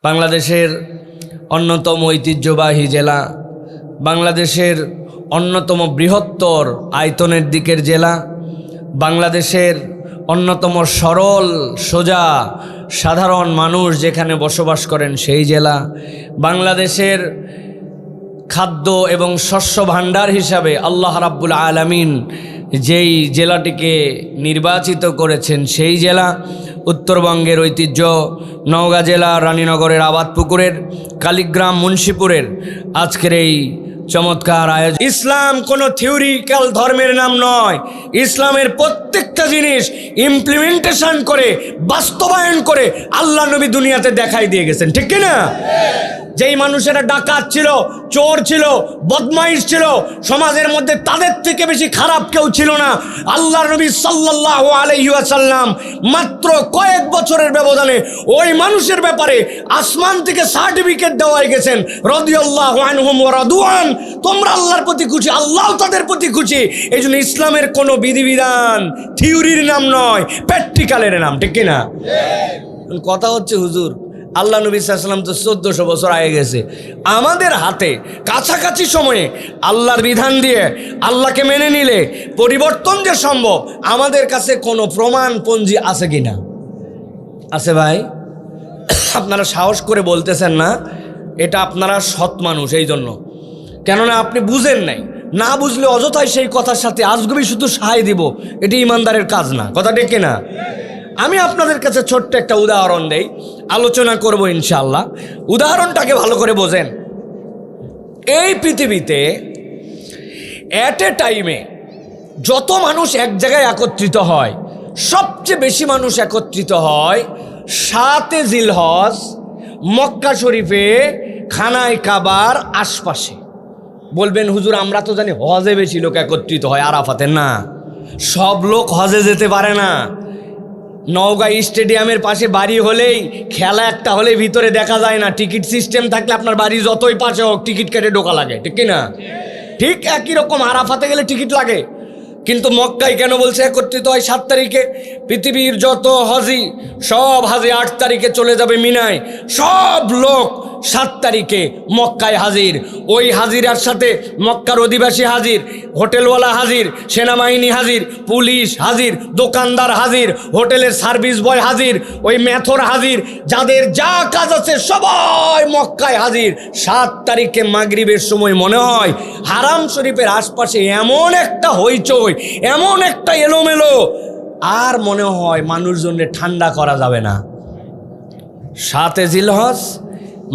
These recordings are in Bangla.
বাংলাদেশের অন্যতম ঐতিহ্যবাহী জেলা, বাংলাদেশের অন্যতম বৃহত্তর আয়তনের দিকের জেলা, বাংলাদেশের অন্যতম সরল সোজা সাধারণ মানুষ যেখানে বসবাস করেন সেই জেলা, বাংলাদেশের খাদ্য এবং শস্য ভাণ্ডার হিসাবে আল্লাহ রাব্বুল আলামিন যেই জেলাটিকে নির্বাচিত করেছেন সেই জেলা, উত্তরবঙ্গের ঐতিহ্য নওগাঁ জেলা রানীনগরের আবাদপুকুরের কালীগ্রাম মুন্সিপুরের আজকের এই চমৎকার আয়োজন। ইসলাম কোনো থিওরিক্যাল ধর্মের নাম নয়। ইসলামের প্রত্যেকটা জিনিস ইমপ্লিমেন্টেশন করে, বাস্তবায়ন করে আল্লাহ নবী দুনিয়াতে দেখাই দিয়ে গেছেন, ঠিক কিনা? যেই মানুষেরা ডাকাত ছিল, চোর ছিল, বদমাইশ ছিল, সমাজের মধ্যে তাদের থেকে বেশি খারাপ কেউ ছিল না। আল্লাহর নবী সাল্লাল্লাহু আলাইহি ওয়াসাল্লাম মাত্র কয়েক বছরের ব্যবধানে ওই মানুষের ব্যাপারে আসমান থেকে সার্টিফিকেট দেওয়া হয়ে গেছেন, রাদিয়াল্লাহু আনহুম ওয়া রাদুআন। তোমরা আল্লাহর প্রতি খুশি, আল্লাহ তাদের প্রতি খুশি। এই জন্য ইসলামের কোনো বিধিবিধান থিওরির নাম নয়, প্র্যাকটিক্যালের নাম, ঠিক কিনা? কথা হচ্ছে হুজুর, আল্লাহ নবী সাল্লাল্লাহু আলাইহি ওয়াসাল্লাম তো 1400 বছর আগে গেছে। আমাদের হাতে কাছাকাছি সময়ে আল্লাহর বিধান দিয়ে আল্লাহকে মেনে নিলে পরিবর্তন যে সম্ভব, আমাদের কাছে কোনো প্রমাণপঞ্জি আছে কি না? আছে ভাই? আপনারা সাহস করে বলতেছেন না, এটা আপনারা সৎ মানুষ এই জন্য, কেননা আপনি বুঝেন নাই। না বুঝলে অযথাই সেই কথার সাথে আজগুবি শুধু সায় দিব, এটি ইমানদারের কাজ না। কথা ঠিক কিনা? আমি আপনাদের কাছে ছোট্ট একটা উদাহরণ দেই, আলোচনা করব ইনশাআল্লাহ। উদাহরণটাকে ভালো করে বোঝেন। এই পৃথিবীতে অ্যাট এ টাইমে যত মানুষ এক জায়গায় একত্রিত হয়, সবচেয়ে বেশি মানুষ একত্রিত হয় 7 জিলহজ মক্কা শরীফে খানায় কাবার আশপাশে। বলবেন হুজুর আমরা তো জানি হজে বেশি লোক একত্রিত হয়, আরাফাতে না। সব লোক হজে যেতে পারে না। নওগাঁ স্টেডিয়ামের পাশে বাড়ি হলেই, খেলা একটা হলে ভিতরে দেখা যায় না। টিকিট সিস্টেম থাকলে আপনার বাড়ি যতই পাশে হোক টিকিট কেটে ঢোকা লাগে, ঠিক কিনা? ঠিক একই রকম আরাফাতে গেলে টিকিট লাগে। কিন্তু মক্কায় কেন বলছে একত্রিত হয় 7 তারিখে? পৃথিবীর যত হাজি, সব হাজি 8 তারিখে চলে যাবে মিনায়। সব লোক 7 তারিখে মক্কায় হাজির। ওই হাজিরার সাথে মক্কার অধিবাসী হাজির, হোটেলওয়ালা হাজির, সেনাবাহিনী হাজির, পুলিশ হাজির, দোকানদার হাজির, হোটেলের সার্ভিস বয় হাজির, ওই মেথর হাজির, যাদের যা কাজ আছে সবাই মক্কায় হাজির। 7 তারিখে মাগরিবের সময় মনে হয় হারাম শরীফের আশপাশে এমন একটা হইচই, এমন একটা এলোমেলো, আর মনে হয় মানুষজনকে ঠান্ডা করা যাবে না। 7 জিলহজ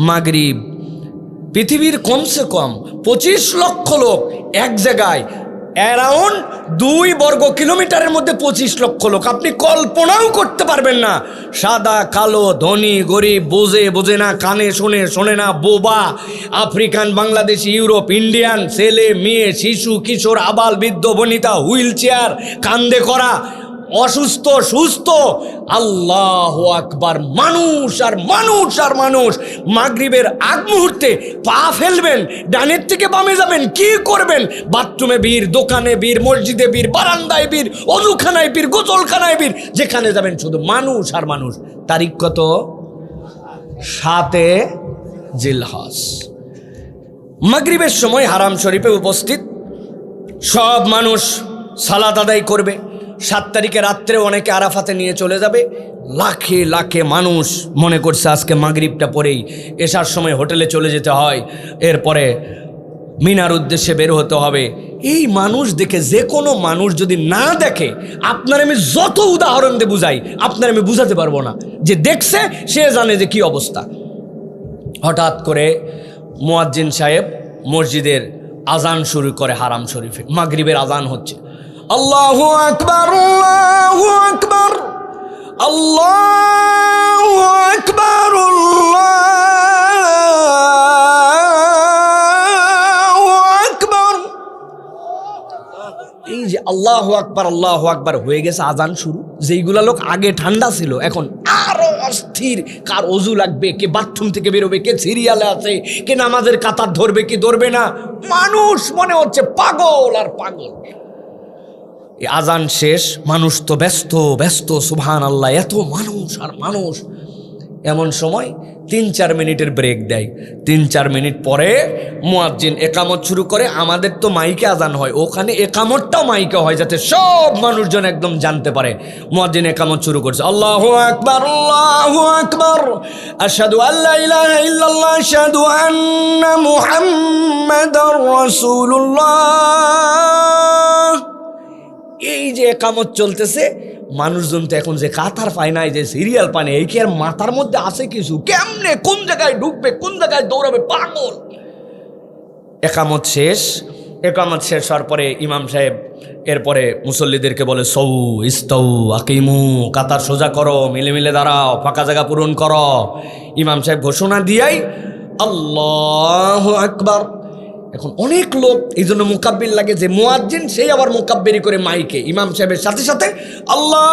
মাগরিব, পৃথিবীর কমসে কম 25 লক্ষ লোক এক জায়গায়, অ্যারাউন্ড 2 বর্গ কিলোমিটারের মধ্যে 25 লক্ষ লোক। আপনি কল্পনাও করতে পারবেন না। সাদা কালো, ধনী গরিব, বোঝে বোঝে না, কানে শোনে শোনে না, বোবা, আফ্রিকান, বাংলাদেশি, ইউরোপ, ইন্ডিয়ান, ছেলে মেয়ে, শিশু কিশোর, আবাল বৃদ্ধ বনিতা, হুইল চেয়ার, কান্দে করা, অসুস্থ সুস্থ, আল্লাহু আকবার। মানুষ আর মানুষ আর মানুষ। মাগরিবের আগ মুহূর্তে পা ফেলবেন, ডানের থেকে বামে যাবেন, কি করবেন? বাথরুমে ভিড়, দোকানে ভিড়, মসজিদে ভিড়, বারান্দায় ভিড়, অজুখানায় ভিড়, গোসলখানায় ভিড়, যেখানে যাবেন শুধু মানুষ আর মানুষ। তারিখ কত? 7 জিলহজ। মাগরিবের সময় হারাম শরীফে উপস্থিত সব মানুষ সালাত আদায় করবে। 7 তারিখে রাত্রে অনেকে আরাফাতে নিয়ে চলে যাবে। লাখে লাখে মানুষ মনে করছে আজকে মাগরিবটা পরেই এশার সময় হোটেলে চলে যেতে হয়, এরপরে মিনার উদ্দেশ্যে বের হতে হবে। এই মানুষ দেখে যে কোনো মানুষ যদি না দেখে, আপনার আমি যত উদাহরণ দিয়ে বুঝাই, আপনার আমি বুঝাতে পারবো না। যে দেখছে সে জানে যে কি অবস্থা। হঠাৎ করে মুয়াজ্জিন সাহেব মসজিদের আজান শুরু করে হারাম শরীফে। মাগরিবের আজান হচ্ছে। আল্লাহু আকবার, আল্লাহু আকবার, আল্লাহু আকবার, আল্লাহু আকবার। এই যে আল্লাহু আকবার আল্লাহু আকবার হয়ে গেছে, আজান শুরু। যেইগুলা লোক আগে ঠান্ডা ছিল এখন আরো অস্থির। কার অজু লাগবে, কে বাথরুম থেকে বেরোবে, কে সিরিয়ালে আছে, কে নামাজের কাতার ধরবে কি ধরবে না। মানুষ মনে হচ্ছে পাগল আর পাগল। আজান শেষ, মানুষ তো ব্যস্ত ব্যস্ত, সুবহানাল্লাহ, এত মানুষ আর মানুষ। এমন সময় 3-4 মিনিটের ব্রেক দেয়। 3-4 মিনিট পরে মুয়াজ্জিন একামত শুরু করে। আমাদের তো মাইকে আজান হয়, ওখানে একামতটাও মাইকে হয়, যাতে সব মানুষজন একদম জানতে পারে। মুয়াজ্জিন একামত শুরু করছে, আল্লাহু আকবার, আল্লাহু আকবার, আশহাদু আল্লা ইলাহা ইল্লাল্লাহ, আশহাদু আন্না মুহাম্মাদার রাসূলুল্লাহ। এই যে একামত চলতেছে, মানুষজন তো এখন যে কাতার পায় না, যে সিরিয়াল পায় না, এই কি আর মাথার মধ্যে আছে কিছু? কেমনে কোন জায়গায় ঢুকবে, কোন জায়গায় দৌড়াবে, পাগল। একামত শেষ হওয়ার পরে ইমাম সাহেব এরপরে মুসল্লিদেরকে বলে, সৌ ইস্তাউ আকিমু, কাতার সোজা করো, মিলে মিলে দাঁড়াও, ফাঁকা জায়গা পূরণ করো। ইমাম সাহেব ঘোষণা দিয়াই আল্লাহু আকবার। এখন অনেক লোক, এই জন্য মুকাব্বির লাগে, যে মুয়াজ্জিন সেই আবার মুকাব্বিরি করে মাইকে ইমাম সাহেবের সাথে সাথে আল্লাহু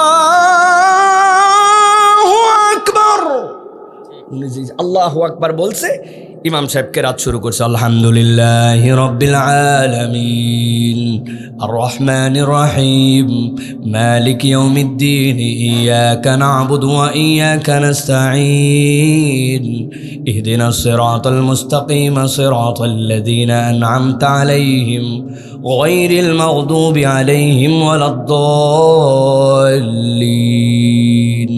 আকবার। উনি যে আল্লাহু আকবার বলছে, ইমাম সাহেব কেরাত শুরু করছে, আলহামদুলিল্লাহি রাব্বিল আলামিন আর রহমানির রহিম মালিকি ইয়াউমিদ্দিন ইয়াকা না'বুদু ওয়া ইয়াকা নাস্তাঈন ইহদিনাস সিরাতাল মুস্তাকিম সিরাতাল লাযীনা আন'আমতা আলাইহিম গায়রিল মাগদুবি আলাইহিম ওয়ালাদ-দাল্লিন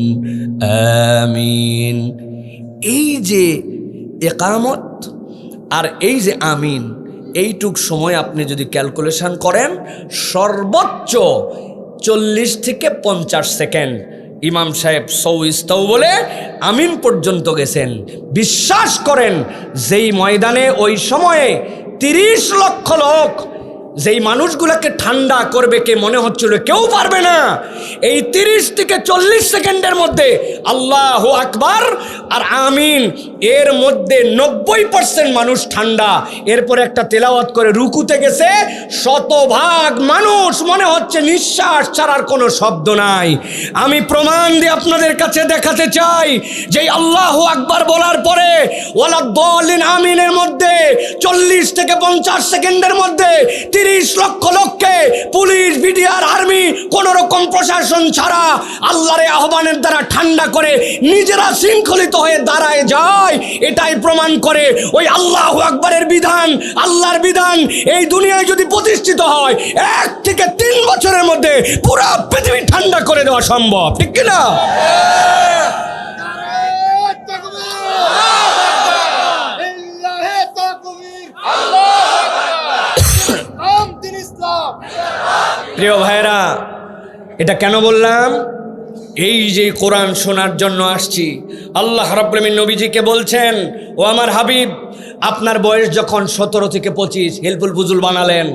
আমিন। এই যে একামত আর এই যে আমিন, এইটুক সময় আপনি যদি ক্যালকুলেশন করেন, সর্বোচ্চ 40 থেকে 50 সেকেন্ড ইমাম সাহেব সৌ ইস্তাউ বলে আমিন পর্যন্ত গেছেন। বিশ্বাস করেন, যেই ময়দানে ওই সময়ে 30 লক্ষ লোক, যেই মানুষগুলোকে ঠান্ডা করবে কে মনে হচ্ছিল কেউ পারবে না, এই 30 থেকে 40 সেকেন্ডের মধ্যে আল্লাহু আকবার আর আমিন, এর মধ্যে 90% মানুষ ঠান্ডা। এরপরে একটা তেলাওয়াত করে রুকুতে গেছে, শতভাগ মানুষ মনে হচ্ছে নিঃশ্বাস ছাড়ার কোনো শব্দ নাই। আমি প্রমাণ দিয়ে আপনাদের কাছে দেখাতে চাই যে আল্লাহু আকবার বলার পরে ওয়ালাদ-দাল্লিন আমিনের মধ্যে 40 থেকে 50 সেকেন্ডের মধ্যে 30 লক্ষ লোককে পুলিশ, বিডিআর, আর্মি কোন রকম প্রশাসন ছাড়া আল্লাহর আহ্বানের দ্বারা ঠান্ডা করে নিজেরা শৃঙ্খলিত হয়ে দাঁড়ায় যায়। এটাই প্রমাণ করে ওই আল্লাহু আকবারের বিধান, আল্লাহর বিধান এই দুনিয়ায় যদি প্রতিষ্ঠিত হয়, 1 থেকে 3 বছরের মধ্যে পুরো পৃথিবী ঠান্ডা করে দেওয়া সম্ভব, ঠিক কি না? প্রিয় ভাইরা, এটা কেন বললাম? এই যে কোরআন শোনার জন্য আসছি। আল্লাহ রাব্বুল আলামিন নবীজিকে বলছেন, ও আমার হাবিব, আপনার বয়স যখন 17 থেকে 25, হেলফুল ফুজুল বানালেন।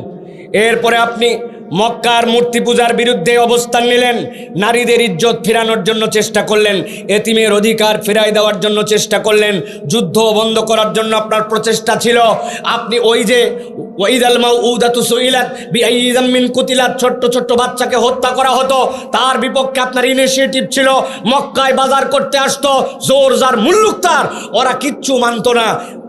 এরপরে আপনি মক্কার মূর্তি পূজার বিরুদ্ধে অবস্থান নিলেন, নারীদের ইজ্জত ফেরানোর জন্য চেষ্টা করলেন, এতিমের অধিকার ফেরাই দেওয়ার জন্য চেষ্টা করলেন, যুদ্ধ বন্ধ করার জন্য আপনার প্রচেষ্টা ছিল। আপনি ওই যে ওয়াইদাল মাউউদাতু সুইলাত বিআইয়ি যামমিন কুতিলাত, ছোট্ট ছোট্ট বাচ্চাকে হত্যা করা হতো, তার বিপক্ষে আপনার ইনিশিয়েটিভ ছিল। মক্কায় বাজার করতে আসতো জোর যার মুল্লুক তার, ওরা কিচ্ছু মানতো না,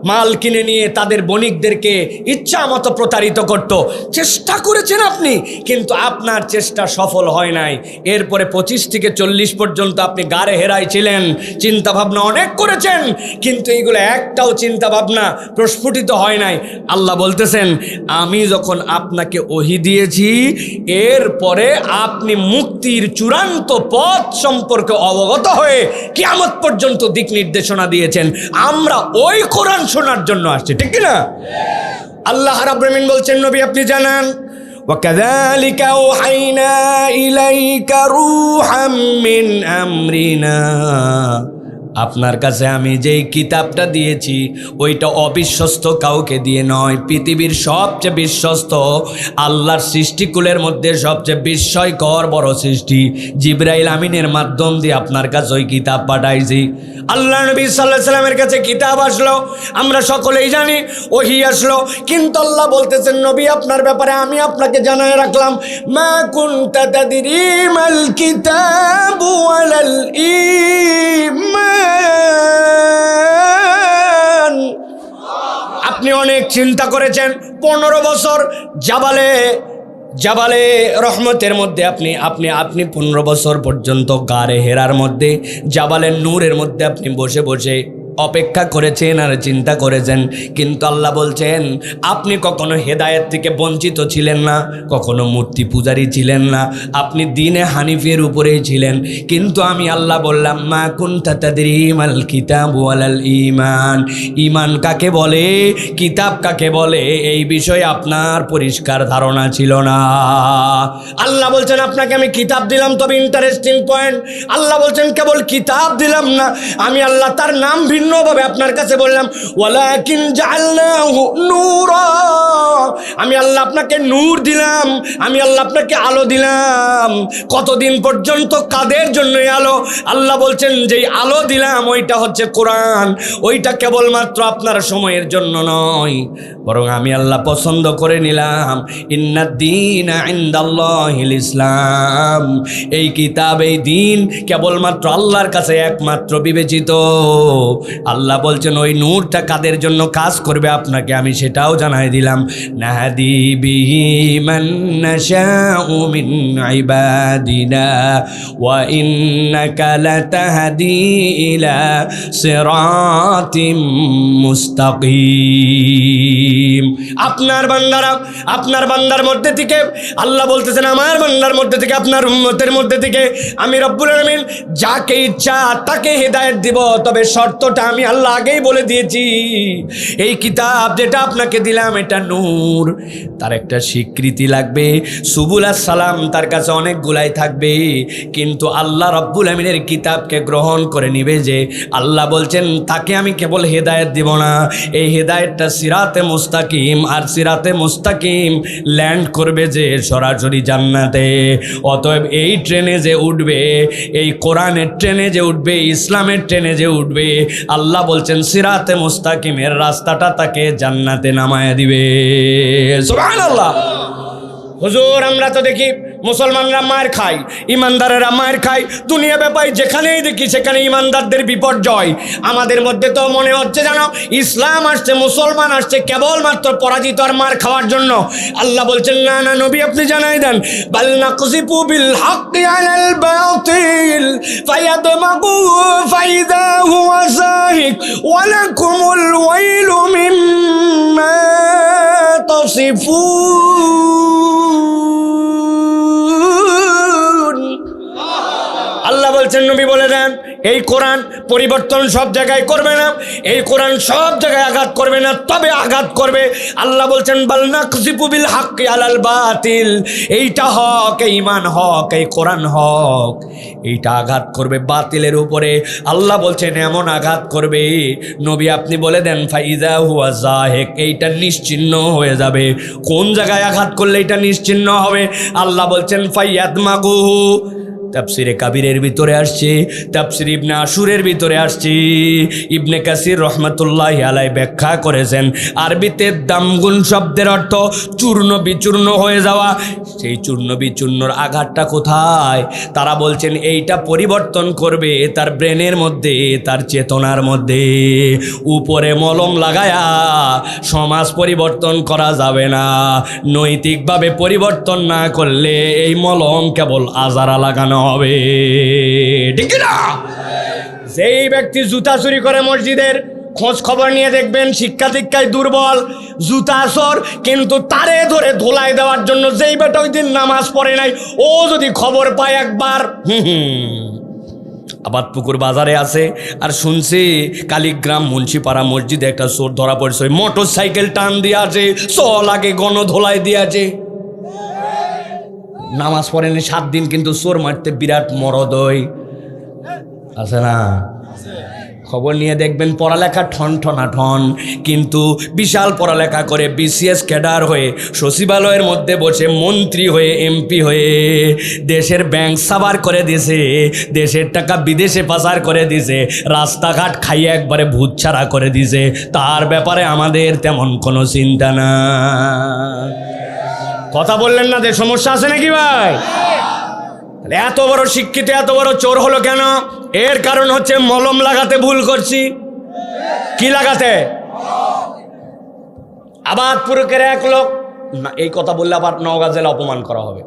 মাল কিনে নিয়ে তাদের বণিকদেরকে ইচ্ছা মতো প্রতারিত করত। চেষ্টা করেছেন আপনি, কিন্তু আপনার চেষ্টা সফল হয় নাই। এরপরে 25 থেকে 40 পর্যন্ত আপনি গাড়ে হেরাই ছিলেন, চিন্তা ভাবনা অনেক করেছেন, কিন্তু এইগুলো একটাও চিন্তা ভাবনা প্রস্ফুটিত হয় নাই। আল্লাহ বলতেছেন, আমি যখন আপনাকে ওহী দিয়েছি, এরপরে আপনি মুক্তির চূড়ান্ত পথ সম্পর্কে অবগত হয়ে কিয়ামত পর্যন্ত দিক নির্দেশনা দিয়েছেন। আমরা ওই কোরআন শোনার জন্য আসছি, ঠিক কি না? আল্লাহ রাব্বুল আলামিন বলছেন, নবী আপনি জানান, وَكَذَلِكَ أَوْحَيْنَا إِلَيْكَ رُوحًا مِّنْ أَمْرِنَا, আপনার কাছে আমি যেই কিতাবটা দিয়েছি ওইটা অবিশ্বস্ত কাউকে দিয়ে নয়। পৃথিবীর সবচেয়ে বিশ্বস্ত, আল্লাহর সৃষ্টিকুলের মধ্যে সবচেয়ে বিস্ময়কর বড় সৃষ্টি জিবরাইল আমিনের মাধ্যম দিয়ে আপনার কাছে ওই কিতাব পাঠাইছি। আল্লাহ নবী সাল্লাল্লাহু আলাইহি সাল্লামের কাছে কিতাব আসলো, আমরা সকলেই জানি ওহী আসলো, কিন্তু আল্লাহ বলতেছেন, নবী আপনার ব্যাপারে আমি আপনাকে জানায় রাখলাম, মা কুনতা তাদরি মাল কিতাবু ওয়ালাল ঈমান। আপনি অনেক চিন্তা করেছেন, 15 বছর জাবালে জাবালে রহমতের মধ্যে আপনি আপনি আপনি 15 বছর পর্যন্ত গারে হেরার মধ্যে জাবালের নূরের মধ্যে আপনি বসে বসে অপেক্ষা করেছেন আর চিন্তা করেছেন, কিন্তু আল্লাহ বলছেন আপনি কখনো হেদায়েত থেকে বঞ্চিত ছিলেন না, কখনো মূর্তি পূজারী ছিলেন না, আপনি দ্বীনে হানিফের উপরেই ছিলেন। কিন্তু আমি আল্লাহ বললাম মা কুনতা তাদরি মাল কিতাব ওয়ালাল ঈমান, ঈমান কাকে বলে, কিতাব কাকে বলে, এই বিষয়ে আপনার পরিষ্কার ধারণা ছিল না। আল্লাহ বলছেন আপনাকে আমি কিতাব দিলাম, তবে ইন্টারেস্টিং পয়েন্ট, আল্লাহ বলছেন কেবল কিতাব দিলাম না, আমি আল্লাহ তার নাম ভিন্নভাবে আপনার কাছে বললাম ওয়ালাকিন জাআলনাহু নূরা, আমি আল্লাহ আপনাকে নূর দিলাম, আমি আল্লাহ আপনাকে আলো দিলাম। কতদিন পর্যন্ত, কাদের জন্য এই আলো? আল্লাহ বলছেন যেই আলো দিলাম ওইটা হচ্ছে কোরআন, ওইটা কেবলমাত্র আপনার সময়ের জন্য নয়, বরং আমি আল্লাহ পছন্দ করে নিলাম ইন্নাদ-দীনা ইনদাল্লাহিল ইসলাম, এই কিতাব এই দিন কেবলমাত্র আল্লাহর কাছে একমাত্র বিবেচিত। আল্লাহ বলছেন ওই নূরটা কাদের জন্য কাজ করবে আপনাকে আমি সেটাও জানাই দিলাম। নাহাদি বিহি মান নাশাউ মিন ইবাদিনা ওয়া ইন্নাকা লাতাহদি ইলা সিরাতিম মুস্তাকিম। আপনার বান্দারা, আপনার বান্দার মধ্যে থেকে আল্লাহ বলতেছেন আমার বান্দার মধ্যে থেকে, আপনার উম্মতের মধ্যে থেকে আমি রব্বুল আলামিন যাকে ইচ্ছা তাকে হেদায়েত দিব, তবে শর্তটা আমি আল্লাহ আগেই বলে দিয়েছি। এই কিতাব যেটা আপনাকে দিলাম এটা নূর, তার একটা স্বীকৃতি লাগবে। সুবুলাস সালাম তার কাছে অনেকগুলাই থাকবে, কিন্তু আল্লাহ রব্বুল আমিনের কিতাবকে গ্রহণ করে নিবে যে, আল্লাহ বলছেন তাকে আমি কেবল হেদায়েত দিব না, এই হেদায়েতটা সিরাতে মুস্তাকিম, আর সিরাতে মুস্তাকিম ল্যান্ড করবে যে সরাসরি জান্নাতে। অতএব এই ট্রেনে যে উঠবে, এই কোরআনের ট্রেনে যে উঠবে, ইসলামের ট্রেনে যে উঠবে, আল্লাহ বলছেন সিরাতে মুস্তাকিমের রাস্তাটা তাকে জান্নাতে নামায় দিবে। সুবহানাল্লাহ। হুজুর আমরা তো দেখি মুসলমানরা মার খায়, ইমানদারেরা মার খায়, দুনিয়া ব্যাপারে যেখানেই দেখি সেখানে ইমানদারদের বিপর্যয়। আমাদের মধ্যে তো মনে হচ্ছে যেন ইসলাম আসছে, মুসলমান আসছে কেবলমাত্র পরাজিত আর মার খাওয়ার জন্য। আল্লাহ বলছেন না না নবী আপনি জানাই দেন, বাল নাকযিফু বিল হাক্কি আলাল বাতিল ফায়াদমাগু ফাইদা হুয়া যাহিক ওয়া লাকুমুল ওয়াইলু মিম্মা তাসিফুন। আল্লাহ বলছেন নবী বলে দেন এই কোরআন পরিবর্তন সব জায়গায় করবে না, এই কোরআন সব জায়গায় আঘাত করবে না, তবে আঘাত করবে। আল্লাহ বলছেন বাল নাকযিফু বিল হাক্কি আলাল বাতিল, এইটা হক, এই ঈমান হক, এই কোরআন হক, এইটা আঘাত করবে বাতিলের উপরে। আল্লাহ বলছেন এমন আঘাত করবে নবী আপনি বলে দেন ফাইদা হুয়া যাহিক, এইটা নিশ্চিহ্ন হয়ে যাবে। কোন জায়গায় আঘাত করলে এটা নিশ্চিহ্ন হবে? আল্লাহ বলছেন ফায়াদমাগুহু, তাফসিরে কাবিরের ভিতরে আসছে, তাফসির ইবনে আশুরের ভিতরে আসছে, ইবনে কাসির রহমতুল্লাহি আলাইহি ব্যাখ্যা করেছেন আরবিতে দামগুন শব্দের অর্থ চূর্ণ বিচূর্ণ হয়ে যাওয়া। সেই চূর্ণ বিচূর্ণর আঘাতটা কোথায়? তারা বলছেন এইটা পরিবর্তন করবে তার ব্রেনের মধ্যে, তার চেতনার মধ্যে। উপরে মলম লাগায়া সমাজ পরিবর্তন করা যাবে না, নৈতিকভাবে পরিবর্তন না করলে এই মলম কেবল আজারা লাগানো হবে, ঠিক না? যেই ব্যক্তি জুতা চুরি করে মসজিদের, খোঁজ খবর নিয়ে দেখবেন শিক্ষা দীক্ষায় দুর্বল, জুতা চোর, কিন্তু তারে ধরে ধোলাই দেওয়ার জন্য যেই বেটা ওই দিন নামাজ পড়ে নাই, ও যদি খবর পায় একবার, আবাদপুকুর বাজারে আছে আর শুনছি কালীগ্রাম মুন্সিপাড়া মসজিদে একটা চোর ধরা পড়ছে, মোটর সাইকেল টান দিয়ে আছে, চল আগে গণ ধোলাই দিয়ে আছে, নামাজ পড়েনি 7 দিন, কিন্তু চোর মারতে বিরাট মরদই আছে না? খবর নিয়ে দেখবেন পড়ালেখা ঠন ঠনা ঠন, কিন্তু বিশাল পড়ালেখা করে বিসিএস ক্যাডার হয়ে, সচিবালয়ের মধ্যে বসে মন্ত্রী হয়ে, এমপি হয়ে দেশের ব্যাংক সাবার করে দিছে, দেশের টাকা বিদেশে পাচার করে দিছে, রাস্তাঘাট খাইয়ে একবারে ভূত ছাড়া করে দিছে, তার ব্যাপারে আমাদের তেমন কোনো চিন্তা না। কথা বললেন না যে সমস্যা আছে নাকি ভাই? এত বড় শিক্ষিত এত বড় চোর হলো কেন? এর কারণ হচ্ছে মলম লাগাতে ভুল করছি। কি লাগাতে? আবাদপুরের এক লোক না, এই কথা বললে আবার নওগাঁ জেলা অপমান করা হবে।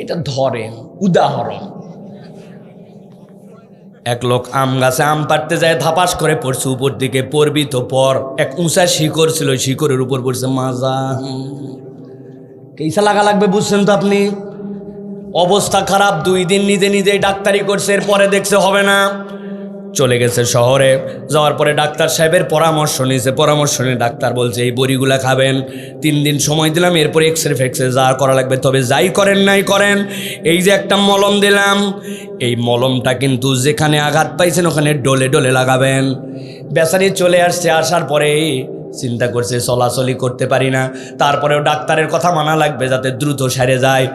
এটা ধরেন উদাহরণ, এক লোক আম গাছে আম পাড়তে যায়, ধাপাস করে পড়ছে উপর দিকে, পড়বি তো পর, এক উঁচা শিকড় ছিল, শিকড়ের উপর পড়ছে মাজা। কেসা লাগা লাগবে বুঝছেন তো আপনি? অবস্থা খারাপ, 2 দিন নিজে নিজেই ডাক্তারি করছে, এরপরে দেখছে হবে না, চলে গেছে শহরে। যাওয়ার পরে ডাক্তার সাহেবের পরামর্শ নিয়েছে, পরামর্শ নিয়ে ডাক্তার বলছে এই বড়িগুলা খাবেন, 3 দিন সময় দিলাম, এরপরে এক্সরে ফেক্সরে যা করা লাগবে, তবে যাই করেন নাই করেন, এই যে একটা মলম দিলাম, এই মলমটা কিন্তু যেখানে আঘাত পাইছেন ওখানে ডলে ডলে লাগাবেন। বেচারি চলে আসছে, আসার পরে চিন্তা করছে চলাচলই করতে পারি না, তারপরেও ডাক্তারের কথা মানা লাগবে যাতে দ্রুত সেরে যায়।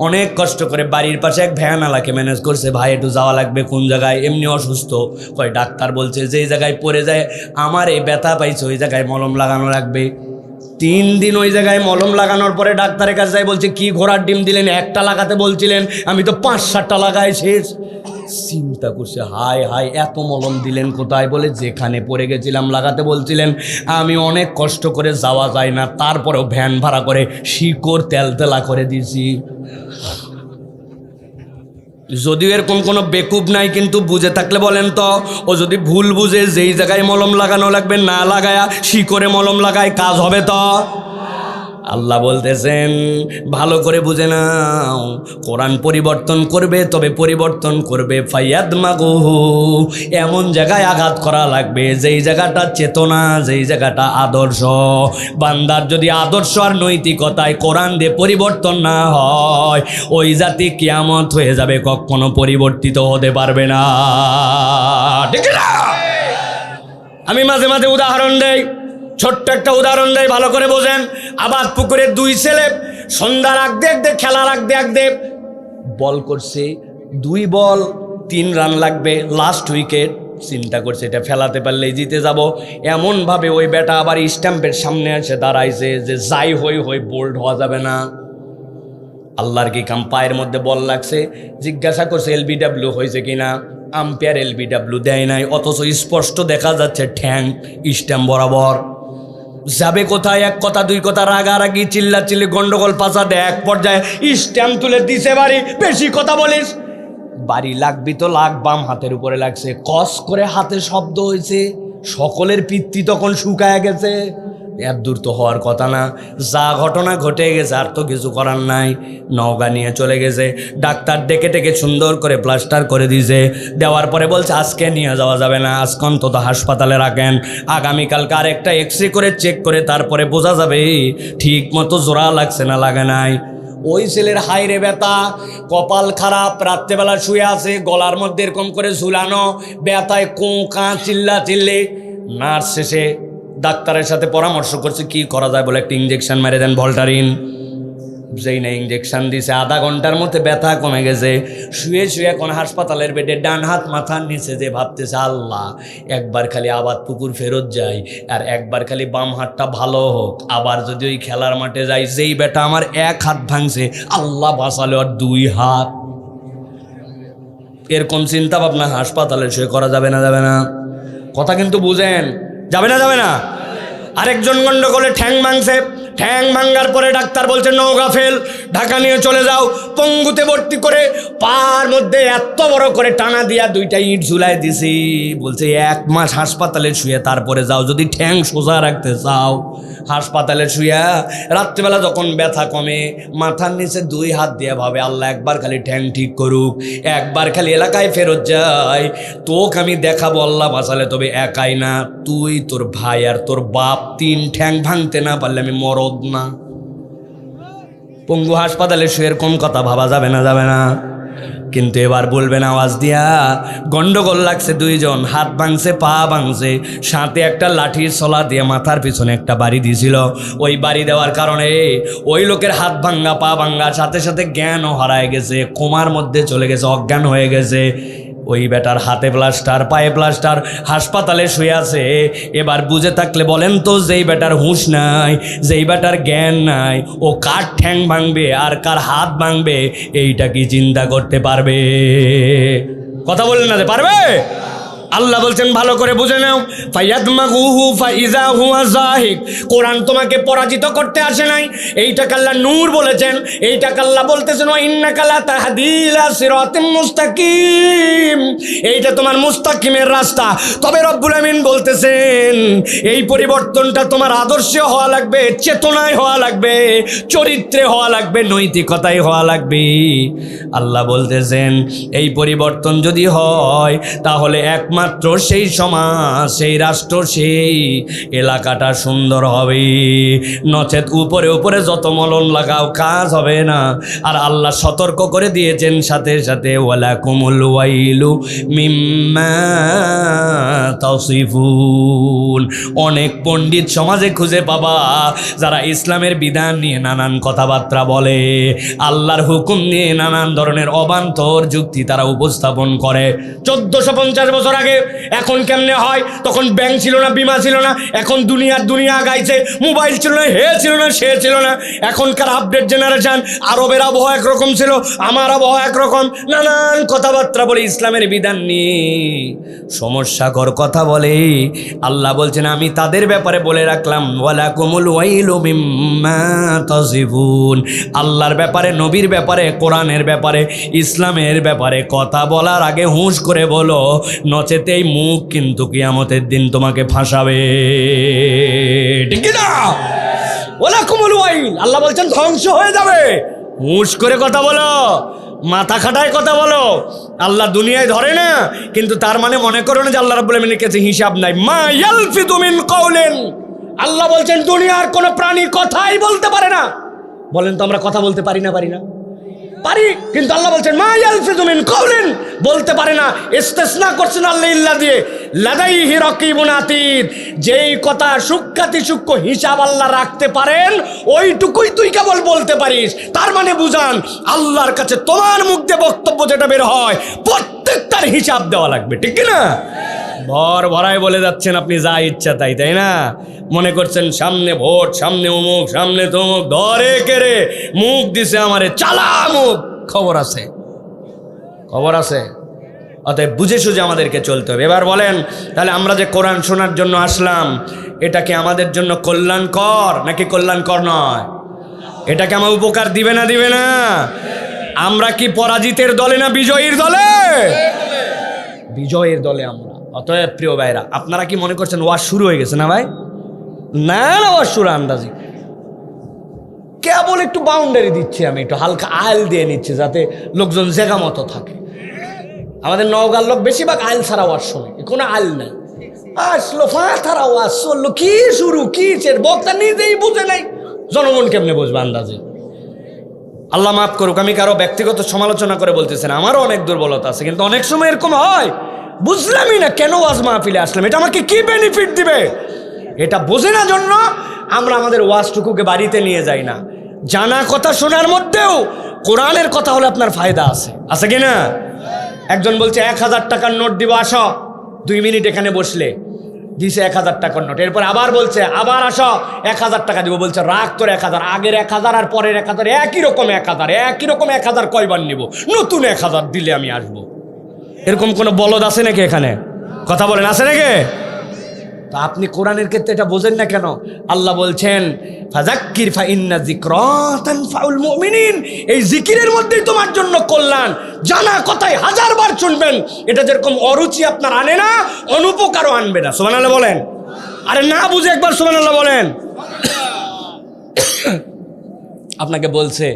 অনেক কষ্ট করে বাড়ির পাশে এক ভ্যানওয়ালাকে ম্যানেজ করছে, ভাই একটু যাওয়া লাগবে কোন জায়গায়, এমনি অসুস্থ, কয় ডাক্তার বলছে যেই জায়গায় পড়ে যায় আমার এই ব্যথা পাইছে ওই জায়গায় মলম লাগানো লাগবে। 3 দিন ওই জায়গায় মলম লাগানোর পরে ডাক্তারের কাছে যাই, বলছে কি ঘোড়ার ডিম দিলেন, একটা লাগাতে বলছিলেন, আমি তো 5-7টা লাগাই শেষ। চিন্তা করছে হায় হায় এত মলম দিলেন কোথায়, বলে যেখানে পড়ে গেছিলাম লাগাতে বলছিলেন, আমি অনেক কষ্ট করে যাওয়া যায় না, তারপরেও ভ্যান ভাড়া করে শিকড় তেলতেলা করে দিয়েছি। যদিও এরকম কোনো বেকুব নাই, কিন্তু বুঝে থাকলে বলেন তো, ও যদি ভুল বুঝে যেই জায়গায় মলম লাগানো লাগবে না লাগায়া শিকড়ে মলম লাগায়, কাজ হবে তো? আল্লাহ বলতেছেন ভালো করে বুঝে নাও, কোরআন পরিবর্তন করবে, তবে পরিবর্তন করবে ফায়াদমাগুহু, এমন জায়গায় আঘাত করা লাগবে যেই জায়গাটা চেতনা, যেই জায়গাটা আদর্শ। বান্দার যদি আদর্শ আর নৈতিকতায় কোরআন দিয়ে পরিবর্তন না হয়, ওই জাতি কিয়ামত হয়ে যাবে, কখনো পরিবর্তিত হতে পারবে না। ঠিক না? আমি মাঝে মাঝে উদাহরণ দেই, ছোট্ট একটা উদাহরণ দেয়, ভালো করে বোঝেন। আবাদ পুকুরের 2 ছেলে সন্ধ্যার আগ দেখতে খেলার আগ দেখতে বল করছে, 2 বল 3 রান লাগবে, লাস্ট উইকেট। চিন্তা করছে এটা ফেলাতে পারলেই জিতে যাব, এমনভাবে ওই ব্যাটা আবার স্ট্যাম্পের সামনে এসে দাঁড়াইছে যে যাই হই বোল্ড হওয়া যাবে না। আল্লাহর কি কাম, পায়ের মধ্যে বল লাগছে, জিজ্ঞাসা করছে LBW হয়েছে কিনা, আম্পায়ার LBW দেয় নাই, অথচ স্পষ্ট দেখা যাচ্ছে ঠ্যাং স্ট্যাম্প বরাবর। যাবে কোথায়, এক কথা 2 কথা রাগারাগি চিল্লাচিল্লি গন্ডগোল পাচাতে এক পর্যায়ে স্ট্যাম্প তুলে দিছে বাড়ি। বেশি কথা বলিস, বাড়ি লাগবি তো লাগ, বাম হাতের উপরে লাগছে, কস করে হাতে শব্দ হয়েছে, সকলের পিত্তি তখন শুকায় গেছে। এত দূর তো হওয়ার কথা না, যা ঘটনা ঘটে গেছে আর তো কিছু করার নাই। নওগাঁ নিয়ে চলে গেছে, ডাক্তার ডেকে ডেকে সুন্দর করে প্লাস্টার করে দিয়েছে, দেওয়ার পরে বলছে আজকে নিয়ে যাওয়া যাবে না, আজকে অন্তত হাসপাতালে রাখেন, আগামীকালকে আরেকটা এক্সরে করে চেক করে তারপরে বোঝা যাবে ঠিক মতো জোড়া লাগছে না লাগে নাই। ওই ছেলের হাইরে ব্যথা, কপাল খারাপ, রাত্রেবেলা শুয়ে আছে, গলার মধ্যে এরকম করে ঝুলানো, ব্যথায় কোঁকা চিল্লা চিল্লি। নার্স শেষে ডাক্তারের সাথে পরামর্শ করছে কি করা যায়, বলে একটা ইঞ্জেকশন মেরে দেন ভল্টারিন। যেই না ইঞ্জেকশন দিছে, আধা ঘন্টার মধ্যে ব্যথা কমে গেছে। শুয়ে শুয়ে এখন হাসপাতালের বেডে ডান হাত মাথার নিচে যে ভাবতেছে আল্লাহ একবার খালি আবাদ পুকুর ফেরত যাই, আর একবার খালি বাম হাতটা ভালো হোক, আবার যদি ওই খেলার মাঠে যাই, যেই বেটা আমার 1 হাত ভাঙছে আল্লাহ বাঁচালো আর 2 হাত। এরকম চিন্তা ভাবনা হাসপাতালে শুয়ে করা যাবে না, যাবে না, কথা কিন্তু বুঝেন, যাবে না, যাবে না। আরেকজন গন্ডগোলে ঠ্যাং ভাঙছে, ঠ্যাং ভাঙ্গার পরে ডাক্তার বলছে নওগাঁ ফেল, ঢাকা নিয়ে চলে যাও, পঙ্গুতে ভর্তি করে পার মধ্যে এত বড় করে টানা দিয়া 2টা ইট ঝুলাই দিছি, বলছে 1 মাস হাসপাতালে শুয়ে তারপরে যাও যদি ঠ্যাং সোজা রাখতে চাও। হাসপাতালে শুয়ে রাত্রিবেলা যখন ব্যথা কমে, মাথার নিচে 2 হাত দিয়ে ভাবে আল্লাহ একবার খালি ঠ্যাং ঠিক করুক, একবার খালি এলাকায় ফেরত যাই, তোকে আমি দেখাবো আল্লাহ বাঁচালে, তবে একাই না, তুই তোর ভাই আর তোর বাপ 3 ঠ্যাং ভাঙতে না পারলে আমি মরদ না। পঙ্গু হাসপাতালে শুয়ে এরকম কথা ভাবা যাবে না, যাবে না। কিন্তু এবার বলবেন আওয়াজ দিয়া গন্ডগোল লাগছে, 2 জন হাত ভাঙছে, পা ভাঙছে, সাথে একটা লাঠির ছলা দিয়ে মাথার পিছনে একটা বাড়ি দিয়েছিল। ওই বাড়ি দেওয়ার কারণে ওই লোকের হাত ভাঙ্গা পা ভাঙ্গা সাথে সাথে জ্ঞানও হারায় গেছে, কোমার মধ্যে চলে গেছে, অজ্ঞান হয়ে গেছে। ওই বেটার হাতে প্লাস্টার, পায়ে প্লাস্টার, হাসপাতালে শুয়ে আছে। এবার বুঝে থাকলে বলেন তো, যেই বেটার হুঁশ নাই, যেই বেটার জ্ঞান নাই, ও কার ঠ্যাং ভাঙবে আর কার হাত ভাঙবে এইটা কি চিন্তা করতে পারবে? কথা বললেন না যে পারবে? আল্লাহ বলছেন ভালো করে বুঝে নাও, ফায়াদমাগুহু ফাইযা হুয়া যাহিক। কোরআন তোমাকে পরাজিত করতে আসে নাই, এইটাকে আল্লাহ নূর বলেছেন, এইটাকে আল্লাহ বলতেছেন ওয়া ইন্নাকা লা তাহদি ইলা সিরাতিম মুস্তাকিম, এইটা তোমার মুস্তাকিমের রাস্তা। তবে রব্বুল আমিন বলতেছেন এই পরিবর্তনটা তোমার আদর্শে হওয়া লাগবে, চেতনায় হওয়া লাগবে, চরিত্রে হওয়া লাগবে, নৈতিকতায় হওয়া লাগবে। আল্লাহ বলতেছেন এই পরিবর্তন যদি হয় তাহলে একমাত্র সেই সমাজ, সেই রাষ্ট্র, সেই এলাকাটা সুন্দর হবে, নচেত উপরে উপরে যত মলন লাগাও কাজ হবে না। আর আল্লাহ সতর্ক করে দিয়েছেন সাথে সাথে ওয়ালাকুমুল ওয়াইলু মিম্মা তাসিফুন। অনেক পণ্ডিত সমাজে খুঁজে পাবা যারা ইসলামের বিধান নিয়ে নানান কথাবার্তা বলে, আল্লাহর হুকুম নিয়ে নানান ধরনের অবান্তর যুক্তি তারা উপস্থাপন করে। 1450 বছর আগে এখন কেমনে হয়, তখন ব্যাংক ছিল না, বিমা ছিল না, এখন দুনিয়া আগাইছে, মোবাইল ছিল না, হে ছিল না, সে ছিল না। এখনকার আপডেট জেনারেশন, আরবের আবহাওয়া একরকম ছিল, আমার আবহাওয়া একরকম, নানান কথাবার্তা বলে ইসলামের বিধান নিয়ে সমস্যাকর কথা বলে। আল্লাহ বলছেন আমি তাদের ব্যাপারে বলে রাখলাম ওয়ালাকুমুল ওয়াইলু মিম্মা তাসিফুন। আল্লাহর ব্যাপারে, নবীর ব্যাপারে, কোরআনের ব্যাপারে, ইসলামের ব্যাপারে কথা বলার আগে হুঁশ করে বলো, নচেত এই মুখ কিন্তু কিয়ামতের দিন তোমাকে ফাঁসাবে, ঠিক না? ওয়ালাকুমুল ওয়াইল, আল্লাহ বলছেন ধ্বংস হয়ে যাবে। হুঁশ করে কথা বলো, মাথা খাটায় কথা বলো। আল্লাহ দুনিয়ায় ধরে না, কিন্তু তার মানে মনে করো না যে আল্লাহ রাব্বুল আমিনের কাছে হিসাব নাই। মা ইয়ালফিযু মিন কাউলিন, আল্লাহ বলছেন দুনিয়ার কোনো প্রাণী কথাই বলতে পারে না। বলেন তো আমরা কথা বলতে পারি না? পারি, কিন্তু আল্লাহ বলছেন মা ইয়ালফিযু মিন কাউলিন, বলতে পারে না। ইস্তিসনা করছেন আল্লাহ ইল্লা দিয়ে, লাদাইহি রাকিবুন আতীদ, যেই কথা সূক্ষ্মাতি সূক্ষ্ম হিসাব আল্লাহ রাখতে পারেন ওইটুকুই তুই কেবল বলতে পারিস। তার মানে বুঝান আল্লাহর কাছে তোমার মুখ দিয়ে বক্তব্য যেটা বের হয় প্রত্যেকটার হিসাব দেওয়া লাগবে, ঠিক না? ভর ভরায় বলে যাচ্ছেন আপনি যা ইচ্ছা তাই, তাই না? মনে করছেন সামনে ভোট, সামনে অমুক, সামনে তমুক, ধরে কেড়ে মুখ দিছে আমারে, চালা মুখ, খবর আছে। অতএব বুঝে সুঝে আমাদেরকে চলতে হবে। এবার বলেন তাহলে আমরা যে কোরআন শোনার জন্য আসলাম, এটা কি আমাদের জন্য কল্যাণকর নাকি কল্যাণকর নয়? এটাকে আমার উপকার দিবে না? আমরা কি পরাজিতের দলে না বিজয়ীর দলে? বিজয়ের দলে আমরা। অতএব প্রিয় ভাইরা, আপনারা কি মনে করছেন ওয়াজ শুরু হয়ে গেছে? না ভাই, না, ওয়াজ শুরু আন্দাজি, কেবল একটু বাউন্ডারি দিচ্ছি আমি, একটু হালকা আইল দিয়ে নিচ্ছি যাতে লোকজন জায়গা মতো থাকে। আমাদের নওগাঁর লোক বেশিরভাগ আইল ছাড়া ওয়াজ শোনে, কোনো আইল নাই, আসলো ফাঁথারা ওয়াজ চললো, কি শুরু কি ছেড়, বক্তা নিজেই বুঝে নাই, জনগণ কেমনে বুঝবে আন্দাজে? আল্লাহ মাফ করুক, আমি কারো ব্যক্তিগত সমালোচনা করে বলতেছেন, আমারও অনেক দুর্বলতা আছে, কিন্তু অনেক সময় এরকম হয় বুঝলামই না কেন ওয়াজ মাহফিলে আসলাম, এটা আমাকে কি বেনিফিট দিবে, এটা বোঝে না জন্য আমরা আমাদের ওয়াজটুকুকে বাড়িতে নিয়ে যাই না। জানা কথা শোনার মধ্যেও কোরআনের কথা হলে আপনার ফায়দা আছে কি না? একজন বলছে 1000 টাকার নোট দিব, আসো 2 মিনিট এখানে বসলে, দিছে 1000 টাকার নোট, এরপর আবার বলছে আবার আসো 1000 টাকা দিব, বলছে রাখ তোর 1000, আগের 1000 আর পরের 1000 একই রকম 1000 কয়বার নিব, নতুন 1000 দিলে আমি আসবো। এরকম কোনো বলদ আছে নাকি এখানে? কথা বলেন, আছে নাকি? তা আপনি কোরআনের ক্ষেত্রে এটা বোঝেন না কেন? আল্লাহ বলছেন ফাযাক্কির ফাইন্না যিকরা তানফাউল মুমিনিন, এই জিকিরের মধ্যেই তোমার জন্য কল্যাণ। জানা কথাই 1000 বার শুনবেন, এটা যেরকম অরুচি আপনার আনে না, অনুপকারও আনবে না। সুবহানাল্লাহ বলেন। আরে না বুঝে একবার সুবহানাল্লাহ বলেন। আপনাকে বলছে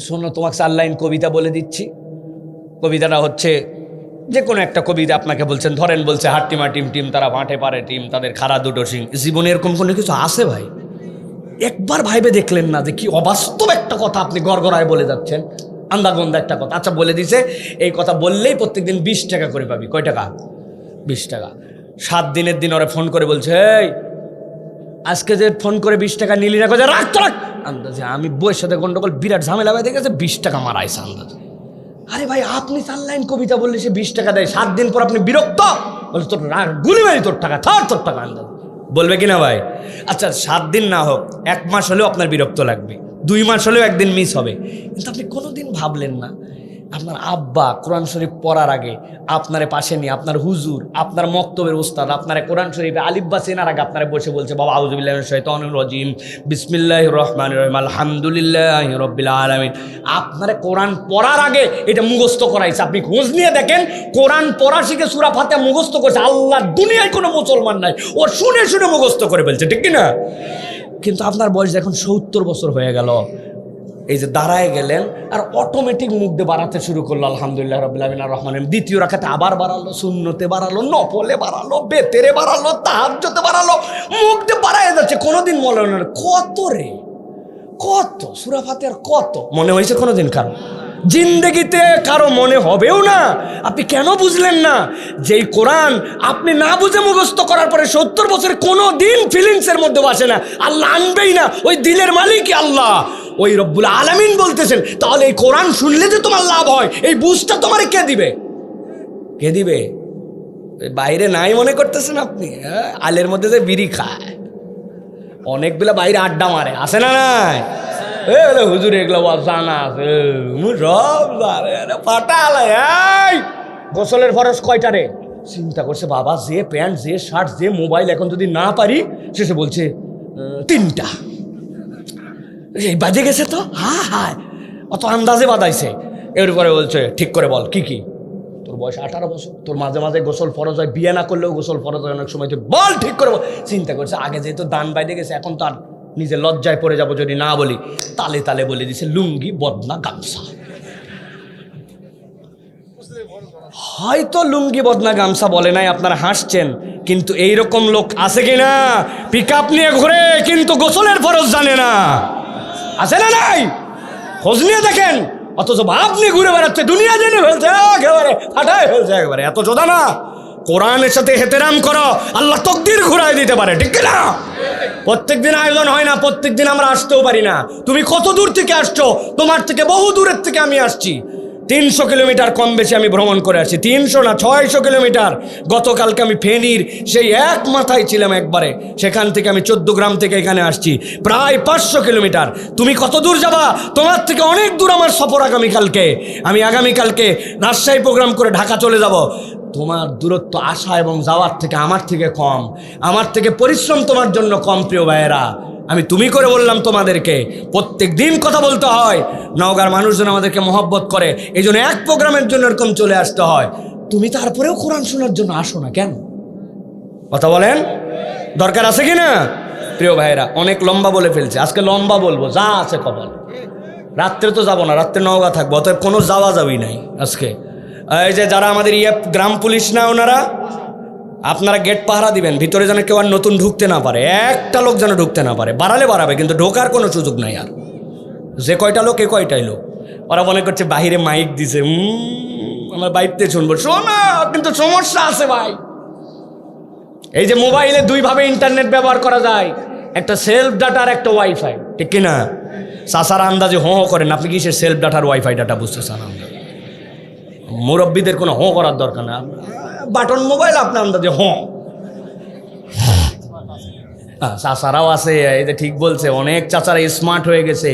শোনো, তোমাকে 4 লাইন কবিতা বলে দিচ্ছি, কবিতাটা হচ্ছে যে কোনো একটা কবিতা আপনাকে বলছেন, ধরেন বলছে হাট্টিমা টিম টিম তারা মাঠে পারে টিম, তাদের খাড়া দুটো সিং। জীবনে এরকম কোনো কিছু আছে ভাই? একবার ভাইবে দেখলেন না যে কি অবাস্তব একটা কথা আপনি গড়গড়ায় বলে যাচ্ছেন, আন্দাগন্দা একটা কথা। আচ্ছা বলে দিছে, এই কথা বললেই প্রত্যেকদিন 20 টাকা করে পাবি। কয় টাকা? 20 টাকা। 7 দিনের দিন ওরা ফোন করে বলছে, এই আজকে যে ফোন করে 20 টাকা নিলি না, রাখ তো রাখ। আন্দাজে আমি বইয়ের সাথে গন্ডগোল, বিরাট ঝামেলা হয়ে গেছে, 20 টাকা মারাইছে আন্দাজে। আরে ভাই আপনি 4 লাইন কবিতা বললে সে 20 টাকা দেয়, 7 দিন পর আপনি বিরক্ত, বলছে তোর গুলি মারি, তোর টাকা থার, তোর টাকা আন্দাজ বলবে কিনা ভাই? আচ্ছা 7 দিন না হোক, 1 মাস হলেও আপনার বিরক্ত লাগবে, 2 মাস হলেও একদিন মিস হবে, কিন্তু আপনি কোনোদিন ভাবলেন না আপনার আব্বা কোরআন শরীফ পড়ার আগে আপনারে পাশে নিয়ে আপনার হুজুর, আপনার মক্তবের উস্তাদ আপনারে কোরআন শরীফে আলিফবা চেনার আগে আপনারে বসে বলছে, বাবা আউযুবিল্লাহি মিনাশ শাইতানির রাজিম, বিসমিল্লাহির রহমানির রহিম, আলহামদুলিল্লাহি রাব্বিল আলামিন। আপনারে কোরআন পড়ার আগে এটা মুখস্থ করাইছে। আপনি খোঁজ নিয়ে দেখেন, কোরআন পড়া শিখে সূরা ফাতিহা মুখস্থ করছে। আল্লাহ দুনিয়ায় কোনো মুসলমান নাই ও শুনে শুনে মুখস্থ করে ফেলছে, ঠিক কি না? কিন্তু আপনার বয়স এখন 70 বছর হয়ে গেল, এই যে দাঁড়ায় গেলেন আর অটোমেটিক মুখ দিয়ে বাড়াতে শুরু করলো আলহামদুলিল্লাহ রাব্বিল আলামিন আর রহমানির রহিম। দ্বিতীয় রাকাতে আবার বাড়ালো, সুন্নতে বাড়ালো, নফলে বাড়ালো, বেতেরে বাড়ালো, তাহাজ্জুদে বাড়ালো, মুখ দিয়ে বাড়ায় যাচ্ছে। কোনোদিন মনে হয় না কত রে, কত সূরা ফাতিহার কত মনে হয়েছে কোনোদিন কারো? জিন্দেগিতে কারো মনে হবেও না। আপনি কেন বুঝলেন না? যেই কোরআন আপনি না বুঝে মুখস্থ করার পরে 70 বছরে কোনো দিন ফিলিংসের মধ্যে বসে না, আল্লাহ আনবেই না। ওই দিলের মালিকই আল্লাহ, ওই রব্বুল আলামিন বলতেছেন। তাহলে এই কোরআন শুনলে যে তোমার লাভ হয়, এই বুঝটা তোমার কে দিবে? কে দিবে? বাইরে নাই মনে করতেছেন আপনি? আলের মধ্যে যে বিড়ি খায়, অনেকগুলো বাইরে আড্ডা মারে, আসে না? নাই হুজুর এগুলো জানা আছে, সব ফাটালে। গোসলের ফরজ কয়টা রে? চিন্তা করছে বাবা, যে প্যান্ট, যে শার্ট, যে মোবাইল, এখন যদি না পারি শেষে বলছে 3টা। এই বাজে গেছে তো, হ্যাঁ অত আন্দাজে বাদাইছে। এরপরে বলছে ঠিক করে বল কি কি। তোর বয়স 18 বছর, তোর মাঝে মাঝে গোসল ফরজ হয়, বিয়ে না করলেও গোসল ফরজ হয় অনেক সময়, তুই বল ঠিক করে বল। চিন্তা করছে আগে যেহেতু দান বাইরে গেছে, এখন তো আর নিজে লজ্জায় পড়ে যাবো যদি না বলি। তালে তালে বলে দিছে লুঙ্গি, বদনা, গামছা। হয়তো লুঙ্গি, বদনা, গামছা বলে নাই, আপনারা হাসছেন, কিন্তু এইরকম লোক আছে কিনা? পিক আপ নিয়ে ঘুরে কিন্তু গোসলের ফরজ জানে না, আছে না নাই? খোঁজ নিয়ে দেখেন। অথচ ভাব নিয়ে ঘুরে বেড়াচ্ছে, দুনিয়া জেনে ফেলছে, একেবারে ফাটায় ফেলছে একেবারে। এত যোদা না, কোরআনের সাথে হেতেরাম করো, আল্লাহ তকদির ঘুরাই দিতে পারে, ঠিক না? প্রত্যেক দিন আয়োজন হয় না, প্রত্যেক দিন আমরা আসতেও পারি না। তুমি কত দূর থেকে আসছো? তোমার থেকে বহু দূরের থেকে আমি আসছি। 300 কিলোমিটার কম বেশি আমি ভ্রমণ করে আসছি, 300 না 600 কিলোমিটার। গতকালকে আমি ফেনীর সেই এক মাথায় ছিলাম একবারে, সেখান থেকে আমি 14 গ্রাম থেকে এখানে আসছি, প্রায় 500 কিলোমিটার। তুমি কত দূর যাবা? তোমার থেকে অনেক দূর আমার সফর আগামীকালকে। আমি আগামীকালকে রাজশাহী প্রোগ্রাম করে ঢাকা চলে যাব। তোমার দূরত্ব আসা এবং যাওয়ার থেকে আমার থেকে কম, আমার থেকে পরিশ্রম তোমার জন্য কম। প্রিয় ভাইয়েরা, আমি তুমি করে বললাম তোমাদেরকে, প্রত্যেক দিন কথা বলতে হয়। নওগাঁর মানুষজন আমাদেরকে মহব্বত করে, এই জন্য এক প্রোগ্রামের জন্য এরকম চলে আসতে হয়। তুমি তারপরেও কোরআন শোনার জন্য আসো না কেন? কথা বলেন, দরকার আছে কি না? প্রিয় ভাইয়েরা, অনেক লম্বা বলে ফেলছে, আজকে লম্বা বলবো, যা আছে কপাল। রাত্রে তো যাবো না, রাত্রে নওগাঁ থাকবো, অতএব কোনো যাওয়া যাবি নাই আজকে। এই যে যারা আমাদের গ্রাম পুলিশ না, ওনারা আপনারা গেট পাহারা দিবেন, ভিতরে যেন কেউ আর নতুন ঢুকতে না পারে, একটা লোক যেন ঢুকতে না পারে। বাড়ালে বাড়াবে, কিন্তু ঢোকার কোনো সুযোগ নাই আর। যে কয়টা লোক, এ কয়টাই লোক। ওরা মনে করছে বাহিরে মাইক দিছে, আমার বাড়িতে শুনবো। শোনা, কিন্তু সমস্যা আছে ভাই। এই যে মোবাইলে 2 ভাবে ইন্টারনেট ব্যবহার করা যায়, একটা সেলফ ডাটা আর একটা ওয়াইফাই, ঠিক কিনা? চাচার আন্দাজে হো করেন, আপনি কি সে সেলফ ডাটার ওয়াইফাই ডাটা বুঝতে চান? মুরব্বীদের কোনো হো করার দরকার না, বাটন মোবাইল আপনার আন্দাজে চাচারাও আছে। এই যে ঠিক বলছে, অনেক চাচারা স্মার্ট হয়ে গেছে।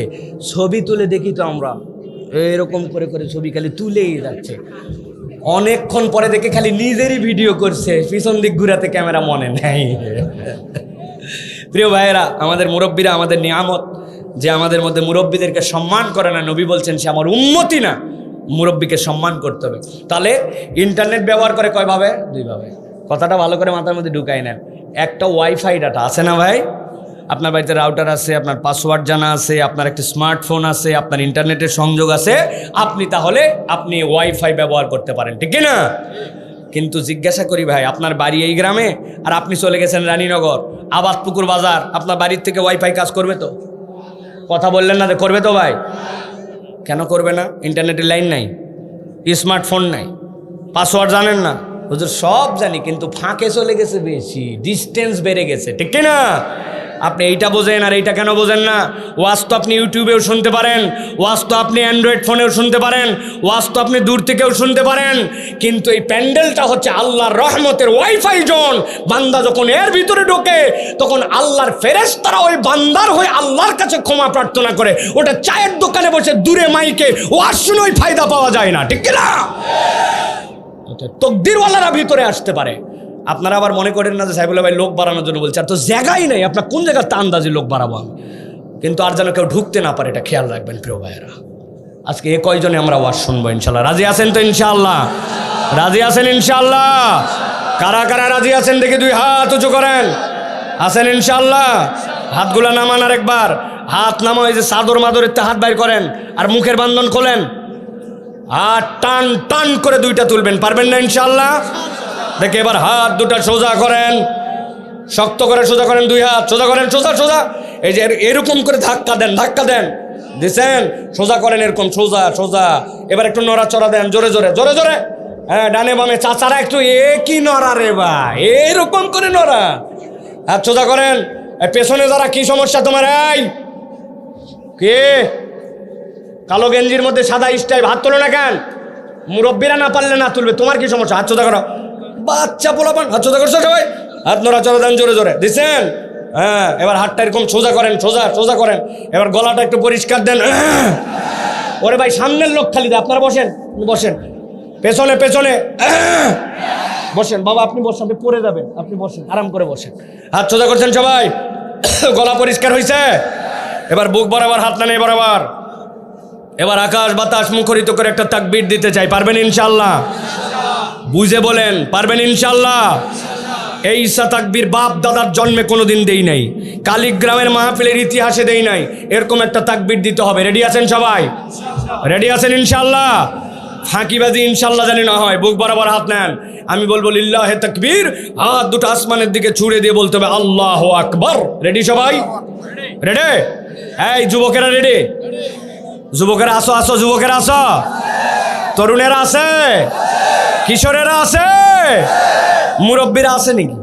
ছবি তুলে দেখি তো আমরা, এরকম করে করে ছবি খালি তুলেই যাচ্ছে। অনেকক্ষণ পরে দেখে খালি নিজেরই ভিডিও করছে, পিছন দিক ঘুরাতে ক্যামেরা মনে নেই। প্রিয় ভাইয়েরা, আমাদের মুরব্বীরা আমাদের নিয়ামত, যে আমাদের মধ্যে মুরব্বীদেরকে সম্মান করে না। নবী বলছেন সে আমার উম্মতি না, মুরব্বীকে সম্মান করতে হবে। তাহলে ইন্টারনেট ব্যবহার করে কয়ভাবে? 2 ভাবে। কথাটা ভালো করে মাথার মধ্যে ঢুকাই নেন। একটা ওয়াইফাই ডাটা আছে না ভাই? আপনার বাড়িতে রাউটার আছে, আপনার পাসওয়ার্ড জানা আছে, আপনার একটা স্মার্টফোন আছে, আপনার ইন্টারনেটের সংযোগ আছে, আপনি ওয়াইফাই ব্যবহার করতে পারেন, ঠিক না? কিন্তু জিজ্ঞাসা করি ভাই, আপনার বাড়ি এই গ্রামে আর আপনি চলে গেছেন রানীনগর, আবাদপুকুর বাজার, আপনার বাড়ির থেকে ওয়াইফাই কাজ করবে তো? কথা বললেন না, করবে তো ভাই? কেন করবে না? ইন্টারনেটের লাইন নাই, স্মার্টফোন নাই, পাসওয়ার্ড জানেন না? হুজুর সব জানি, কিন্তু ফাঁকে চলে গেছে বেশি, ডিস্টেন্স বেড়ে গেছে, ঠিক না? আপনি এইটা বোঝেন আর এইটা কেন বোঝেন না? ওয়াজ তো আপনি ইউটিউবেও শুনতে পারেন, ওয়াজ তো আপনি অ্যান্ড্রয়েড ফোনেও শুনতে পারেন, ওয়াজ তো আপনি দূর থেকেও শুনতে পারেন, কিন্তু এই প্যান্ডেলটা হচ্ছে আল্লাহর রহমতের ওয়াইফাই জোন। বান্দা যখন এর ভিতরে ঢোকে তখন আল্লাহর ফেরেশতারা ওই বান্দার হয়ে আল্লাহর কাছে ক্ষমা প্রার্থনা করে। ওটা চায়ের দোকানে বসে দূরে মাইকে ওয়াজ শুনে ওই ফায়দা পাওয়া যায় না, ঠিক কিনা? তকদিরওয়ালারা ভিতরে আসতে পারে। আপনারা আবার মনে করেন না যে সাইফুল্লাহ ভাই লোক বাড়ানোর জন্য বলছে, আর তো জায়গাই নেই, আপনার কোন জায়গায় তা আন্দাজে লোক বাড়াবো আমি? কিন্তু আর যেন কেউ ঢুকতে না পারে, এটা খেয়াল রাখবেন প্রিয় ভাইয়েরা। আজকে এ কয়জনে আমরা ওয়াজ শুনবো ইনশাল্লাহ? রাজি আছেন তো ইনশাআল্লাহ? রাজি আছেন ইনশাআল্লাহ? কারা কারা রাজি আছেন দেখি দুই হাত উঁচু করেন। আছেন ইনশাআল্লাহ? হাতগুলা নামান, আর একবার হাত নামা, এই যে চাদর মাদরের হাত বাইর করেন আর মুখের বান্ধন খোলেন, আর টান টান করে দুইটা তুলবেন। পারবেন না ইনশাআল্লাহ? দেখে এবার হাত দুটা সোজা করেন, শক্ত করে সোজা করেন, দুই হাত সোজা করেন, সোজা সোজা। এই যে এরকম করে ধাক্কা দেন, ধাক্কা দেন, দিছেন, সোজা করেন, এরকম সোজা সোজা। এবার একটু নড়াচড়া দেন, জোরে জোরে জোরে জোরে। হ্যাঁ, ডানে বামে চাচারা একটু কি নড়া রে ভাই, এরকম করে নড়া। হাত সোজা করেন। পেছনে যারা, কি সমস্যা তোমার? এই কে কালো গেঞ্জির মধ্যে সাদা স্টাইপ, হাত তোলো না কেন? মুরব্বীরা না পারলে না তুলবে, তোমার কি সমস্যা? হাত সোজা করো। বাচ্চা পোলাপান, হাত সোজা করছো সবাই? হাত নড়াচড়া দেন, জোরে জোরে দিচ্ছেন। হ্যাঁ, এবার হাতটা এরকম সোজা করেন, সোজা সোজা করেন। এবার গলাটা একটু পরিষ্কার দেন। ওরে ভাই, সামনের লোক খালি দেয়, আপনারা বসেন, বসেন, পেছনে পেছনে বসেন। বাবা আপনি বসেন, আপনি পড়ে যাবেন, আপনি বসেন, আরাম করে বসেন। হাত সোজা করছেন সবাই? গলা পরিষ্কার হয়েছে? এবার বুক বরাবর হাত না নেই বরাবর। এবার আকাশ বাতাস মুখরিত করে একটা তাকবীর দিতে চাই। পারবেন ইনশাআল্লাহ? বুঝে বলেন, পারবেন ইনশাআল্লাহ? এই ঈসা তাকবীর বাপ দাদার জন্মে কোনোদিন দেই নাই, কালীগ্রামের মাহফিলের ইতিহাসে দেই নাই। এরকম একটা তাকবীর দিতে হবে। রেডি আছেন সবাই? রেডি আছেন ইনশাআল্লাহ? ফাঁকিবাজি ইনশাআল্লাহ জানি না হয়। বুক বরাবর হাত নেন, আমি বলবো লিল্লাহে তাকবীর, হাত দুটো আসমানের দিকে ছুড়ে দিয়ে বলতে হবে আল্লাহু আকবার। রেডি সবাই? রেডি? এই যুবকেরা রেডি? যুবকেরা আসো, আসো যুবকেরা আসো। তরুণেরা আছে? কিশোরেরা আছে? মুরব্বীরা আছে নাকি?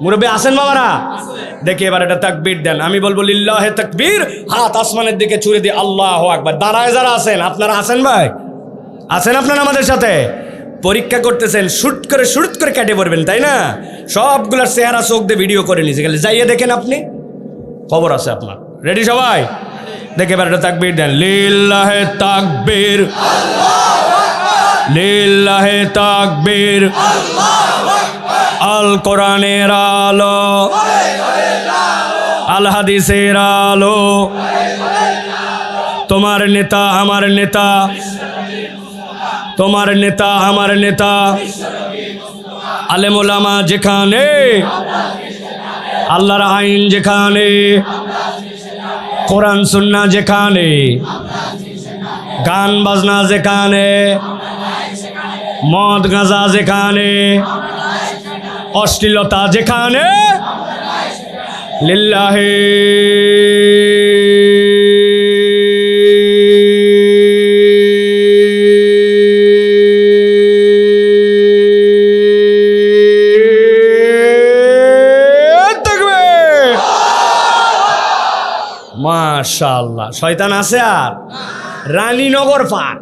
মুরব্বী আছেন বাবারা? দেখি এবার এটা তাকবীর দেন। আমি বলবো লিল্লাহে তাকবীর, হাত আসমানের দিকে ছুড়ে দিয়ে আল্লাহু আকবার। দাঁড়ায় যারা আছেন, আপনারা আছেন ভাই? আছেন আপনারা আমাদের সাথে? পরীক্ষা করতেছেন, শুট করে কেটে পড়বেন, তাই না? সবগুলার চেহারা চোখ দিয়ে ভিডিও করে নিয়েছে, গেলে যাইয়ে দেখেন, আপনি খবর আছে আপনার। রেডি সবাই? দেখে এবার একটা তাকবীর দেন। লিল্লাহে তাকবীর, লিল্লাহে তাকবীর। আল কোরআনের আলো, আল হাদিসের আলো, তোমার নেতা আমার নেতা, তোমার নেতা আমার নেতা। আলেম ওলামা যেখানে, আল্লাহর আইন যেখানে, কোরআন সুন্নাহ যেখানে, গান বাজনা যেখানে, মদ গাঁজা যেখানে, অশ্লীলতা যেখানে, লিল্লাহি মাশাআল্লাহ। শয়তান আছে আর? রানীনগর পার,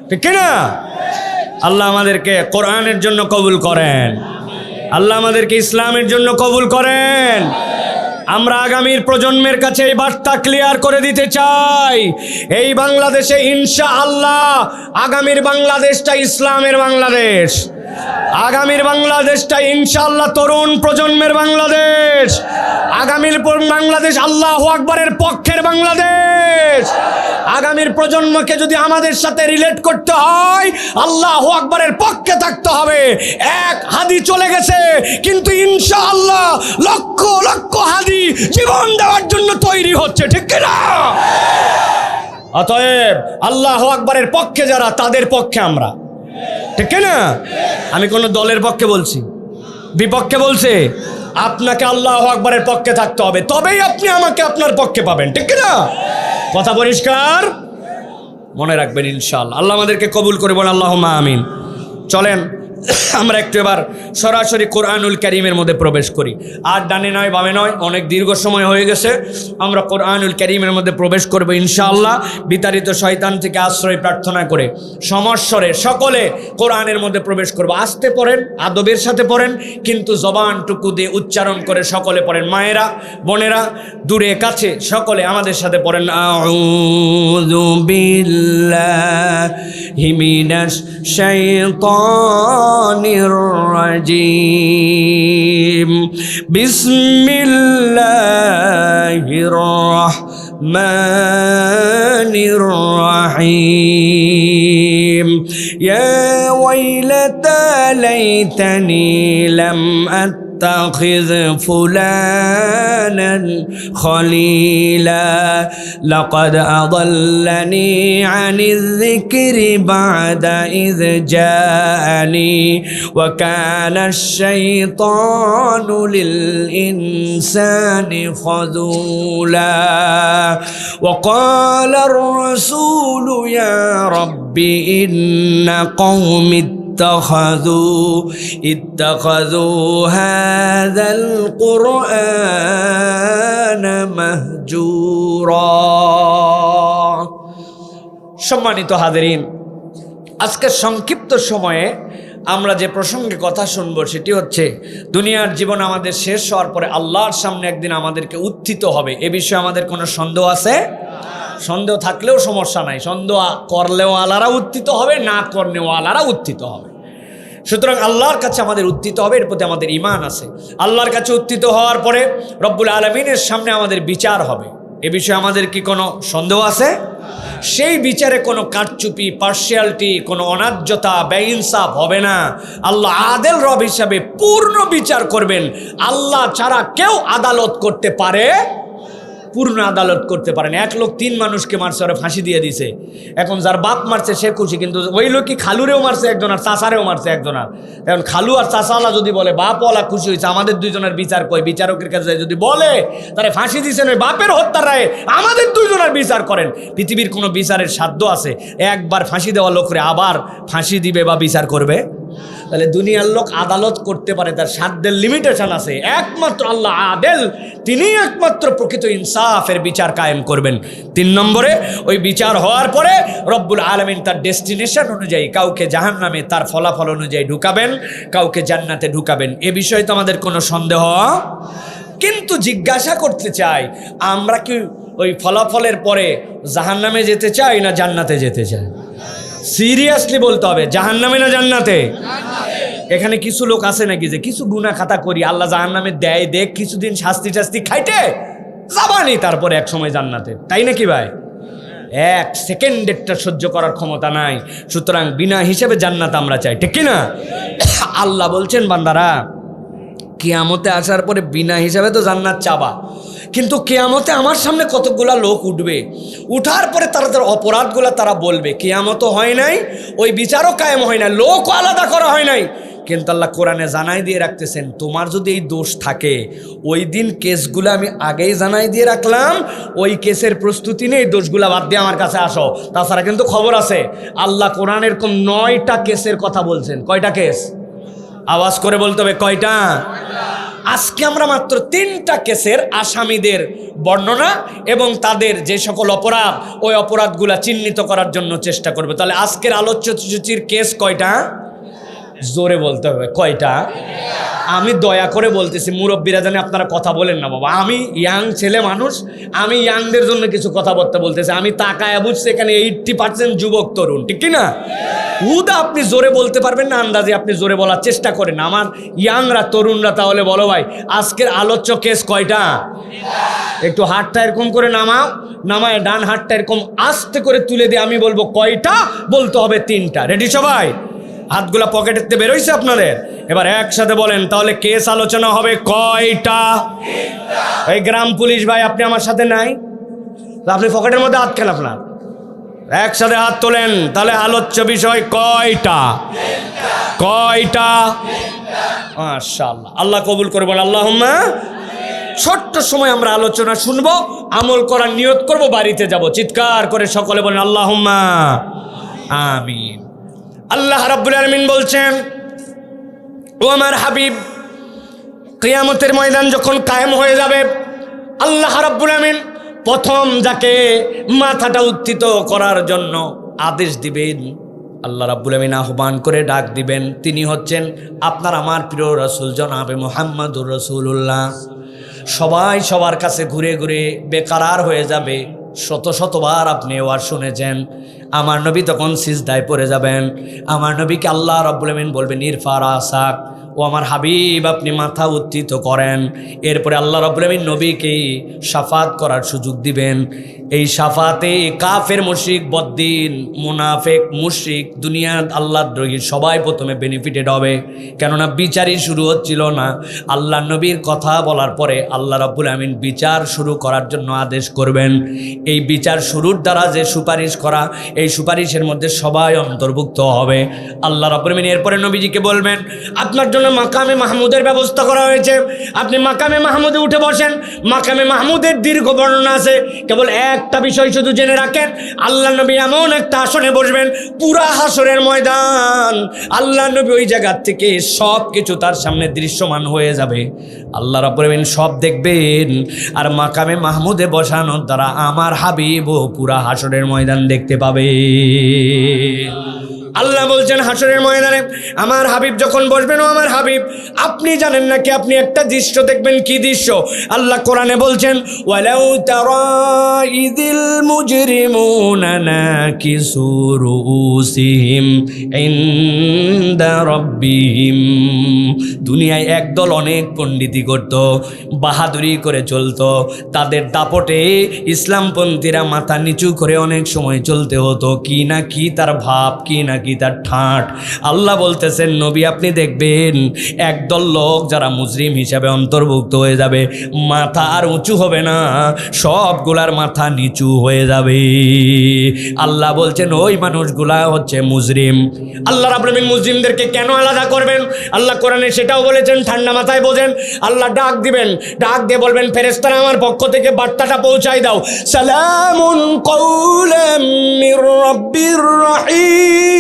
ঠিক না? আল্লাহ আমাদেরকে কোরআনের জন্য কবুল করেন, আল্লাহ আমাদেরকে ইসলামের জন্য কবুল করেন। আমরা আগামীর প্রজন্মের কাছে এই বার্তা ক্লিয়ার করে দিতে চাই, এই বাংলাদেশে ইনশাআল্লাহ আগামীর বাংলাদেশটা ইসলামের বাংলাদেশ, আগামীর বাংলাদেশটা ইনশাআল্লাহ তরুণ প্রজন্মের বাংলাদেশ, আগামীর বাংলাদেশ আল্লাহু আকবারের পক্ষের বাংলাদেশ। আগামীর প্রজন্মকে যদি আমাদের সাথে রিলেট করতে হয়, আল্লাহু আকবারের পক্ষে থাকতে হবে। এক হাদি চলে গেছে, কিন্তু ইনশাআল্লাহ লক্ষ লক্ষ হাদি জীবন দেওয়ার জন্য তৈরি হচ্ছে, ঠিক কিনা? অতএব আল্লাহু আকবারের পক্ষে যারা, তাদের পক্ষে আমরা, ঠিক না? আমি কোন দলের পক্ষে বলছি, বিপক্ষে বলছে? আপনাকে আল্লাহু আকবারের পক্ষে থাকতে হবে, তবেই আপনি আমাকে আপনার পক্ষে পাবেন, ঠিক না? কথা পরিষ্কার? মনে রাখবেন ইনশাআল্লাহ। আল্লাহ আমাদেরকে কবুল করে, বলেন আল্লাহুম্মা আমিন। চলেন আমরা একটু এবার সরাসরি কোরআনুল কারীমের মধ্যে প্রবেশ করি। আর ডানে নয় বামে নয়, অনেক দীর্ঘ সময় হয়ে গেছে। আমরা কোরআনুল কারীমের মধ্যে প্রবেশ করব ইনশাআল্লাহ, বিতাড়িত শয়তান থেকে আশ্রয় প্রার্থনা করে সমস্বরে সকলে কোরআনের মধ্যে প্রবেশ করব। আস্তে পড়েন, আদবের সাথে পড়েন, কিন্তু জবানটুকু দিয়ে উচ্চারণ করে সকলে পড়েন। মায়েরা, বোনেরা, দূরে কাছে সকলে আমাদের সাথে পড়েন। আউযু বিল্লাহি মিনাশ শাইতানির রাজিম। বিসমিল্লাহির রাহমানির রাহিম। ইয়া ওয়াইলাতা লাইতানি লাম أتخذ فلانا خليلا لقد أضلني عن الذكر بعد إذ جاءني وكان الشيطان للإنسان خذولا وقال الرسول يا رب إن قوم اتخذوا هذا القرآن مهجورا। সম্মানিত হাজিরিন, আজকের সংক্ষিপ্ত সময়ে আমরা যে প্রসঙ্গে কথা শুনবো সেটি হচ্ছে দুনিয়ার জীবন আমাদের শেষ হওয়ার পরে আল্লাহর সামনে একদিন আমাদেরকে উত্থিত হবে। এ বিষয়ে আমাদের কোনো সন্দেহ আছে? সন্দেহ থাকলেও সমস্যা নাই, সন্দেহ করলেও আলারা উত্থিত হবে, না করলেও আলারা উত্থিত হবে। সুতরাং আল্লাহর কাছে আমাদের উত্থিত হবে, এর প্রতি আমাদের ঈমান আছে। আল্লাহর কাছে উত্থিত হওয়ার পরে রব্বুল আলামিনের সামনে আমাদের বিচার হবে। এ বিষয়ে আমাদের কি কোনো সন্দেহ আছে? সেই বিচারে কোনো কারচুপি, পার্সিয়ালিটি, কোনো অন্যায্যতা, বেইনসাফ হবে না। আল্লাহ আদেল রব হিসাবে পূর্ণ বিচার করবেন। আল্লাহ ছাড়া কেউ আদালত করতে পারে, পূর্ণ আদালত করতে পারেন। এক লোক 3 মানুষকে মারছে, ওরা ফাঁসি দিয়ে দিছে। এখন যার বাপ মারছে সে খুশি, কিন্তু ওই লোকই খালুরেও মারছে একজন, আর চাচারেও মারছে একজন। আর এখন খালু আর চাচাওয়ালা যদি বলে বাপওয়ালা খুশি হয়েছে, আমাদের দুইজনের বিচার কই? বিচারকের কাছে যদি বলে তারা ফাঁসি দিয়েছেন ওই বাপের হত্যার রায়ে, আমাদের দুইজনের বিচার করেন। পৃথিবীর কোনো বিচারের সাধ্য আছে একবার ফাঁসি দেওয়া লোকরে আবার ফাঁসি দিবে বা বিচার করবে? তাহলে দুনিয়ার লোক আদালত করতে পারে, তার সাধ্যের লিমিটেশন আছে। একমাত্র আল্লাহ আদেল, তিনি একমাত্র প্রকৃত ইনসাফের বিচার কায়েম করবেন। 3 নম্বরে, ওই বিচার হওয়ার পরে রব্বুল আলামিন তার ডেস্টিনেশন অনুযায়ী কাউকে জাহান্নামে তার ফলাফল অনুযায়ী ঢুকাবেন, কাউকে জান্নাতে ঢুকাবেন। এ বিষয়ে তো আমাদের কোনো সন্দেহ। কিন্তু জিজ্ঞাসা করতে চাই, আমরা কি ওই ফলাফলের পরে জাহান্নামে যেতে চাই না জান্নাতে যেতে চাই? সিরিয়াসলি বলতে হবে, জাহান্নামে না জান্নাতে? এখানে কিছু লোক আছে নাকি যে কিছু গুনাহ খাতা করি আল্লাহ জাহান্নামে দেয়, দেখ কিছুদিন শাস্তি টাস্তি খাইতে যাবানি, তারপরে এক সময় জান্নাতে, তাই নাকি ভাই? 1 সেকেন্ডেরটা সহ্য করার ক্ষমতা নাই। সুতরাং বিনা হিসেবে জান্নাত আমরা চাই, ঠিক কিনা? আল্লাহ বলছেন, বান্দারা কিয়ামতে আসার পরে বিনা হিসাবে তো জান্নাত চাবা, কিন্তু কিয়ামতে আমার সামনে কতগুলা লোক উঠবে, উঠার পরে তারা তার অপরাধগুলা তারা বলবে। কিয়ামত হয় নাই, ওই বিচারও কায়েম হয় নাই, লোকও আলাদা করা হয় নাই, কিন্তু আল্লাহ কোরআনে জানাই দিয়ে রাখতেছেন, তোমার যদি এই দোষ থাকে ওই দিন কেসগুলো আমি আগেই জানাই দিয়ে রাখলাম, ওই কেসের প্রস্তুতি নেই, দোষগুলা বাদ দিয়ে আমার কাছে আসো। তাছাড়া কিন্তু খবর আছে, আল্লাহ কোরআন এরকম 9টা কেসের কথা বলছেন। কয়টা কেস? আওয়াজ করে বলতে হবে, কয়টা? আজকে আমরা মাত্র 3টা কেসের আসামিদের বর্ণনা এবং তাদের যে সকল অপরাধ, ওই অপরাধগুলা চিহ্নিত করার জন্য চেষ্টা করবে। তাহলে আজকের আলোচ্য সূচির কেস কয়টা? জোরে বলতে হবে, কয়টা? আমি দয়া করে বলতেছি, মুরব্বীরা জানে আপনারা কথা বলেন না বাবা, আমি ইয়াং ছেলে মানুষ, আমি ইয়াংদের জন্য কিছু কথাবার্তা বলতেছি। আমি তাকায় বুঝছি এখানে 80% যুবক তরুণ, ঠিক কিনা? হুদা আপনি জোরে বলতে পারবেন না, আন্দাজে আপনি জোরে বলার চেষ্টা করেন। আমার ইয়াংরা, তরুণরা তাহলে বলো ভাই, আজকের আলোচ্য কেস কয়টা? একটু হাতটা এরকম করে নামাও, নামায় ডান হাতটা এরকম আস্তে করে তুলে দিয়ে আমি বলবো কয়টা, বলতে হবে 3টা। রেডি সবাই? হাতগুলা পকেটেতে বেরোইছে আপনাদের? এবার একসাথে বলেন, তাহলে কেস আলোচনা হবে কয়টা? এই গ্রাম পুলিশ ভাই আপনি আমার সাথে নাই, আপনি পকেটের মধ্যে হাত খেল আপনার, একসাথে হাত তোলেন। তাহলে আলোচ্য বিষয় কয়টা? কয়টা? মাশাআল্লাহ, আল্লাহ কবুল করবেন, আল্লাহুম্মা। ছোট্ট সময় আমরা আলোচনা শুনবো, আমল করার নিয়ত করব, বাড়িতে যাব, চিৎকার করে সকলে বলেন আল্লাহুম্মা আমিন। আল্লাহ রাব্বুল আলামিন বলছেন, ও আমার হাবিব, কিয়ামতের ময়দান যখন কায়েম হয়ে যাবে, আল্লাহ রাব্বুল আমিন প্রথম যাকে মাথাটা উত্থিত করার জন্য আদেশ দিবেন, আল্লাহ রাব্বুল আমিন আহ্বান করে ডাক দিবেন, তিনি হচ্ছেন আপনার আমার প্রিয় রাসূল জনাবে মুহাম্মদুর রাসূলুল্লাহ। সবাই সবার কাছে ঘুরে ঘুরে বেকারার হয়ে যাবে। শত শতবার আপনি ওয়াজ শুনেছেন। আমার নবী তখন সিজদায় পড়ে যাবেন। আমার নবীকে আল্লাহ রাব্বুল আমিন বলবেন, ইরফা রাসাক, ও আমার হাবিব আপনি মাথা উত্থিত করেন। এরপরে আল্লাহ রাব্বুল আমিন নবীকে শাফাত করার সুযোগ দিবেন। এই শাফাতে কাফের, মুশরিক, বদ্দিন, মুনাফেক, মুশরিক, দুনিয়ার আল্লাহদ্রোহী সবাই প্রথমে বেনিফিটেড হবে। কেননা বিচারই শুরু হচ্ছিল না। আল্লাহ নবীর কথা বলার পরে আল্লাহ রাব্বুল আমিন বিচার শুরু করার জন্য আদেশ করবেন। এই বিচার শুরুর দ্বারা যে সুপারিশ করা, এই সুপারিশের মধ্যে সবাই অন্তর্ভুক্ত হবে। আল্লাহ রাব্বুল আমিন এরপরে নবীজিকে বলবেন, আপনার জন্য মাকামে মাহমুদের ব্যবস্থা করা হয়েছে, আপনি মাকামে মাহমুদে উঠে বসেন। মাকামে মাহমুদের দীর্ঘ বর্ণনা আছে, কেবল একটা বিষয় শুধু জেনে রাখেন, আল্লাহ নবী এমন একটা আসনে বসবেন, পুরা হাসরের ময়দান, আল্লাহ নবী ওই জায়গা থেকে সব কিছু তার সামনে দৃশ্যমান হয়ে যাবে। আল্লাহ রাব্বুল আমিন সব দেখবেন। আর মাকামে মাহমুদে বসানোর দ্বারা আমার হাবিবও পুরা হাসরের ময়দান দেখতে পাবে। আল্লাহ বলছেন হাসরের ময়দানে আমার হাবিব যখন বসবেন, ও আমার হাবিব আপনি জানেন নাকি আপনি একটা দৃশ্য দেখবেন। কি দৃশ্য? আল্লাহ কোরআনে বলছেন, ওয়ালাউ তারা ইযিল মুজরিমুনা নাকিসু রুউসিহিম ইনদা রাব্বিহিম। দুনিয়ায় একদল অনেক পণ্ডিতি করত, বাহাদুরি করে চলতো, তাদের দাপটে ইসলামপন্থীরা মাথা নিচু করে অনেক সময় চলতে হতো। কি না কি তার ভাব, কি না কি তার ঠাঁট। আল্লাহ বলতেছেন নবী আপনি দেখবেন একদল লোক যারা মুজরিম হিসাবে অন্তর্ভুক্ত হয়ে যাবে, মাথা আর উঁচু হবে না, সবগুলার মাথা নিচু হয়ে যাবে। আল্লাহ বলছেন ওই মানুষগুলা হচ্ছে মুজরিম। আল্লাহ রাব্বুল আমিন মুজরিমদেরকে কেন আলাদা করবেন আল্লাহ কোরআনে সেটাও বলেছেন। ঠান্ডা মাথায় বোঝেন। আল্লাহ ডাক দিবেন, ডাক দিয়ে বলবেন, ফেরেশতারা আমার পক্ষ থেকে বার্তাটা পৌঁছাই দাও, সালামুন কওলাম মির রাব্বির রাহিম।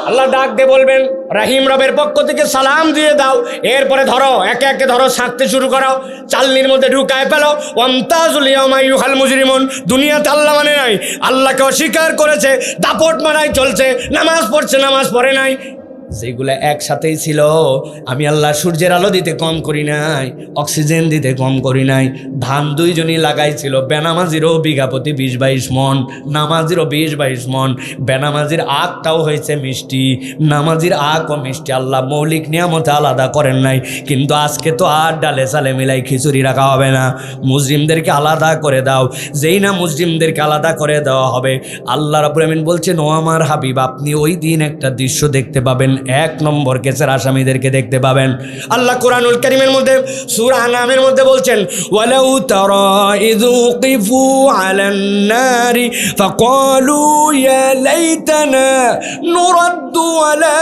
আল্লাহ ডাক দিয়ে বলবেন, রাহিম রবের পক্ষ থেকে সালাম দিয়ে দাও। এরপরে ধরো, একে একে ধরো, ছাঁকতে শুরু করো, চালনির মধ্যে ঢুকায় ফেলো। ওয়ামতাজুল ইয়াওমা আইয়ুহাল মুজরিমুন। দুনিয়াতে আল্লাহ মানে নাই, আল্লাহকে অস্বীকার করেছে, দাপট মারাই চলছে, নামাজ পড়ছে, নামাজ পড়ে নাই। যেগুলো একসাথেই ছিল, আমি আল্লাহ সূর্যের আলো দিতে কম করি নাই, অক্সিজেন দিতে কম করি নাই। ধান দুইজনই লাগাইছিল, বেনামাজিরও বিঘা প্রতি 20-22 মন, নামাজিরও 20-22 মন। বেনামাজির আগটাও হয়েছে মিষ্টি, নামাজির আগও মিষ্টি। আল্লাহ মৌলিক নিয়ামতে আলাদা করেন নাই। কিন্তু আজকে তো আর ডালে সালে মিলাই খিচুড়ি রাখা হবে না, মুসলিমদেরকে আলাদা করে দাও। যেই না মুসলিমদেরকে আলাদা করে দেওয়া হবে, আল্লাহ রাব্বুল আমিন বলছেন ও আমার হাবিব আপনি ওই দিন একটা দৃশ্য দেখতে পাবেন, 1 নম্বর কেসের আসামিদেরকে দেখতে পাবেন। আল্লাহ কোরআনুল কারীমের মধ্যে সূরা আনামের মধ্যে বলছেন, ওয়ালাউ তারা ইয উকিফু আলান নারি ফাকালু ইয়া লাইতানা নুরাদ্দু ওয়ালা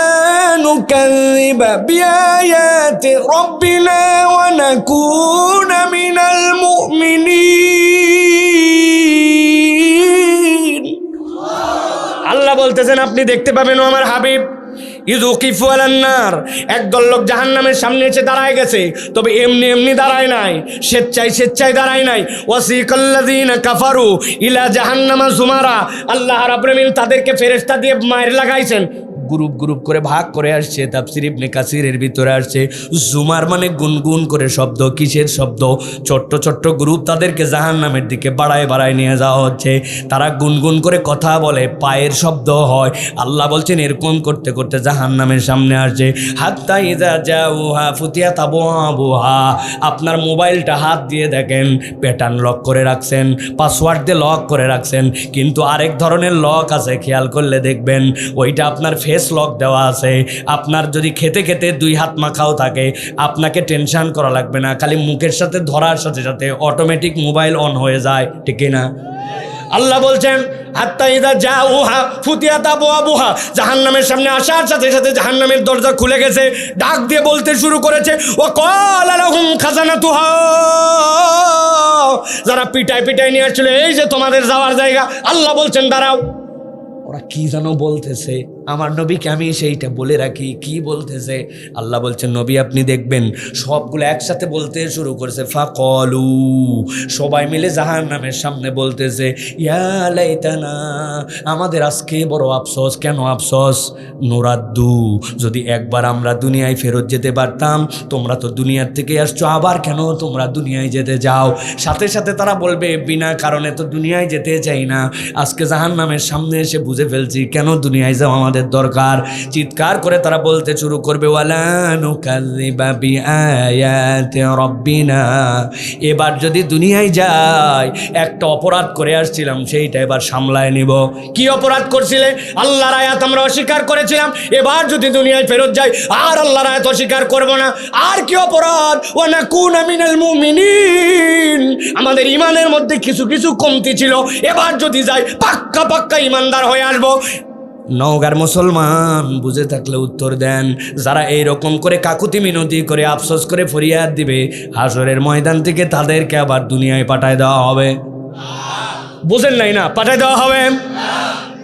নুকাযযিবা বিআয়াতি রাব্বিনা ওয়া নাকুনা মিনাল মুমিনিন। আল্লাহ বলতেছেন আপনি দেখতে পাবেন ও আমার হাবিব ইযুকিফু আলান নার, একদল লোক জাহান্নামের সামনে এসে দাঁড়ায় গেছে। তবে এমনি এমনি দাঁড়ায় নাই, স্বেচ্ছায় দাঁড়ায় নাই। ওয়াসিকাল্লাযীনা কাফারু ইলা জাহান্নামা যুমারা। আল্লাহ রাব্বুল আমিন তাদেরকে ফেরেশতা দিয়ে মায়ের লাগাইছেন, গ্রুপ গ্রুপ করে ভাগ করে আসছে। তাফসীর ইবনে কাসিরের ভিতরে আসছে জুমার মানে গুনগুন করে শব্দ। কিসের শব্দ? ছোট্ট ছোট্ট গ্রুপ, তাদেরকে জাহান্নামের দিকে বাড়ায় নিয়ে যাওয়া হচ্ছে। তারা গুনগুন করে কথা বলে, পায়ের শব্দ হয়। আল্লাহ বলছেন এরকম করতে করতে জাহান্নামের সামনে আসছে। হাত্তা ইযা জাউহা ফুতিয়াত আবওয়াবুহা। আপনার মোবাইলটা হাত দিয়ে দেখেন, প্যাটার্ন লক করে রাখছেন, পাসওয়ার্ড দিয়ে লক করে রাখছেন, কিন্তু আরেক ধরনের লক আছে, খেয়াল করলে দেখবেন ওইটা আপনার ফেস লক দেওয়া আছে। আপনার যদি খেতে খেতে 2 হাত মাখাও থাকে, আপনাকে টেনশন করা লাগবে না, খালি মুখের সাথে ধরার সাথে সাথে অটোমেটিক মোবাইল অন হয়ে যায়, ঠিক না? আল্লাহ বলছেন হাত্তা ইযা জাউহা ফুতিয়াত আবওয়াবুহা। জাহান্নামের সামনে আসার সাথে সাথে জাহান্নামের দরজা খুলে গেছে। ডাক দিয়ে বলতে শুরু করেছে, ওয়া ক্বালা লাহুম খাজানাতুহা। যারা পিটাই নিয়ে আসছিল, এই যে তোমাদের যাওয়ার জায়গা। আল্লাহ বলছেন দাঁড়াও। ওরা কি যেন বলতেছে, আমার নবীকে আমি সেইটা বলে রাখি। কি বলতেছে? আল্লাহ বলছেন নবী আপনি দেখবেন সবগুলো একসাথে বলতে শুরু করেছে, ফাকলু, সবাই মিলে জাহান্নামের সামনে বলতেছে, ইয়া লাইতানা, আমাদের আজকে বড় আফসোস। কেন আফসোস? নুরাদ্দু, যদি একবার আমরা দুনিয়ায় ফেরত যেতে পারতাম। তোমরা তো দুনিয়ার থেকে আসছো, আবার কেন তোমরা দুনিয়ায় যেতে যাও? সাথে সাথে তারা বলবে বিনা কারণে তো দুনিয়ায় যেতে চাই না, আজকে জাহান্নামের সামনে এসে বুঝে ফেলছি কেন দুনিয়ায় যাওয়া আমাদের দরকার। চিৎকার করে তারা বলতে শুরু করবে, ওয়ালা নুকাযযিবা বিআয়াতি রাব্বিনা, এবার যদি দুনিয়ায় যাই একটা অপরাধ করে আসছিলাম সেইটা এবার সামলায় নিব। কি অপরাধ করছিলে? আল্লাহর আয়াত আমরা অস্বীকার করেছিলাম, এবার যদি দুনিয়ায় ফেরত যাই আর আল্লাহর আয়াত অস্বীকার করব না। আর কি অপরাধ? ওয়া নাকুনা মিনাল মুমিনিন, আমাদের ইমানের মধ্যে কিছু কিছু কমতি ছিল, এবার যদি যাই পাক্কা পাক্কা ইমানদার হয়ে আসবো। নওগাঁর মুসলমান বুঝে থাকলে উত্তর দেন। যারা এইরকম করে কাকুতি মিনতি করে আফসোস করে ফরিয়াদ দিবে, হাসরের ময়দান থেকে তাদেরকে আবার দুনিয়ায় পাঠায় দেওয়া হবে। বুঝেন নাই না? পাঠায় দেওয়া হবে।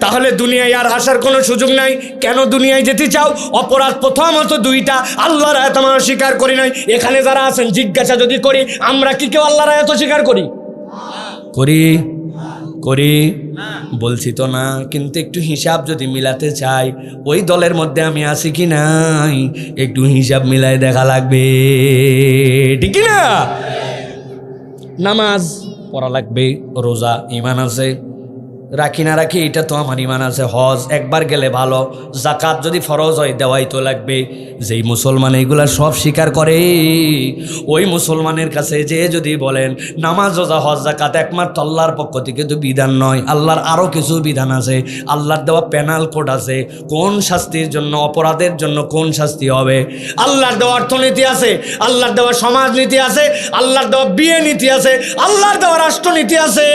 তাহলে দুনিয়ায় আর আসার কোনো সুযোগ নাই। কেন দুনিয়ায় যেতে চাও? অপরাধ প্রথমত দুইটা, আল্লাহর আয়াত আমরা স্বীকার করি নাই। এখানে যারা আছেন জিজ্ঞাসা যদি করি, আমরা কি কেউ আল্লাহর আয়াত স্বীকার করি? করি বলছি তো না, কিন্তু একটু হিসাব যদি মিলাতে চাই, ওই দলের মধ্যে আমি আছি কি নাই একটু হিসাব মিলাই দেখা লাগবে, ঠিক না? নামাজ পড়া লাগবে, রোজা ইমান আছে, রাখি না রাখি এটা তো আমার ইমান আছে, হজ একবার গেলে ভালো, জাকাত যদি ফরজ হয় দেওয়াই তো লাগবে। যেই মুসলমান এইগুলা সব স্বীকার করে, ওই মুসলমানের কাছে যে যদি বলেন নামাজ রোজা হজ জাকাত একমাত্র আল্লাহর পক্ষ থেকে তো বিধান নয়, আল্লাহর আরও কিছু বিধান আছে, আল্লাহর দেওয়া প্যানাল কোড আছে, কোন শাস্তির জন্য, অপরাধের জন্য কোন শাস্তি হবে, আল্লাহর দেওয়া অর্থনীতি আছে, আল্লাহর দেওয়া সমাজনীতি আছে, আল্লাহর দেওয়া বিয়ে নীতি আছে, আল্লাহর দেওয়া রাষ্ট্রনীতি আছে।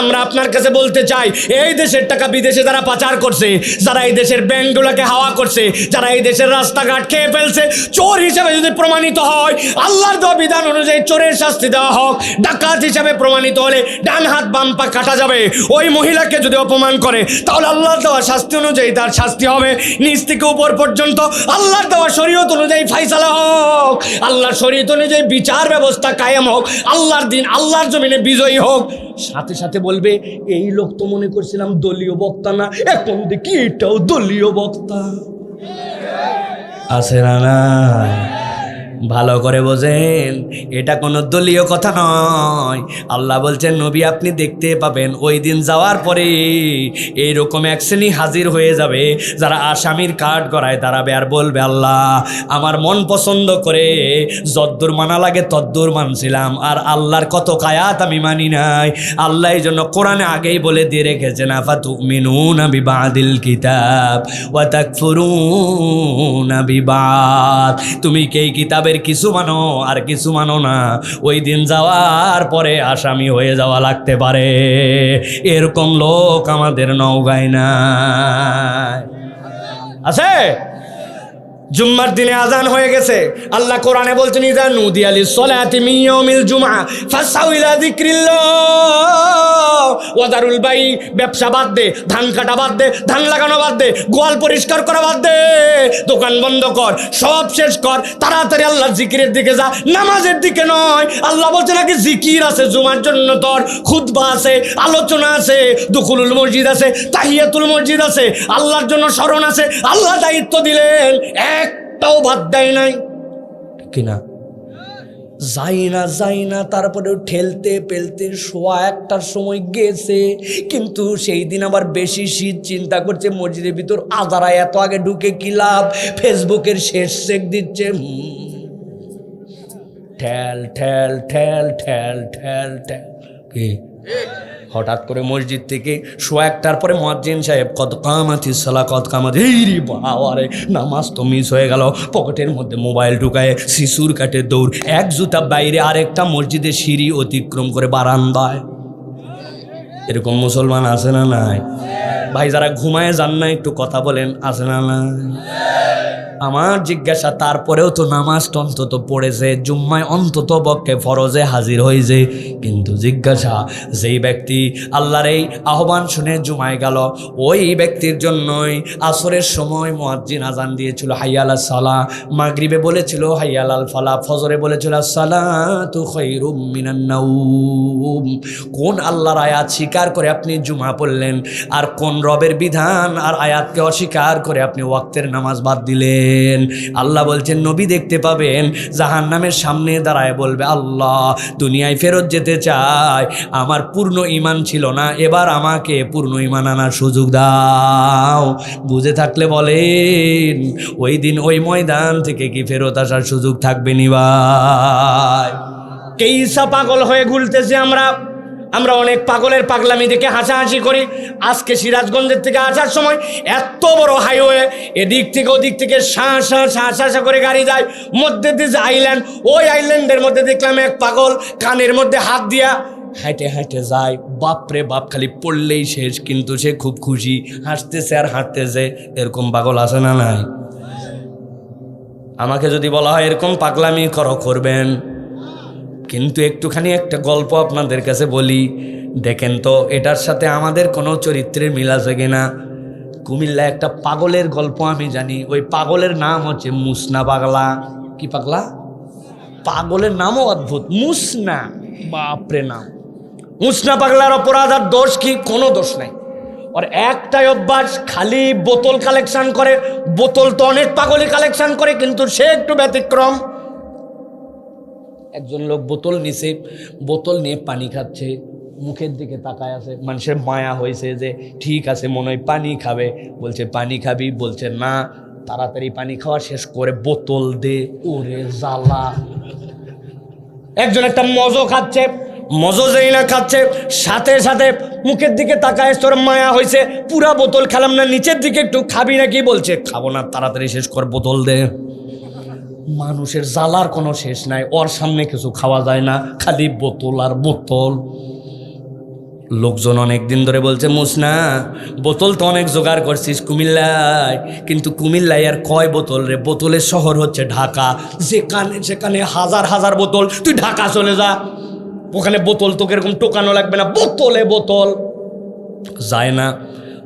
আমরা আপনার কাছে বলতে চাই, এই দেশের টাকা বিদেশে যারা পাচার করছে, যারা এই দেশের ব্যাংকগুলোকে হাওয়া করছে, যারা এই দেশের রাস্তাঘাট খেয়ে ফেলছে, চোর হিসেবে যদি প্রমাণিত হয়, আল্লাহর দেওয়া বিধান অনুযায়ী চোরের শাস্তি দেওয়া হোক। ডাকাত হিসেবে প্রমাণিত হলে ডান হাত বাম পা কাটা যাবে। ওই মহিলাকে যদি অপমান করে তাহলে আল্লাহর দেওয়া শাস্তি অনুযায়ী তার শাস্তি হবে, নিচ থেকে উপর পর্যন্ত আল্লাহর দেওয়া শরীয়ত অনুযায়ী ফাইসালা হোক, আল্লাহর শরীয়ত অনুযায়ী বিচার ব্যবস্থা কায়েম হোক, আল্লাহর দিন আল্লাহর জমিনে বিজয়ী হোক। সাথে সাথে বলবে, এই লোক তো মনে করছিলাম দলীয় বক্তা না, এখন দেখি এটাও দলীয় বক্তা। আছে না? না, ভালো করে বোঝেন, এটা কোনো দলীয় কথা নয়। আল্লাহ বলছেন নবী আপনি দেখতে পাবেন ওই দিন যাওয়ার পরে এইরকম এক শ্রেণী হাজির হয়ে যাবে, যারা আসামির কাঠ গড়ায় দাঁড়াবে আর বলবে, আল্লাহ আমার মন পছন্দ করে যদ্দূর মানা লাগে তদ্দূর মানছিলাম, আর আল্লাহর কত আয়াত আমি মানি নাই। আল্লাহ এই জন্য কোরআনে আগেই বলে দিয়ে রেখেছেন, আফাতুমিনুনা বিবাদিল কিতাব ওয়া তাকফুরুনা বিবাদ, তুমি কি এই কিতাবের কিছু মানো আর কিছু মানো না, ওই দিন যাওয়ার পরে আসামি হয়ে যাওয়া লাগতে পারে। এরকম লোক আমাদের নওগাঁয় নাই, আছে? জুম্মার দিনে আজান হয়ে গেছে, আল্লাহ কোরআনে বলছেন, ইযা নুদিয়া লিস-সালাতি মিন ইয়াউমিল জুমআ ফাসআউ ইলা যিকরিল্লাহ ওয়া দারুল বাই, ব্যবসা বাদ দে, ধান কাটা বাদ দে, ধান লাগানো বাদ দে, গোয়াল পরিষ্কার করা বাদ দে, দোকান বন্ধ কর, সব শেষ কর, তাড়াতাড়ি আল্লাহর জিকিরের দিকে যা, নামাজের দিকে নয়। আল্লাহ বলছে নাকি জিকির আছে জুমার জন্য, তোর খুতবা আছে, আলোচনা আছে, দুখুলুল মসজিদ আছে, তাহিয়াতুল মসজিদ আছে, আল্লাহর জন্য স্মরণ আছে। আল্লাহ দায়িত্ব দিলেন, একটাও বাদ দেয় নাই, কিনা? যাই না তারপরেও ঠেলতে পেলতে 1:15টার সময় গেছে, কিন্তু সেই দিন আবার বেশি শীত, চিন্তা করছে মসজিদের ভিতর আজারা এত আগে ঢুকে কি লাভ, ফেসবুকের শেষ চেক দিচ্ছে, ঠেল ঠেল ঠেল ঠেল ঠেল ঠেল। কি হঠাৎ করে মসজিদ থেকে 1:15টার পরে মুয়াজ্জিন সাহেব কদ কামাতিস সালাহ কদ কামাত, এই রে বাবারে নামাজ তো মিস হয়ে গেল, পকেটের মধ্যে মোবাইল ঢুকায় শিশুর কাটে দৌড়, এক জুতা বাইরে আরেকটা মসজিদের সিঁড়ি অতিক্রম করে বারান্দায়। এরকম মুসলমান আছে না নাই? ভাই যারা ঘুমায় যান না একটু কথা বলেন, আছে না নাই? আমার জিজ্ঞাসা, তারপরেও তো নামাজ অন্তত পড়েছে, জুম্মায় অন্তত পক্ষে ফরজে হাজির হয়েছে, কিন্তু জিজ্ঞাসা যেই ব্যক্তি আল্লাহর এই আহ্বান শুনে জুমায় গেল, ওই ব্যক্তির জন্যই আসরের সময় মুয়াজ্জিন আজান দিয়েছিল হাইয়া আলাস সালাহ, মাগরিবে বলেছিল হাইয়া আলাল ফালাহ, ফজরে বলেছিল আসসালাতু খায়রুম মিনান নাওম। কোন আল্লাহর আয়াত স্বীকার করে আপনি জুমা পড়লেন, আর কোন রবের বিধান আর আয়াতকে অস্বীকার করে আপনি ওয়াক্তের নামাজ বাদ দিলেন? আল্লাহ বলছেন, নবী দেখতে পাবেন জাহান্নামের সামনে দাঁড়ায় বলবে, আল্লাহ দুনিয়ায় ফেরত যেতে চায়, আমার পূর্ণ ঈমান ছিল না, এবার আমাকে পূর্ণ ঈমান আনার সুযোগ দাও। বুঝে থাকলে বলেন, ওই দিন ওই ময়দান থেকে কি ফেরত আসার সুযোগ থাকবে নি ভাই? কেইসা পাগল হয়ে ঘুরতেছে আমরা অনেক পাগলের পাগলামি দেখে হাসাহাসি করি। আজকে সিরাজগঞ্জের থেকে আসার সময় এত বড় হাইওয়ে, এদিক থেকে ওদিক থেকে শাঁ করে গাড়ি যায়, মধ্যে দিয়ে যে আইল্যান্ড, ওই আইল্যান্ডের মধ্যে দেখলাম এক পাগল কানের মধ্যে হাত দিয়া হাঁটে হাঁটে যায়। বাপরে বাপ, খালি পড়লেই শেষ, কিন্তু সে খুব খুশি, হাসতেছে আর হাঁটতেছে। এরকম পাগল আছে না নাই? আমাকে যদি বলা হয় এরকম পাগলামি করবেন, কিন্তু একটুখানি একটা গল্প আপনাদের কাছে বলি, দেখেন তো এটার সাথে আমাদের কোনো চরিত্রের মিল আছে কিনা। কুমিল্লা একটা পাগলের গল্প আমি জানি, ওই পাগলের নাম হচ্ছে মুসনা পাগলা। কি পাগলা? পাগলের নামও অদ্ভুত, মুসনা, বাপরে নাম। মুসনা পাগলার অপরাধ আর দোষ কি? কোনো দোষ নাই। আর একটাই অভ্যাস, খালি বোতল কালেকশন করে। বোতল তো অনেক পাগলই কালেকশন করে, কিন্তু সে একটু ব্যতিক্রম। একজন লোক বোতল নিছে, বোতল নিয়ে পানি খাচ্ছে, মুখের দিকে তাকায় আছে। মানুষের মায়া হয়েছে যে ঠিক আছে মনে হয় পানি খাবে, বলছে পানি খাবি, বলছে না, তাড়াতাড়ি পানি খাওয়া শেষ করে বোতল দে। ওরে জ্বালা! একজন একটা মজো খাচ্ছে, মজো যেই না খাচ্ছে, সাথে সাথে মুখের দিকে তাকায়, তোর মায়া হয়েছে, পুরা বোতল খেলাম না, নিচের দিকে একটু খাবি নাকি, বলছে খাবো না, তাড়াতাড়ি শেষ কর, বোতল দে। মানুষের জ্বালার কোনো শেষ নাই, ওর সামনে কিছু খাওয়া যায় না, খালি বোতল আর বোতল। লোকজন অনেক দিন ধরে বলছে, মুসনা বোতল তো অনেক জোগাড় করছিস কুমিল্লায়, কিন্তু কুমিল্লায় আর কয় বোতল রে? বোতলের শহর হচ্ছে ঢাকা, যেখানে হাজার হাজার বোতল। তুই ঢাকা চলে যা, ওখানে বোতল তোকে এরকম টোকানো লাগবে না, বোতলে বোতল। যায় না,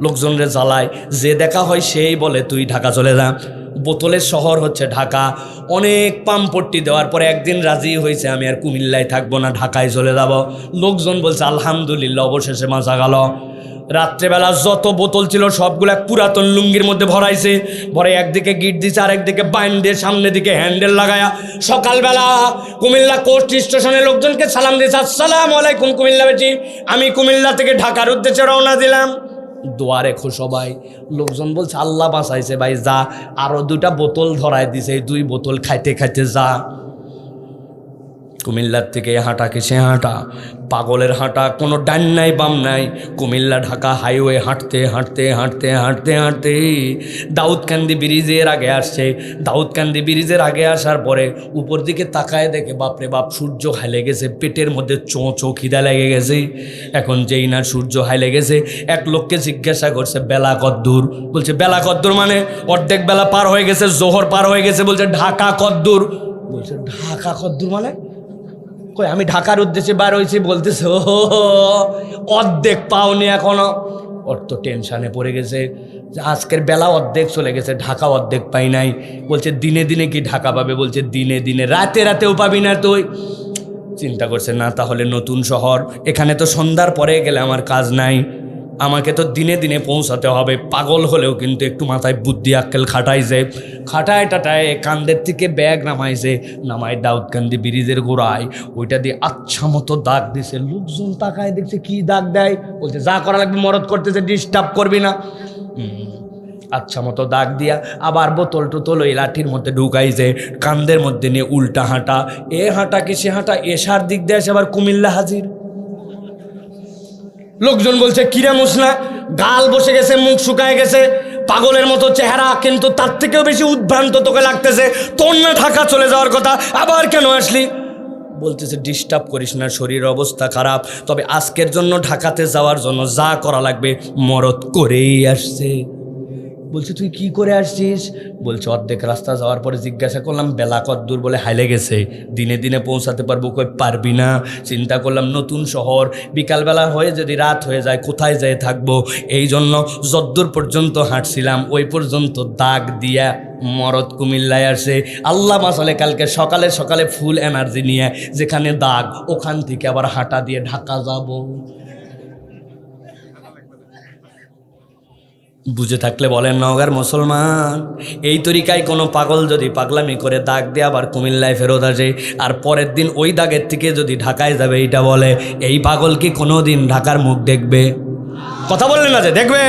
লোকজনরে জ্বালায়, যে দেখা হয় সেই বলে তুই ঢাকা চলে যা, বোতলের শহর হচ্ছে ঢাকা। অনেক পাম্পট্টি দেওয়ার পরে একদিন রাজি হয়েছে, আমি আর কুমিল্লায় থাকবো না, ঢাকায় চলে যাব। লোকজন বলছে আলহামদুলিল্লাহ, অবশেষে বাঁচা গেল। রাত্রেবেলা যত বোতল ছিল সবগুলো পুরাতন লুঙ্গির মধ্যে ভরাইছে, ভরে একদিকে গিট দিছে আর একদিকে বাইন দিয়ে সামনের দিকে হ্যান্ডেল লাগায়া সকালবেলা কুমিল্লা কোস্ট স্টেশনে লোকজনকে সালাম দিয়েছে, আসসালামু আলাইকুম কুমিল্লা বেটি, আমি কুমিল্লা থেকে ঢাকার উদ্দেশ্যে রওনা দিলাম। দোয়ারে খো সবাই। লোকজন বলছে আল্লাহ বাঁচাইছে ভাই, যা, আরো 2টা বোতল ধরায় দিছে, এই 2 বোতল খাইতে খাইতে যা। কুমিল্লার থেকে হাঁটা কিসে হাঁটা, পাগলের হাঁটা, কোনো ডান নাই বাম নাই। কুমিল্লা ঢাকা হাইওয়ে হাঁটতে হাঁটতে হাঁটতে হাঁটতে হাঁটতে দাউদকান্দি ব্রিজের আগে আসছে। দাউদকান্দি ব্রিজের আগে আসার পরে উপর দিকে তাকায় দেখে বাপরে বাপ, সূর্য হাইলে গেছে, পেটের মধ্যে চো খিদা লেগে গেছে। এখন যেই না সূর্য হাইলে গেছে, এক লোককে জিজ্ঞাসা করছে বেলা কদ্দূর? বলছে বেলা কদ্দূর মানে অর্ধেক বেলা পার হয়ে গেছে, জোহর পার হয়ে গেছে। বলছে ঢাকা কদ্দূর? বলছে ঢাকা কদ্দূর মানে? কই আমি ঢাকার উদ্দেশ্যে বার হয়েছি। বলতেছে ও অর্ধেক পাওনি এখনো। ওর তো টেনশানে পড়ে গেছে যে আজকের বেলা অর্ধেক চলে গেছে, ঢাকা অর্ধেক পাই নাই। বলছে দিনে দিনে কি ঢাকা পাবে? বলছে দিনে দিনে, রাতে রাতেও পাবি না তুই। চিন্তা করছে না তাহলে নতুন শহর, এখানে তো সন্ধ্যার পরে গেলে আমার কাজ নাই, আমাকে তো দিনে দিনে পৌঁছাতে হবে। পাগল হলেও কিন্তু একটু মাথায় বুদ্ধি আক্কেল খাটাইছে, খাটায় টাটায় কান্দের থেকে ব্যাগ নামাইছে, নামায় দাউদকান্দি ব্রিজের গোড়ায় ওইটা দিয়ে আচ্ছা মতো দাগ দিছে। লোকজন তাকায় দেখছে কি দাগ দেয়, বলছে যা করা লাগবে মরদ করতেছে, ডিস্টার্ব করবি না। আচ্ছা মতো দাগ দিয়া আবার বোতল টোতল ওই লাঠির মধ্যে ঢুকাইছে, কান্দের মধ্যে নিয়ে উল্টা হাঁটা, এ হাঁটা কি সে হাঁটা, এসার দিক দিয়ে এসে আবার কুমিল্লা হাজির। লোকজন বলছে কিরে মুসনা, গাল বসে গেছে, মুখ শুকায় গেছে, পাগলের মতো চেহারা, কিন্তু তার থেকেও বেশি উদ্ভ্রান্ত তোকে লাগতেছে। তোর না ঢাকা চলে যাওয়ার কথা, আবার কেন আসলি? বলতেছে ডিস্টার্ব করিস না, শরীর অবস্থা খারাপ, তবে আজকের জন্য ঢাকাতে যাওয়ার জন্য যা করা লাগবে মরদ করেই আসছে। বলছে তুই কি করে আসছিস? বলছে অর্ধেক রাস্তা যাওয়ার পরে জিজ্ঞাসা করলাম বেলা কদ্দূর, বলে হাইলে গেছে, দিনে দিনে পৌঁছাতে পারবো। কই পারবি না। চিন্তা করলাম নতুন শহর, বিকালবেলা হয়ে যদি রাত হয়ে যায় কোথায় যেয়ে থাকবো। এই জন্য যদ্দূর পর্যন্ত হাঁটছিলাম ওই পর্যন্ত দাগ দিয়া মরদ কুমিল্লায় আসে। আল্লাহ মাসালে কালকে সকালে সকালে ফুল এনার্জি নিয়ে যেখানে দাগ ওখান থেকে আবার হাঁটা দিয়ে ঢাকা যাব। বুঝে থাকলে বলেন নওগাঁর মুসলমান, এই তরিকায় কোনো পাগল যদি পাগলামি করে দাগ দিয়ে আবার কুমিল্লায় ফেরত আসে, আর পরের দিন ওই দাগের থেকে যদি ঢাকায় যাবে, এইটা বলে এই পাগল কি কোনো দিন ঢাকার মুখ দেখবে? কথা বললেন না যে দেখবে?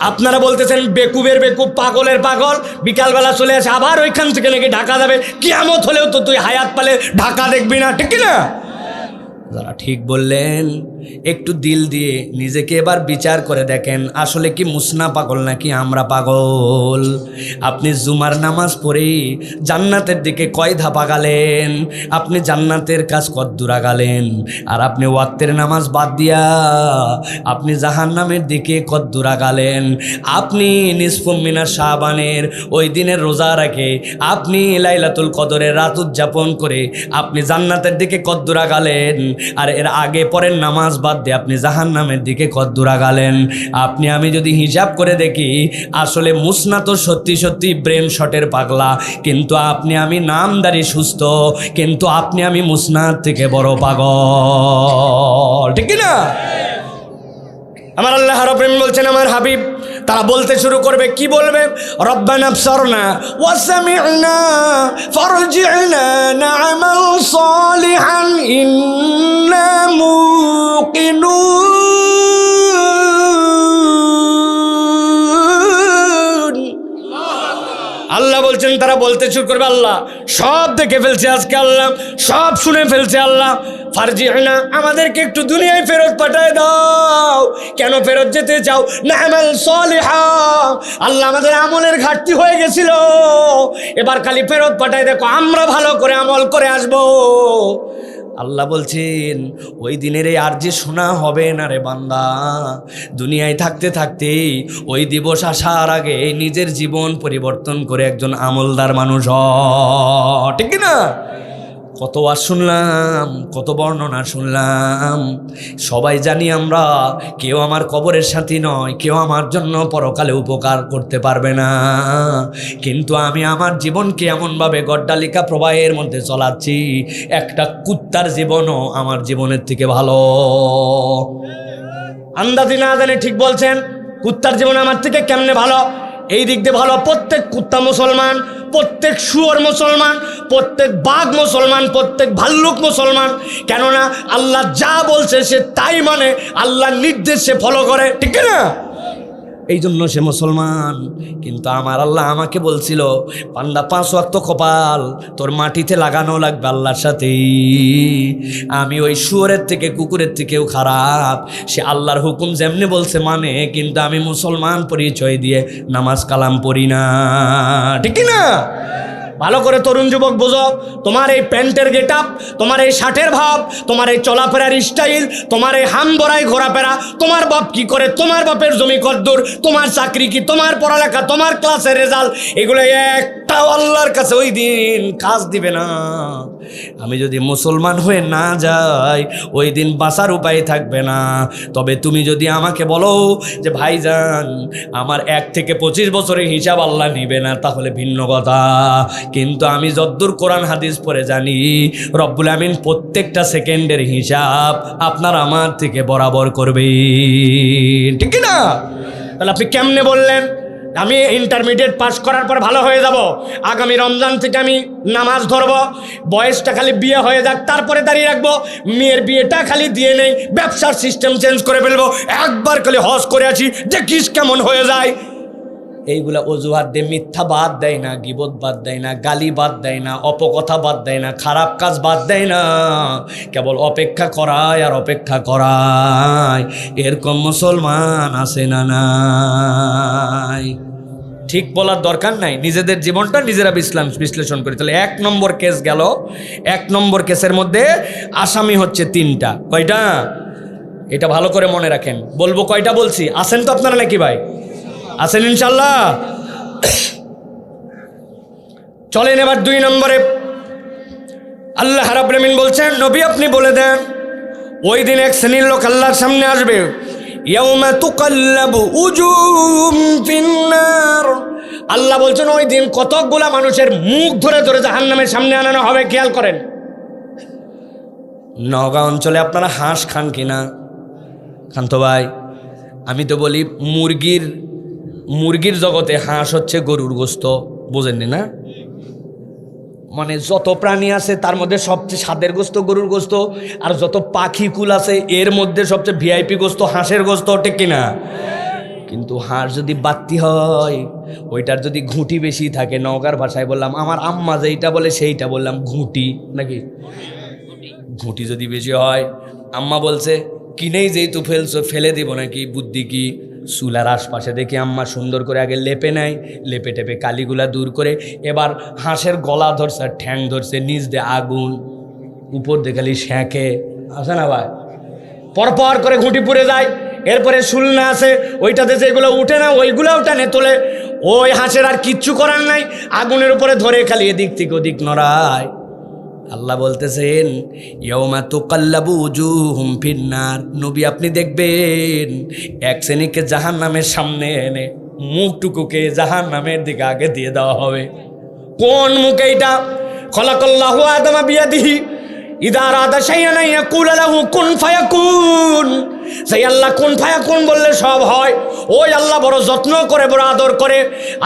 আপনারা বলতেছেন বেকুবের বেকুব, পাগলের পাগল, বিকালবেলা চলে আসে আবার ওইখান থেকে নাকি ঢাকা যাবে। কিয়ামত হলেও তো তুই হায়াত পালে ঢাকা দেখবি না, ঠিক না? যারা ঠিক বললেন একটু দিল দিয়ে নিজেকে এবার বিচার করে দেখেন, আসলে কি মুসনা পাগল নাকি আমরা পাগল? আপনি জুমার নামাজ পড়ে জান্নাতের দিকে কয় ধাপ আগালেন? আপনি জান্নাতের কাজ কদ্দূর আগালেন? আর আপনি ওয়াক্তের নামাজ বাদ দিয়া আপনি জাহান্নামের দিকে কদ্দূর আগালেন? আপনি নিসফুম মিনাশ শাবানের ওই দিনের রোজা রাখে আপনি লাইলাতুল কদরের রাত উদযাপন করে আপনি জান্নাতের দিকে কদ্দূর আগালেন? আর এর আগে পরের নামাজ বাদ দিয়ে আপনি জাহান্নামের দিকে কদ্দূর আগালেন? আপনি আমি যদি হিসাব করে দেখি, আসলে মুসনা তো সত্যি সত্যি ব্রেন শটের পাগলা, কিন্তু আপনি আমি নামদারি সুস্থ, কিন্তু আপনি আমি মুসনার থেকে বড় পাগল, ঠিক না? আমার আল্লাহ রাব্বুল বলছেন আমার হাবিব, তারা বলতে শুরু করবে, কি বলবে? রব্বানা আবসারনা ওয়া সামি'না ফারজি'না না'মাল সালিহান ইন্না মুকিনুন। আল্লাহ বলছেন তারা বলতে শুরু করবে, আল্লাহ সব দেখে ফেলছে আজকে, আল্লাহ সব শুনে ফেলছে, আল্লাহ ফারজি'না আমাদেরকে একটু দুনিয়ায় ফেরত পাঠায় দাও। কেন ফেরত যেতে চাও? না'মাল সালিহা, আল্লাহ আমাদের আমলের ঘাটতি হয়ে গেছিল, এবার খালি ফেরত পাঠায় দেখো আমরা ভালো করে আমল করে আসবো। আল্লাহ বলছেন ওই দিনের এই আরজি শোনা হবে না রে বান্দা। দুনিয়ায় থাকতে থাকতে ওই দিবস আসার আগে নিজের জীবন পরিবর্তন করে একজন আমলদার মানুষ হ, ঠিক না? কত ওয়াজ শুনলাম, কত বর্ণনা শুনলাম, সবাই জানি আমরা কেউ আমার কবরের সাথী নয়, কেউ আমার জন্য পরকালে উপকার করতে পারবে না, কিন্তু আমি আমার জীবনকে এমনভাবে গড্ডালিকা প্রবাহের মধ্যে চলাচ্ছি, একটা কুত্তার জীবনও আমার জীবনের থেকে ভালো। আন্দাজি না জানে ঠিক বলছেন, কুত্তার জীবন আমার থেকে কেমনে ভালো? এই দিক দিয়ে ভালো, প্রত্যেক কুত্তা মুসলমান, প্রত্যেক শুয়োর মুসলমান, প্রত্যেক বাঘ মুসলমান, প্রত্যেক ভাল্লুক মুসলমান। কেননা আল্লাহ যা বলছে সে তাই মানে, আল্লাহর নির্দেশ সে ফলো করে, ঠিক না? এই জন্য সে মুসলমান। কিন্তু আমার আল্লাহ আমাকে বলছিল, পান্ডা 5 ওয়াক্ত কপাল তোর মাটিতে লাগানো লাগবে আল্লাহর সাথেই। আমি ওই শুয়োরের থেকে কুকুরের থেকেও খারাপ, সে আল্লাহর হুকুম যেমনি বলছে মানে, কিন্তু আমি মুসলমান পরিচয় দিয়ে নামাজ কালাম পড়ি না, ঠিক না? ভালো করে তরুণ যুবক বোঝো, তোমার এই প্যান্টের গেট আপ, তোমার এই শার্টের ভাব, তোমার এই চলাফেরার স্টাইল, তোমার এই হাম বড়াই ঘোরাফেরা, তোমার বাপ কি করে, তোমার বাপের জমি কদ্দূর, তোমার চাকরি কি, তোমার পড়ালেখা, তোমার ক্লাসের রেজাল্ট, এগুলো একটাও আল্লাহর কাছে ওই দিন কাজ দিবে না। আমি যদি মুসলমান হয়ে না যাই ওই দিন বাঁচার উপায় থাকবে না। তবে তুমি যদি আমাকে বলো যে ভাইজান আমার 1 থেকে 25 বছরের হিসাব আল্লাহ নিবে না, তাহলে ভিন্ন কথা। কিন্তু আমি যদ্দূর কোরআন হাদিস পড়ে জানি, রব্বুল আমিন প্রত্যেকটা সেকেন্ডের হিসাব আপনার আমার থেকে বরাবর করবে, ঠিক না? তাহলে আপনি কেমনে বললেন আমি ইন্টারমিডিয়েট পাস করার পর ভালো হয়ে যাব, আগামী রমজান থেকে আমি নামাজ ধরবো, বয়সটা খালি বিয়ে হয়ে যাক তারপরে দাঁড়িয়ে রাখবো, মেয়ের বিয়েটা খালি দিয়ে নেই, ব্যবসার সিস্টেম চেঞ্জ করে ফেলবো, একবার খালি হজ করে আছি দেখিস কেমন হয়ে যায়? এইগুলা অজুহাত দিয়ে মিথ্যা বাদ দেয় না, গীবত বাদ দেয় না, গালি বাদ দেয় না, অপকথা বাদ দেয় না, খারাপ কাজ বাদ দেয় না, কেবল অপেক্ষা করায় আর অপেক্ষা করায়। এরকম মুসলমান আছে না নাই? ঠিক বলার দরকার নাই, নিজেদের জীবনটা নিজেরা বিশ্লেষণ করি। তাহলে 1 নম্বর কেস গেল। 1 নম্বর কেসের মধ্যে আসামি হচ্ছে 3টা। কয়টা? এটা ভালো করে মনে রাখেন। বলবো কয়টা বলছি? আসেন তো আপনারা নাকি ভাই? আছেন ইনশাল্লাহ? চলেন এবার 2 নম্বরে। আল্লাহ রাব্বুল আমিন বলছেন, নবী আপনি বলে দেন, ওই দিন এক শ্রেণীর লোক আল্লাহর সামনে আসবে, ইয়াউমা তুকাল্লাবু উজুহুম ফিন্নার। আল্লাহ বলছেন ওই দিন কতকগুলা মানুষের মুখ ধরে ধরে জাহান্নামের সামনে আনানো হবে। খেয়াল করেন, নওগাঁ অঞ্চলে আপনারা হাঁস খান কিনা? খান তো ভাই। আমি তো বলি মুরগির জগতে হাঁস হচ্ছে গরুর গোস্ত, বোঝেননি না? মানে যত প্রাণী আছে তার মধ্যে সবচেয়ে স্বাদের গোস্ত গরুর গোস্ত, আর যত পাখি কুল আছে এর মধ্যে সবচেয়ে ভিআইপি গোস্ত হাঁসের গোস্ত, ঠিক কিনা? কিন্তু হাঁস যদি বাত্তি হয়, ওইটার যদি ঘুঁটি বেশি থাকে, নওগাঁর ভাষায় বললাম, আমার আম্মা যেইটা বলে সেইটা বললাম, ঘুঁটি নাকি? ঘুঁটি যদি বেশি হয়, আম্মা বলছে কিনেই যেহেতু ফেলছো ফেলে দিব নাকি, বুদ্ধি কি? চুলার আশপাশে দেখি আম্মা সুন্দর করে আগে লেপে নেয়, লেপে টেপে কালিগুলা দূর করে এবার হাঁসের গলা ধরছে, ঠ্যাং ধরছে, নিচ দিয়ে আগুন, উপর দিয়ে খালি শ্যাঁকে, আছে না ভাই? পরপর করে ঘুঁটি পুড়ে যায়। এরপরে শুলনা আছে, ওইটাতে যেগুলো উঠে না ওইগুলোও টানে তোলে। ওই হাঁসের আর কিচ্ছু করার নাই, আগুনের উপরে ধরে খালি এদিক থেকে ওদিক নড়ায়। আল্লাহ বলতেছেন, ইয়াউমা তুকাল্লাবু উজুহুম ফিন্নার। নবী আপনি দেখবেন এক শ্রেণীকে জাহান্নামের সামনে এনে মুখটুকুকে জাহান্নামের দিকে আগে দিয়ে দেওয়া হবে। কোন মুখ এইটা? খলাকাল্লাহু আদামা বিয়াদিহি ইদা আরাদা শাইআন ইয়াকুলু লাহু কুন ফায়াকুন। সেই আল্লাহ কুন ফায়াকুন বললে সব হয়। ওই আল্লাহ বড় যত্ন করে, বড় আদর করে।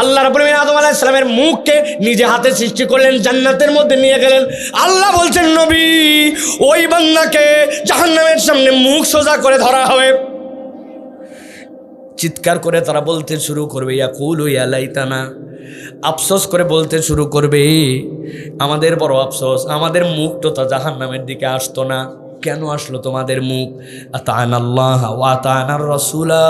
আল্লাহ রাব্বুল আমিন আদম আলাইহিস সালামের মুখকে নিজে হাতে সৃষ্টি করলেন, জান্নাতের মধ্যে নিয়ে গেলেন। আল্লাহ বলছেন, নবী ওই বান্দাকে জাহান্নামের সামনে মুখ সোজা করে ধরা হবে। চিৎকার করে তারা বলতে শুরু করবে, ইয়াকুলু ইয়া লাইতানা, আফসোস করে বলতে শুরু করবে, আমাদের বড় আফসোস, আমাদের মুখটা তো জাহান্নামের দিকে আসতো না, কেন আসলো তোমাদের মুখ? আতানাল্লাহ ওয়া আতানার রাসূলা,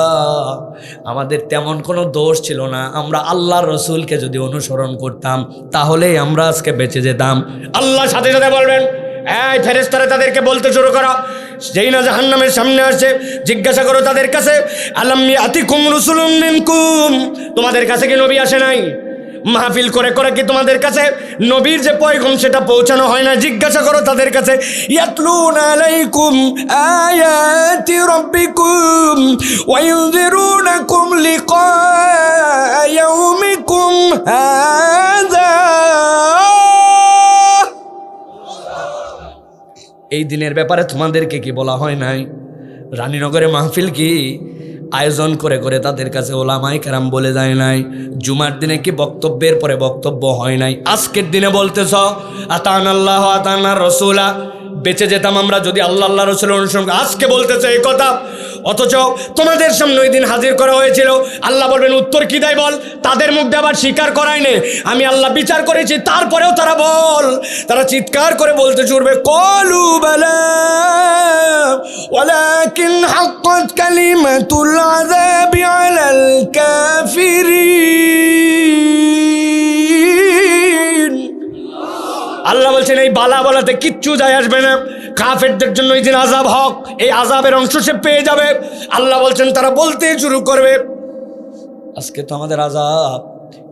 আমাদের তেমন কোনো দোষ ছিল না, আমরা আল্লাহর রসুলকে যদি অনুসরণ করতাম তাহলে আমরা আজকে বেঁচে যেতাম। আল্লাহ সাথে সাথে বলবেন, এই ফেরেশতারা তাদেরকে বলতে শুরু করো, যেই না জাহান্নামের সামনে আসে জিজ্ঞাসা করো তাদের কাছে, আলাম ইয়াতিকুম রাসূলুম মিনকুম, তোমাদের কাছে কি নবী আসে নাই? মাহফিল করে করে কি তোমাদের কাছে নবীর যে পয়গম সেটা পৌঁছানো হয় না? জিজ্ঞাসা করো তাদের কাছে, ইয়াতলুনা আলাইকুম আয়াতি রাব্বিকুম ওয়া ইউযিরুনাকুম লিকা ইয়াউমিকুম হাযা। এই দিনের ব্যাপারে তোমাদেরকে কি বলা হয় নাই? রানীনগরে মাহফিল কি আয়োজন করে করে তাদের কাছে ওলামায়ে কেরাম বলে যায় নাই? জুমার দিনে কি বক্তব্যের পরে বক্তব্য হয় নাই? আজকের দিনে বলতেছ আতানাল্লাহ আতানার রাসূলা, বেঁচে যেতাম আমরা যদি আল্লাহ আল্লাহ রসুলের অনুসরণ। আজকে বলতেছে এই কথা, অথচ তোমাদের সামনে ওই দিন হাজির করা হয়েছিল। আল্লাহ বলবেন উত্তর কি দেয় বল? তাদের মুখ দিয়ে আবার স্বীকার করাই নে, আমি আল্লাহ বিচার করেছি, তারপরেও তারা বল, তারা চিৎকার করে বলতে শুরবে, কলু বালা ওয়ালাকিন হাক্কাত কালিমাতুল আযাবি আলাল কাফিরিন। আল্লাহ বলছেন এই বালা বলাতে কিচ্ছু যায় আসবে না, কাফেরদের জন্য এই দিন আযাব হক, এই আযাবের অংশ সে পেয়ে যাবে। আল্লাহ বলছেন তারা বলতে শুরু করবে, আজকে তো আমাদের আযাব,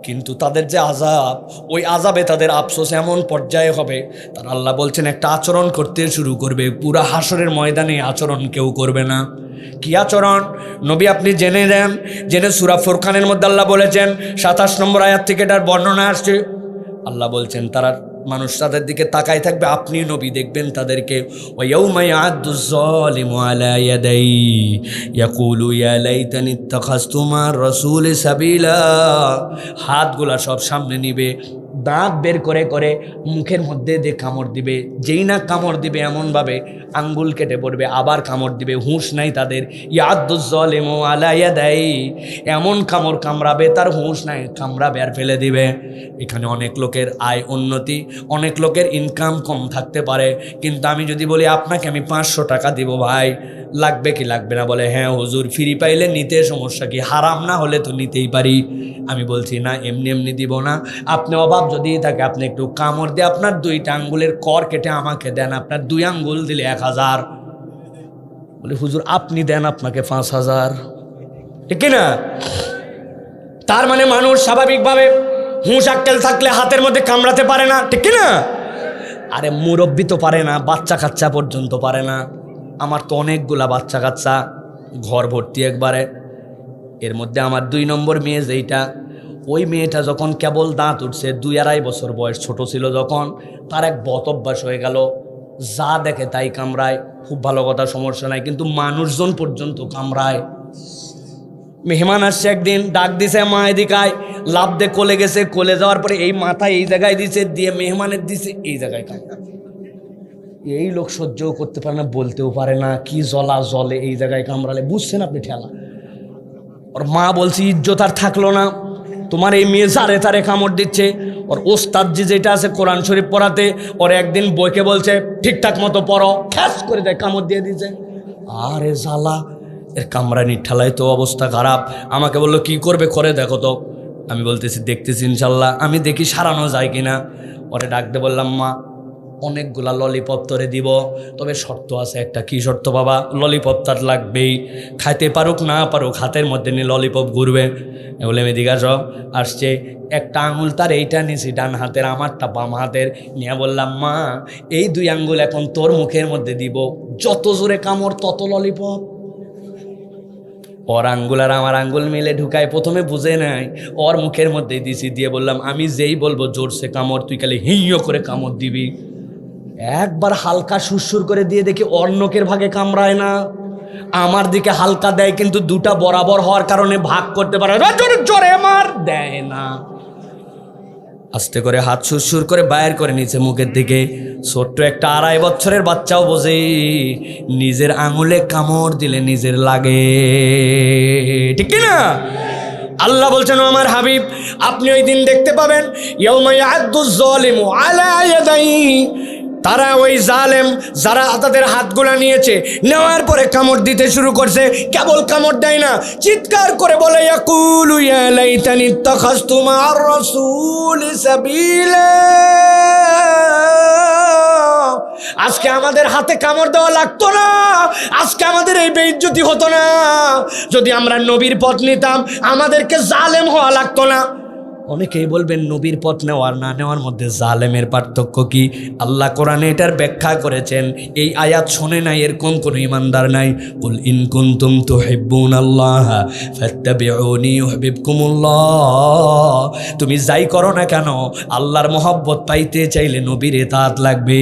কিন্তু তাদের যে আযাব, ওই আযাবে তাদের আফসোস এমন পর্যায়ে হবে, তারা আল্লাহ বলছেন একটা আচরণ করতে শুরু করবে, পুরা হাসরের ময়দানে আচরণ কেউ করবে না। কি আচরণ? নবী আপনি জেনে নেন, জেনে সূরা ফুরকানের মধ্যে আল্লাহ বলেছেন 27 নম্বর আয়াত থেকে এটার বর্ণনা আসছে। আল্লাহ বলছেন তারা মানুষ তাদের দিকে তাকায় থাকবে, আপনি নবী দেখবেন তাদেরকে, ওয়ায়াউমা ইয়া'আদ্দুয যালিমু আলা ইয়াদাইহি ইয়াকুলু ইয়া লাইতানি ইত্তাখাযতু মা'আর রাসূলি সাবিলা। হাতগুলা সব সামনে নিবে, দাঁত বের করে করে মুখের মধ্যে দিয়ে কামড় দিবে, যেই না কামড় দিবে এমনভাবে আঙ্গুল কেটে পড়বে, আবার কামড় দিবে, হুঁশ নাই তাদের। ইয়া'আদ্দুয যালিমু আলা ইয়াদাইহি, এমন কামড় কামড়াবে তার হুঁশ নাই, কামড়াবে আর ফেলে দিবে। এখানে অনেক লোকের আয় উন্নতি, অনেক লোকের ইনকাম কম থাকতে পারে, কিন্তু আমি যদি বলি আপনাকে আমি 500 টাকা দিব ভাই, লাগবে কি লাগবে না? বলে হ্যাঁ হুজুর, ফ্রি পাইলে নিতে সমস্যা কি, হারাম না হলে তো নিতেই পারি। আমি বলছি না, এমনি এমনি দিব না, আপনি অভাব যদি থাকে আপনি একটু কামড় দিয়ে আপনার 2টা আঙ্গুলের কর কেটে আমাকে দেন, আপনার 2 আঙ্গুল দিলে 1000। বলে হুজুর আপনি দেন, আপনাকে 5000, ঠিক না? তার মানে মানুষ স্বাভাবিকভাবে হুঁশ আক্কেল থাকলে হাতের মধ্যে কামড়াতে পারে না, ঠিক না? আরে মুরব্বি তো পারে না, বাচ্চা কাচ্চা পর্যন্ত পারে না। আমার তো অনেকগুলা বাচ্চা কাচ্চা, ঘর ভর্তি একবারে। এর মধ্যে আমার 2 নম্বর মেয়ে যেইটা, ওই মেয়েটা যখন কেবল দাঁত উঠছে, 2-2.5 বছর বয়স, ছোট ছিল যখন, তার এক বদ অভ্যাস হয়ে গেল, যা দেখে তাই কামড়ায়। খুব ভালো কথা, সমস্যা নাই, কিন্তু মানুষজন পর্যন্ত কামড়ায়। মেহমান আসছে একদিন, ডাক দিছে, মা এদিকায়, লাভ দে কোলে গেছে, কোলে যাওয়ার পরে এই মাথায় এই জায়গায় দিছে, দিয়ে মেহমানের দিছে এই জায়গায় কামড়া। এই লোক সহ্যও করতে পারে না, বলতেও পারে না, কি জ্বলা জলে এই জায়গায় কামড়ালে, বুঝছেন আপনি ঠেলা। ওর মা বলছি ইজ্জত আর থাকলো না, তোমার এই মেয়ে জারে তারে কামড় দিচ্ছে। ওর ওস্তাদজি যেটা আছে কোরআন শরীফ পড়াতে, ওর একদিন বইকে বলছে ঠিকঠাক মতো পড়ো, খ্যাস করে দেয়, কামড় দিয়ে দিচ্ছে। আরে জ্বালা, এর কামড়ানি ঠেলায় তো অবস্থা খারাপ। আমাকে বললো কি করবে, করে দেখো তো। আমি বলতেছি দেখতেছি ইনশাল্লাহ, আমি দেখি সারানো যায় কিনা। ওরে ডাকতে বললাম, মা অনেকগুলা ললিপপ তোরে দিব, তবে শর্ত আছে একটা। কি শর্ত বাবা? ললিপপ তার লাগবেই, খাইতে পারুক না পারুক, হাতের মধ্যে নিয়ে ললিপপ ঘুরবে। বলে আমি জিজ্ঞাসা আসছে, একটা আঙুল তার এইটা নিছি ডান হাতের, আমারটা বাম হাতের, নিয়ে বললাম, মা এই 2 আঙ্গুল এখন তোর মুখের মধ্যে দিব, যত জোরে কামড় তত ললিপপ। ওর আঙ্গুল আর আমার আঙ্গুল মিলে ঢুকায়, প্রথমে বুঝে নাই, ওর মুখের মধ্যে দিছি, দিয়ে বললাম, আমি যেই বলবো জোরসে কামড়, তুই খালি হিঁয়ো করে কামড় দিবি। একবার হালকা সুরসুর করে দিয়ে দেখি ওর নখের ভাগে কামড়ায় না, আমার দিকে হালকা দেয়, কিন্তু 2টা বরাবর হওয়ার কারণে ভাগ করতে পারে, জোরে জোরে মার দেয় না। আস্তে করে হাত সুরসুর করে বাইর করে নিচে মুখের দিকে। ছোট্ট একটা 2.5 বছরের বাচ্চাও বোঝে, নিজের আঙুলে কামড় দিলে নিজের লাগে, ঠিক কিনা? আল্লাহ বলছেন, আমার হাবিব আপনি ওই দিন দেখতে পাবেন, ইয়াউমা ইয়া'আদ্দুয যালিমু আলা ইয়াদাইহি, তারা ওই জালেম যারা তাদের হাতগুলা নিয়েছে, নেওয়ার পরে কামড় দিতে শুরু করছে, কেবল কামড় দেয় না, চিৎকার করে বলে, ইয়াকুলু ইয়া লাইতানি ইত্তাখাযতু মা'আর রাসূলি সাবিলা, আজকে আমাদের হাতে কামড় দেওয়া লাগতো না, আজকে আমাদের এই বেইজ্জতি হতো না, যদি আমরা নবীর পথ নিতাম আমাদেরকে জালেম হওয়া লাগতো না। অনেকেই বলবেন নবীর পথ নেওয়ার না নেওয়ার মধ্যে জালেমের পার্থক্য কি? আল্লাহ কোরআনে এটার ব্যাখ্যা করেছেন। এই আয়াত শোনে নাই এরকম কোনো ইমানদার নাই। কুল ইন কুনতুম তুহিব্বুনাল্লাহ ফাত্তাবিউনি ইউহিব্বুকুমুল্লাহ, তুমি যাই করো না কেন আল্লাহর মহব্বত পাইতে চাইলে নবীর ইতাআত লাগবে।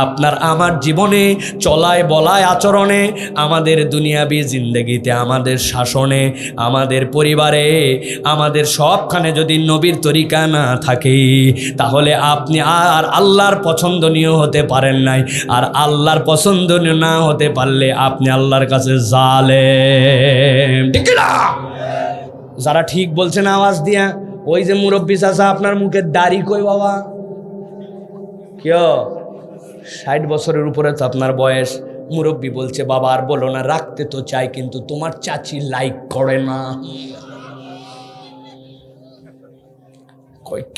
আপনার আমার জীবনে চলায় বলায় আচরণে, আমাদের দুনিয়াবি জিন্দেগিতে, আমাদের শাসনে, আমাদের পরিবারে, আমাদের সবখানে যদি নবীর তরিকা না থাকে, তাহলে আপনি আর আল্লাহর পছন্দনীয় হতে পারেন নাই। আর আল্লাহর পছন্দনীয় না হতে পারলে আপনি আল্লাহর কাছে জালেম, ঠিক না? যারা ঠিক বলছেন আওয়াজ দিয়া, ওই যে মুরব্বী চাচা, আপনার মুখের দাড়ি কই বাবা? কেউ 60 বছরের উপরে তো আপনার বয়স। মুরব্বী বলছে, বাবা আর বলো না, রাখতে তো চাই কিন্তু তোমার চাচি লাইক করে না।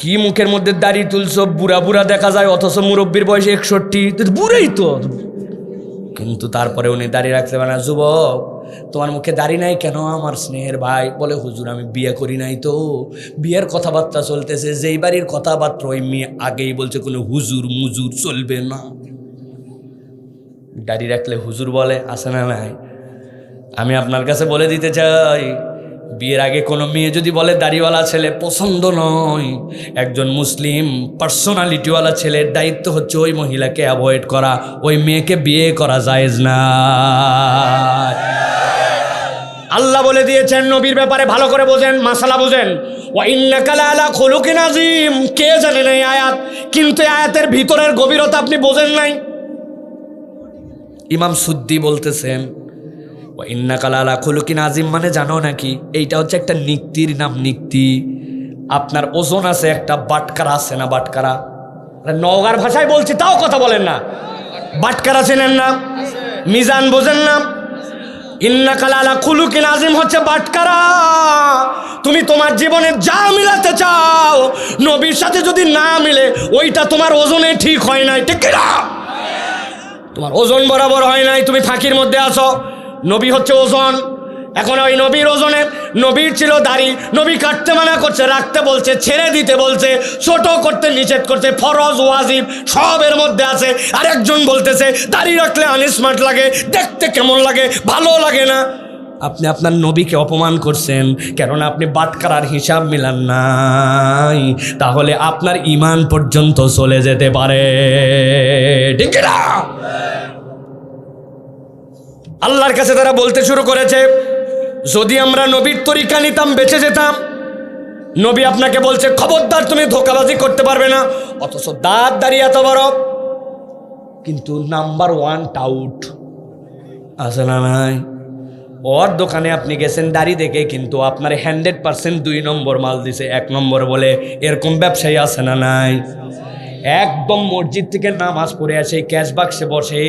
কি মুখের মধ্যে দাড়ি তুলছো, বুড়া বুড়া দেখা যায়, অথচ মুরব্বীর বয়স 61, বুড়াই তো, কিন্তু তারপরে উনি দাড়ি রাখতে পারে না। যুবক, তোমার মুখে দাড়ি নাই কেন? আমার স্নেহের ভাই বলে, হুজুর আমি বিয়ে করি নাই তো, বিয়ের কথাবার্তা চলতেছে, যেই বাড়ির কথাবার্তা ওই মেয়ে আগেই বলছে কোনো হুজুর মুজুর চলবে না। দাড়ি রাখলে হুজুর বলে, আছে না নাই? আমি আপনার কাছে বলে দিতে চাই, বিয়ের আগে কোনো মেয়ে যদি বলে দাড়িওয়ালা ছেলে পছন্দ নয়, একজন মুসলিম পার্সোনালিটিওয়ালা ছেলের দায়িত্ব হচ্ছে ওই মহিলাকে অ্যাভয়েড করা, ওই মেয়েকে বিয়ে করা জায়েজ না। আল্লাহ বলে দিয়েছেন নবীর ব্যাপারে, ভালো করে বোঝেন, মাসালা বোঝেন। ওয়া ইন্নাকা লাআলা খুলুকিন আযীম, কে জানে না এই আয়াত, কিন্তু আয়াতের ভিতরের গভীরতা আপনি বোঝেন নাই। ইমাম সুদ্দি বলতেছেন, ইন্নাকা লাআলা খুলুকিন আযীম মানে জানো নাকি? এইটা হচ্ছে একটা নিক্তির নাম, নিক্তি। আপনার ওজন আছে, একটা বাটকারা আছে না? বাটকারা, নওগাঁর ভাষায় বলছি তাও কথা বলেন না। বাটকারা চেনেন না? মিজান বোঝেন না? ইন্নাকা লাআলা খুলুকিন আযীম হচ্ছে বাটকারা। তুমি তোমার জীবনে যা মিলাতে চাও, নবীর সাথে যদি না মিলে, ওইটা তোমার ওজনে ঠিক হয় নাই, ঠিক না? তোমার ওজন বরাবর হয় নাই, তুমি ফাঁকির মধ্যে আছো। নবী হচ্ছে ওজন, এখন ওই নবীর ওজনে, নবীর ছিল দাড়ি, নবী কাটতে মানা করছে, রাখতে বলছে, ছেড়ে দিতে বলছে, ছোট করতে নিষেধ করছে, ফরজ ওয়াজিব সবের মধ্যে আছে। আর একজন বলতেছে দাড়ি রাখলে আনস্মার্ট লাগে, দেখতে কেমন লাগে, ভালো লাগে না। আপনি আপনার নবীকে অপমান করছেন, কেননা আপনি বাটখারার হিসাব মিলান নাই। তাহলে আপনার ঈমান পর্যন্ত চলে যেতে পারে, ঠিক না? আল্লাহর কাছে তারা বলতে শুরু করেছে, যদি আমরা নবীর তরিকা নিতাম বেঁচে যেতাম। নবী আপনাকে বলছে খবরদার তুমি ধোঁকাবাজি করতে পারবে না, অথচ দাঁত দাঁড়িয়ে এত বড়, কিন্তু নাম্বার 1 টাউট আছে না নাই? ওর দোকানে আপনি গেছেন দাড়ি দেখে, কিন্তু আপনার 100% 2 নম্বর মাল দিছে 1 নম্বর বলে। এরকম ব্যবসায়ী আছে না নাই? একদম মসজিদ থেকে নামাজ পড়ে আসে, ক্যাশ বাক্সে বসে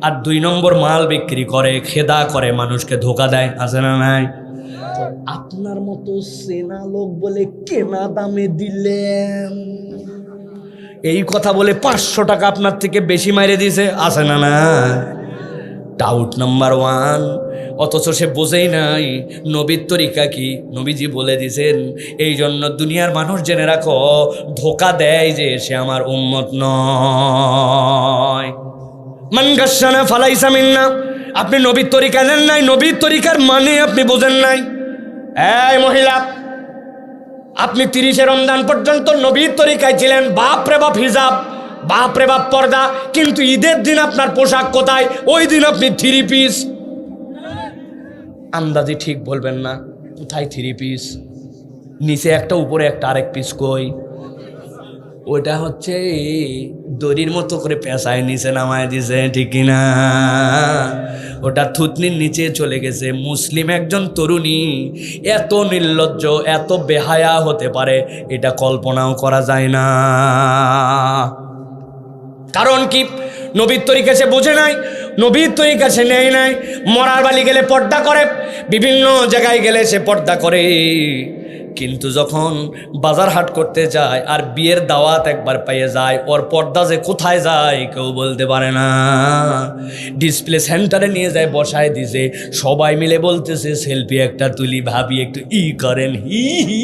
আর 2 নম্বর মাল বিক্রি করে, খেদা করে, মানুষকে ধোকা দেয়, আছে না নাই? আপনার মতো সেনা লোক বলে কেনা দামে দিলেন, এই কথা বলে 500 টাকা আপনার থেকে বেশি মাইরে দিয়েছে, আছে না না? Tout number 1। অথচ সে বোঝেই নাই নবীর তরিকা কি। নবীজি বলে দিয়েছেন, এই জন্য দুনিয়ার মানুষ জেনে রাখো, ধোকা দেয় যে সে আমার উম্মত নয়। মান গাশশানা ফালাইসা মিন্না। আপনি নবীর তরিকা নেন নাই, নবীর তরিকার মানে আপনি বোঝেন নাই। এই মহিলা, আপনি 30শে রমজান পর্যন্ত নবীর তরিকায় ছিলেন, বাপ রে বাপ হিজাব, বাপ রে বাপ পর্দা, কিন্তু ঈদের দিন আপনার পোশাক কোথায়? ওই দিন আপনি 3 পিস। আন্দাজি ঠিক বলবেন না, কোথায় 3 পিস? নিচে একটা, উপরে একটা, আরেক পিস কই? ওইটা হচ্ছে দড়ির মতো করে পেঁচায় নিচে নামায় দিছে, ঠিক কিনা? ওটা থুতনির নিচে চলে গেছে। মুসলিম একজন তরুণী এত নির্লজ্জ, এত বেহায়া হতে পারে, এটা কল্পনাও করা যায় না। কারণ কি? নবীর তরিকা সে বোঝে নাই, নবীর তরিকা সে নেয় নাই। মরার বাড়ি গেলে পর্দা করে, বিভিন্ন জায়গায় গেলে সে পর্দা করে, কিন্তু যখন বাজার হাট করতে যায় আর বিয়ের দাওয়াত একবার পেয়ে যায়, ওর পর্দা যে কোথায় যায় কেউ বলতে পারে না। ডিসপ্লে সেন্টারে নিয়ে যায়, বসায় দিছে, সবাই মিলে বলতেছে সেলফি একটা তুলি, ভাবি একটু করেন, হি হি।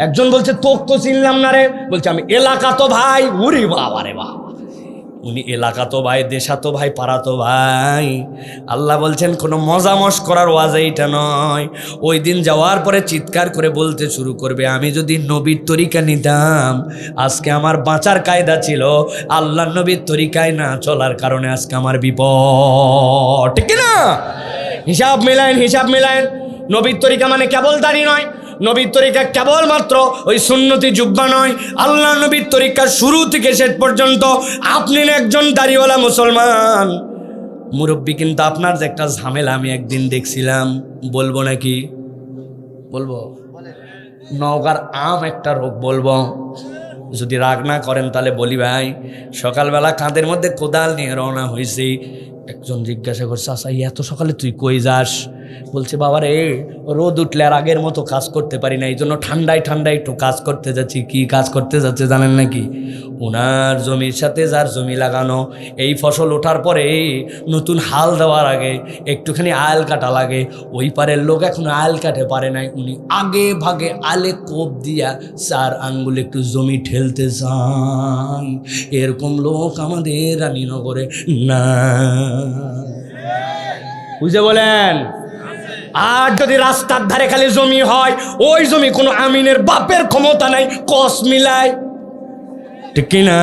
একজন বলছে তোক তো চিনলাম না রে, বলছে আমি এলাকা তো ভাই। উরি বাবা রে বাবা, উনি এলাকা তো ভাই, দেশা তো ভাই, পাড়া তো ভাই। আল্লাহ বলছেন কোনো মজামশ করার ওয়াজ এইটা নয়। ওই দিন যাওয়ার পরে চিৎকার করে বলতে শুরু করবে, আমি যদি নবীর তরিকা নিতাম আজকে আমার বাঁচার কায়দা ছিল, আল্লাহ নবীর তরিকায় না চলার কারণে আজকে আমার বিপদ, ঠিক না? হিসাব মিলাইন, হিসাব মিলাইন। নবীর তরিকা মানে কেবল দাড়ি নয়, নবীর তরিকা কেবলমাত্র ওই সুন্নতি জুব্বা নয়। আল্লাহ নবীর তরিকা শুরু থেকে শেষ পর্যন্ত। আপনি একজন দাড়িওয়ালা মুসলমান মুরব্বী, কিন্তু আপনার যে একটা ঝামেলা আমি একদিন দেখছিলাম, বলবো নাকি? বলবো? নওগাঁর আম একটা রোগ বলবো, যদি রাগ না করেন তাহলে বলি ভাই। সকালবেলা কাঁধের মধ্যে কোদাল নিয়ে রওনা হয়েছি। একজন জিজ্ঞাসা করছে, আচ্ছা এত সকালে তুই কই যাস? বলছে বাবা রে, রোদ উঠলে আর আগের মতো কাজ করতে পারি না, এই জন্য ঠান্ডায় ঠান্ডায় একটু কাজ করতে যাচ্ছি। কি কাজ করতে যাচ্ছে জানেন নাকি? ওনার জমির সাথে যার জমি লাগানো, এই ফসল ওঠার পরে নতুন হাল দেওয়ার আগে একটুখানি আল কাটা লাগে। ওই পারের লোক এখন আল কাটে পারে নাই, উনি আগে ভাগে আলে কোপ দিয়া 4 আঙ্গুল একটু জমি ঠেলতে চান। এরকম লোক আমাদের রানীনগরে না, বুঝে বলেন? আর যদি রাস্তার ধারে খালি জমি হয়, ওই জমি কোনো আমিনের বাপের ক্ষমতা নাই কস মিলায়, ঠিক কিনা?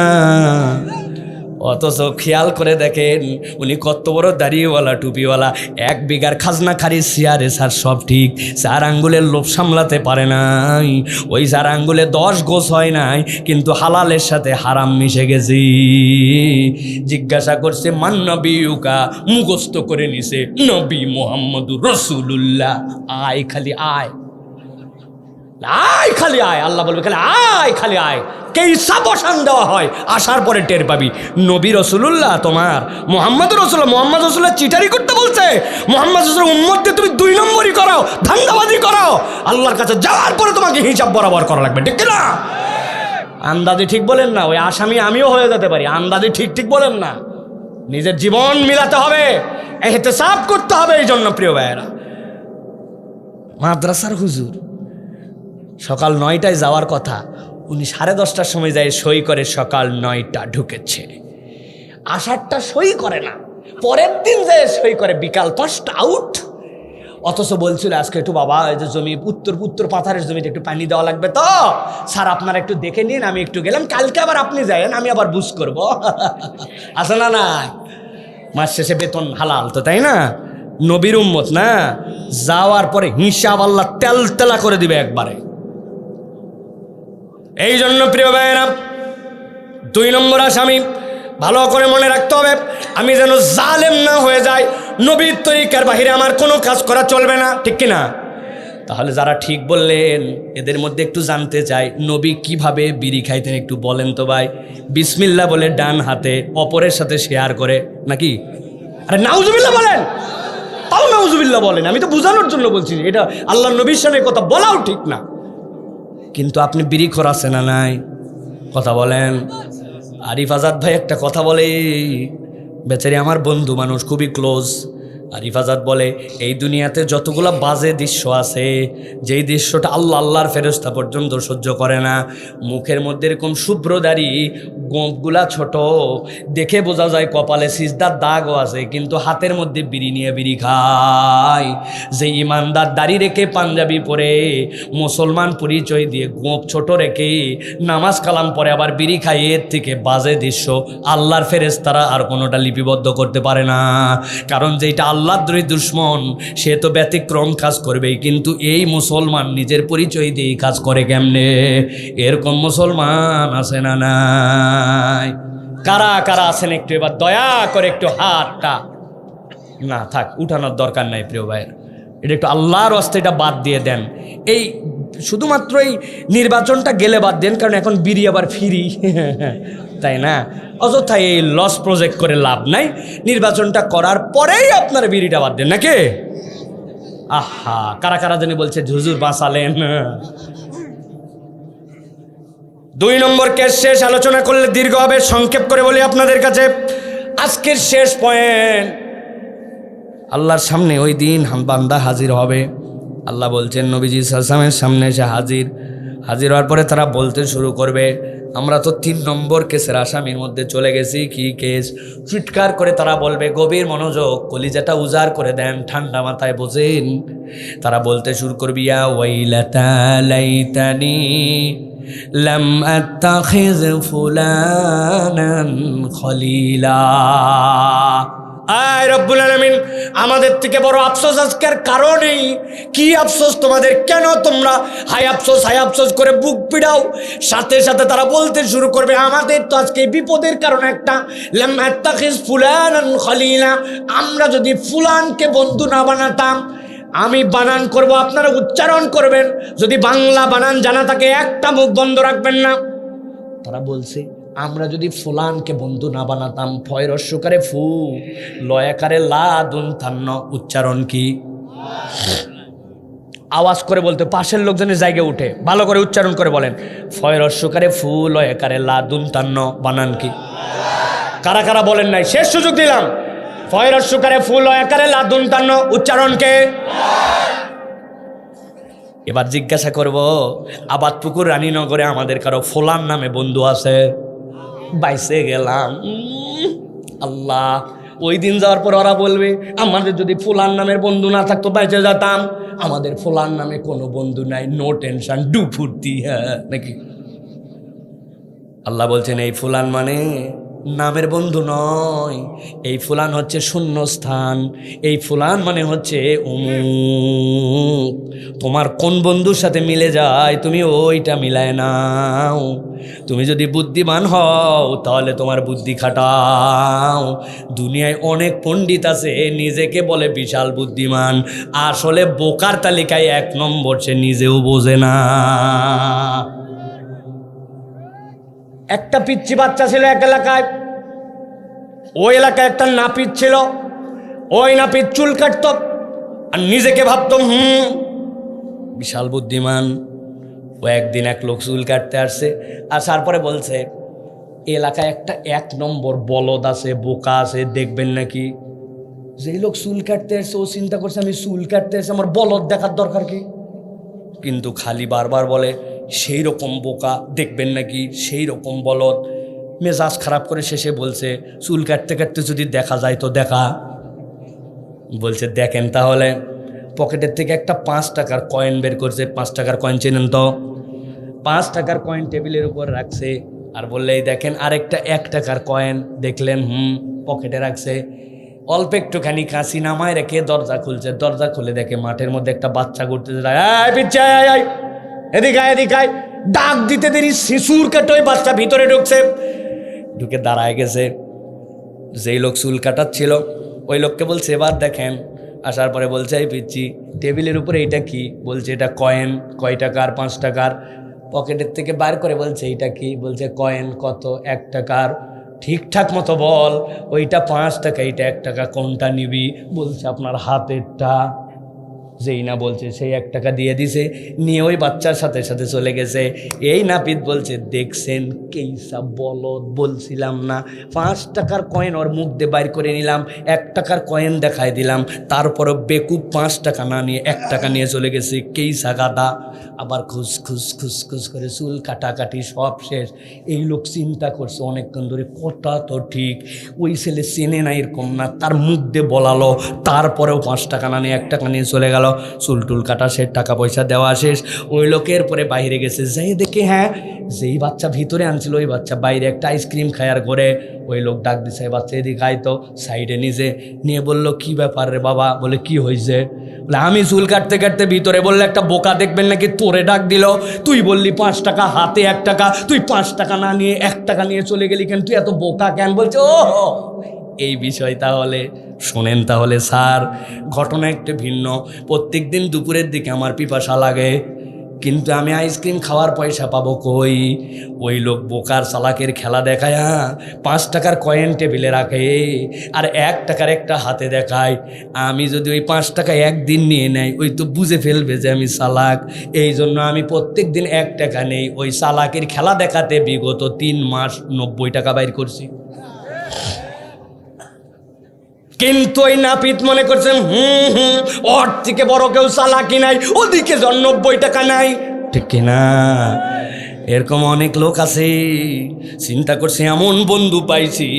অথচ খেয়াল করে দেখেন উনি কত বড় দাড়িওয়ালা, টুপিওয়ালা, 1 বিঘার খাজনা খারি সিয়ারে স্যার, সব ঠিক, 4 আঙ্গুলের লোভ সামলাতে পারে নাই। ওই 4 আঙ্গুলে 10 গোছ হয় নাই, কিন্তু হালালের সাথে হারাম মিশে গেছি। জিজ্ঞাসা করছে মান নবিউকা, মুখস্থ করে নিছে নবী মুহাম্মদুর রাসূলুল্লাহ। আয় খালি আয়, আয় খালি আয়, আল্লাহ বলবে খালি আয়, খালি আয়। কে সাবসান দেওয়া হয়, আসার পরে টের পাবি নবী রাসূলুল্লাহ তোমার মুহাম্মদ রাসূলুল্লাহ। মুহাম্মদ রাসূলুল্লাহ চিটারি করতে বলছে, মুহাম্মদ রাসূলের উম্মতকে তুমি 2 নম্বরই করো, ধান্দাবাজি করো, আল্লাহর কাছে যাওয়ার পরে তোমাকে হিসাব বরাবর করা লাগবে, ঠিক না? আন্দাজে ঠিক বলেন না, ওই আসামি আমিও হয়ে যেতে পারি। আন্দাজে ঠিক ঠিক বলেন না, নিজের জীবন মিলাতে হবে, ইহতিসাব করতে হবে। এই জন্য প্রিয় ভাইয়েরা, মাদ্রাসার হুজুর, সকাল 9টায় যাওয়ার কথা, উনি 10:30টার সময় যায় সই করে সকাল 9টা ঢুকেছে। আষাঢ়টা সই করে না, পরের দিন যায় সই করে বিকাল 5টা আউট। অথচ বলছিল আজকে একটু বাবা এই যে জমি উত্তর পাথারের জমিতে একটু পানি দেওয়া লাগবে, তো স্যার আপনারা একটু দেখে নিন, আমি একটু গেলাম, কালকে আবার আপনি যায়েন, আমি আবার বুঝ করবো। আসে না? না, মাস শেষে বেতন হালাল তো, তাই না? নবীর উম্মত না, যাওয়ার পরে হিসাব আল্লাহ তেলা করে দিবে একবারে। এই জন্য প্রিয় ভাইয়েরা, 2 নম্বর আসামি ভালো করে মনে রাখতে হবে, আমি যেন জালেম না হয়ে যাই। নবীর তরিকার বাহিরে আমার কোনো কাজ করা চলবে না, ঠিক কিনা? তাহলে যারা ঠিক বললেন এদের মধ্যে একটু জানতে চাই, নবী কিভাবে বিড়ি খাইতেন একটু বলেন তো ভাই। বিসমিল্লাহ বলে ডান হাতে অপরের সাথে শেয়ার করে, নাকি? আরে নাউজুবিল্লাহ বলেন, তাও নাউজুবিল্লাহ বলেন, আমি তো বোঝানোর জন্য বলছি, এটা আল্লাহ নবীর সামনে কথা বলাও ঠিক না। কিন্তু আপনি বিড়ি খোরাছে না নাই? কথা বলেন। আরিফ আজাদ ভাই একটা কথা বলে, বেচারি আমার বন্ধু মানুষ, খুবই ক্লোজ। আরিফ আজাদ বলে, এই দুনিয়াতে যতগুলা বাজে দৃশ্য আছে, যেই দৃশ্যটা আল্লাহর ফেরেশতা পর্যন্ত সহ্য করে না, মুখের মধ্যে এরকম শুভ্র দাড়ি, গোঁপগুলা ছোট, দেখে বোঝা যায় কপালে সিজদার দাগও আছে, কিন্তু হাতের মধ্যে বিড়ি নিয়ে বিড়ি খায়। যে ইমানদার দাড়ি রেখে পাঞ্জাবি পরে মুসলমান পরিচয় দিয়ে গোঁপ ছোট রেখে নামাজ কালাম পরে আবার বিড়ি খায়, এর থেকে বাজে দৃশ্য আল্লাহর ফেরেশতারা আর কোনোটা লিপিবদ্ধ করতে পারে না। কারণ যেটা আল্লাহর দুশ্মন সে তো ব্যতিক্রম কাজ করবেই, কিন্তু এই মুসলমান নিজের পরিচয় দিয়ে কাজ করে কেমনে? এরকম মুসলমান আছে না নাই? কারা কারা আছেন একটু এবার দয়া করে একটু হাতটা, না থাক উঠানোর দরকার নাই প্রিয় ভাইয়ের, এটা একটু আল্লাহর রাস্তে এটা বাদ দিয়ে দেন। এই শুধুমাত্র এই নির্বাচনটা গেলে বাদ দেন, কারণ এখন বিড়ি আবার ফিরি, তাই না? অযথায় এই লস প্রজেক্ট করে লাভ নাই, নির্বাচনটা করার পরেই আপনার বিড়িটা বাদ দেন, নাকি? আহা, কারা কারা জানি বলছে হুজুর বাঁচালেন। 2 নম্বর কেস শেষ, আলোচনা করলে দীর্ঘ হবে, সংক্ষেপ করে বলি আপনাদের কাছে। আজকের শেষ পয়েন্ট, আল্লাহর সামনে ওই দিন বান্দা হাজির হবে। আল্লাহ বলছেন নবীজি সাল্লাল্লাহু আলাইহি ওয়াসাল্লামের সামনে এসে হাজির হওয়ার পরে তারা বলতে শুরু করবে, আমরা তো 3 নম্বর কেসের আসামির মধ্যে চলে গেছি। কি কেস? চিৎকার করে তারা বলবে, গভীর মনোযোগ, কলিজাটা উজাড় করে দেন, ঠান্ডা মাথায় বোঝেন। তারা বলতে শুরু করবে, ইয়া ওয়াইলাতা লাইতানি লাম আত্তাখিজ ফুলানান খলিলা। আয় রব্বুল আলামিন, আমাদের থেকে বড় আফসোস আজকের কারণেই। কি আফসোস তোমাদের? কেন তোমরা হাই আফসোস করে বুক পিড়াও? সাথে সাথে তারা বলতে শুরু করবে, আমাদের তো আজকে বিপদের কারণ একটা, লাম আত্তাখিজ ফুলানান খলিলা, আমরা যদি ফুলানকে বন্ধু না বানাতাম। আমি বানান করব, আপনারা উচ্চারণ করবেন, যদি বাংলা বানান জানা থাকে একটা মুখ বন্ধ রাখবেন না। তারা বলছে, আমরা যদি ফুলানকে বন্ধু না বানাতাম, ফয়ের অশ্বকারে ফু, লয়াকারে লা দুন থান্ন, উচ্চারণ কি? আওয়াজ করে বলতে, পাশের লোকজনের জায়গায় উঠে ভালো করে উচ্চারণ করে বলেন, ফয়ের অশ্বকারে ফু, লয়াকারে লা দুন থান্ন, বানান কি? কারা কারা বলেন নাই? শেষ সুযোগ দিলাম, ফয়ের অশ্বকারে ফু, লয়াকারে লা দুন থান্ন, উচ্চারণ কে? এবার জিজ্ঞাসা করব, আবাদপুকুর রানীনগরে আমাদের কারো ফোলান নামে বন্ধু আছে? বাইসে গেলাম। আল্লাহ, ওই দিন যাওয়ার পর ওরা বলবে, আমাদের যদি ফুলান নামের বন্ধু না থাকতো বাইচে যেতাম। আমাদের ফুলান নামে কোনো বন্ধু নাই, নো টেনশন, ডু ফুর্তি, হ্যাঁ নাকি? আল্লাহ বলছেন, এই ফুলান মানে নামের বন্ধু নয়, এই ফুলান হচ্ছে শূন্যস্থান, এই ফুলান মানে হচ্ছে অমুক। তোমার কোন বন্ধুর সাথে মিলে যায় তুমি ওইটা মিলায় নাও। তুমি যদি বুদ্ধিমান হও তাহলে তোমার বুদ্ধি খাটাও। দুনিয়ায় অনেক পণ্ডিত আছে, নিজেকে বলে বিশাল বুদ্ধিমান, আসলে বোকার তালিকায় 1 নম্বর, সে নিজেও বোঝে না। একটা পিচ্চি বাচ্চা ছিল এক এলাকায়, ওই এলাকায় একটা নাপিত ছিল। ওই নাপিত চুল কাটত আর নিজেকে ভাবত বিশাল বুদ্ধিমান। ও একদিন এক লোক চুল কাটতে আসছে, আসার পরে বলছে, এলাকায় একটা 1 নম্বর বলদ আছে, বোকা আছে, দেখবেন নাকি? যেই লোক চুল কাটতে আসছে ও চিন্তা করছে আমি চুল কাটতে আসছে, আমার বলদ দেখার দরকার কি? কিন্তু খালি বারবার বলে সেই রকম বোকা দেখবেন নাকি, সেই রকম বলদ। মেজাজ খারাপ করে শেষে বলছে চুল কাটতে কাটতে যদি দেখা যায় তো দেখা। বলছে দেখেন তাহলে। পকেটের থেকে একটা 5 টাকার কয়েন বের করছে। 5 টাকার কয়েন চেনেন তো? 5 টাকার কয়েন টেবিলের উপর রাখছে আর বললে এই দেখেন আরেকটা 1 টাকার কয়েন। দেখলেন পকেটে রাখছে। অল্প একটুখানি কাশি নামায় রেখে দরজা খুলছে। দরজা খুলে দেখে মাঠের মধ্যে একটা বাচ্চা ঘুরতেছে। এদিকে আয়, এদিকে আয়। ডাক দিতে দেরি শিশুর কাটা ওই বাচ্চা ভিতরে ঢুকছে। ঢুকে দাঁড়ায় গেছে। যেই লোক চুল কাটাচ্ছিল ওই লোককে বলছে এবার দেখেন। আসার পরে বলছে এই পিচ্ছি টেবিলের উপরে এটা কি? বলছে এটা কয়েন। কয় টাকার? 5 টাকার। পকেটের থেকে বার করে বলছে এটা কি? বলছে কয়েন। কত? 1 টাকার। ঠিকঠাক মতো বল, ওইটা 5 টাকা, এইটা 1 টাকা, কোনটা নিবি? বলছে আপনার হাতেরটা। যেই না বলছে সেই 1 টাকা দিয়ে দিছে, নিয়ে ওই বাচ্চার সাথে সাথে চলে গেছে। এই নাপিত বলছে দেখছেন কেইসা বলদ, বলছিলাম না? 5 টাকার কয়েন ওর মুখ দিয়ে বাইর করে নিলাম, 1 টাকার কয়েন দেখাই দিলাম, তারপরে বেকুব 5 টাকা না নিয়ে 1 টাকা নিয়ে চলে গেছে। কেইসা গাদা। আবার খুস খুস খুস খুস করে চুল কাটাকাটি সব শেষ। এই লোক চিন্তা করছে অনেকক্ষণ ধরে কথা তো ঠিক, ওই ছেলে চেনে না এরকম না, তার মুখ দিয়ে বলালো, তারপরেও 5 টাকা না নিয়ে 1 টাকা নিয়ে চলে গেল। চুল টুল কাটা শেষ, টাকা পয়সা দেওয়া শেষ। ওই লোকের পরে বাইরে গেছে, যাই দেখে হ্যাঁ যেই বাচ্চা ভিতরে আনছিল ওই বাচ্চা বাইরে একটা আইসক্রিম খায় আর ঘরে। ওই লোক ডাক দিছে বাচ্চা এদিকে আয় তো। সাইডে নিজে নিয়ে বলল কি ব্যাপার রে বাবা? বলে কি হয়েছে? বলে আমি চুল কাটতে কাটতে ভিতরে বললে একটা বোকা দেখবেন নাকি, তোরে ডাক দিল, তুই বললি 5 টাকা, হাতে 1 টাকা, তুই 5 টাকা না নিয়ে 1 টাকা নিয়ে চলে গেলি কেন? তুই এত বোকা কেন? বলছে ও এই বিষয়। তাহলে শোনেন তাহলে স্যার, ঘটনা একটু ভিন্ন। প্রত্যেক দিন দুপুরের দিকে আমার পিপাসা লাগে, কিন্তু আমি আইসক্রিম খাওয়ার পয়সা পাবো কই? ওই লোক বোকার চালাকের খেলা দেখায় 5 টাকার কয়েন টেবিলে রাখে আর 1 টাকার একটা হাতে দেখায়। আমি যদি ওই 5 টাকা একদিন নিয়ে নেই, ওই তো বুঝে ফেলবে যে আমি চালাক। এই জন্য আমি প্রত্যেক দিন 1 টাকা নেই। ওই চালাকের খেলা দেখাতে বিগত 3 মাস 90 টাকা বাইর করছি। কিন্তু ওই নাপিত মনে করছেন ওর থেকে বড় কেউ চালাকি নাই, ওদিকে 90 টাকা নাই, ঠিক কিনা? এরকম অনেক লোক আছে, চিন্তা করছে এমন বন্ধু পাইছি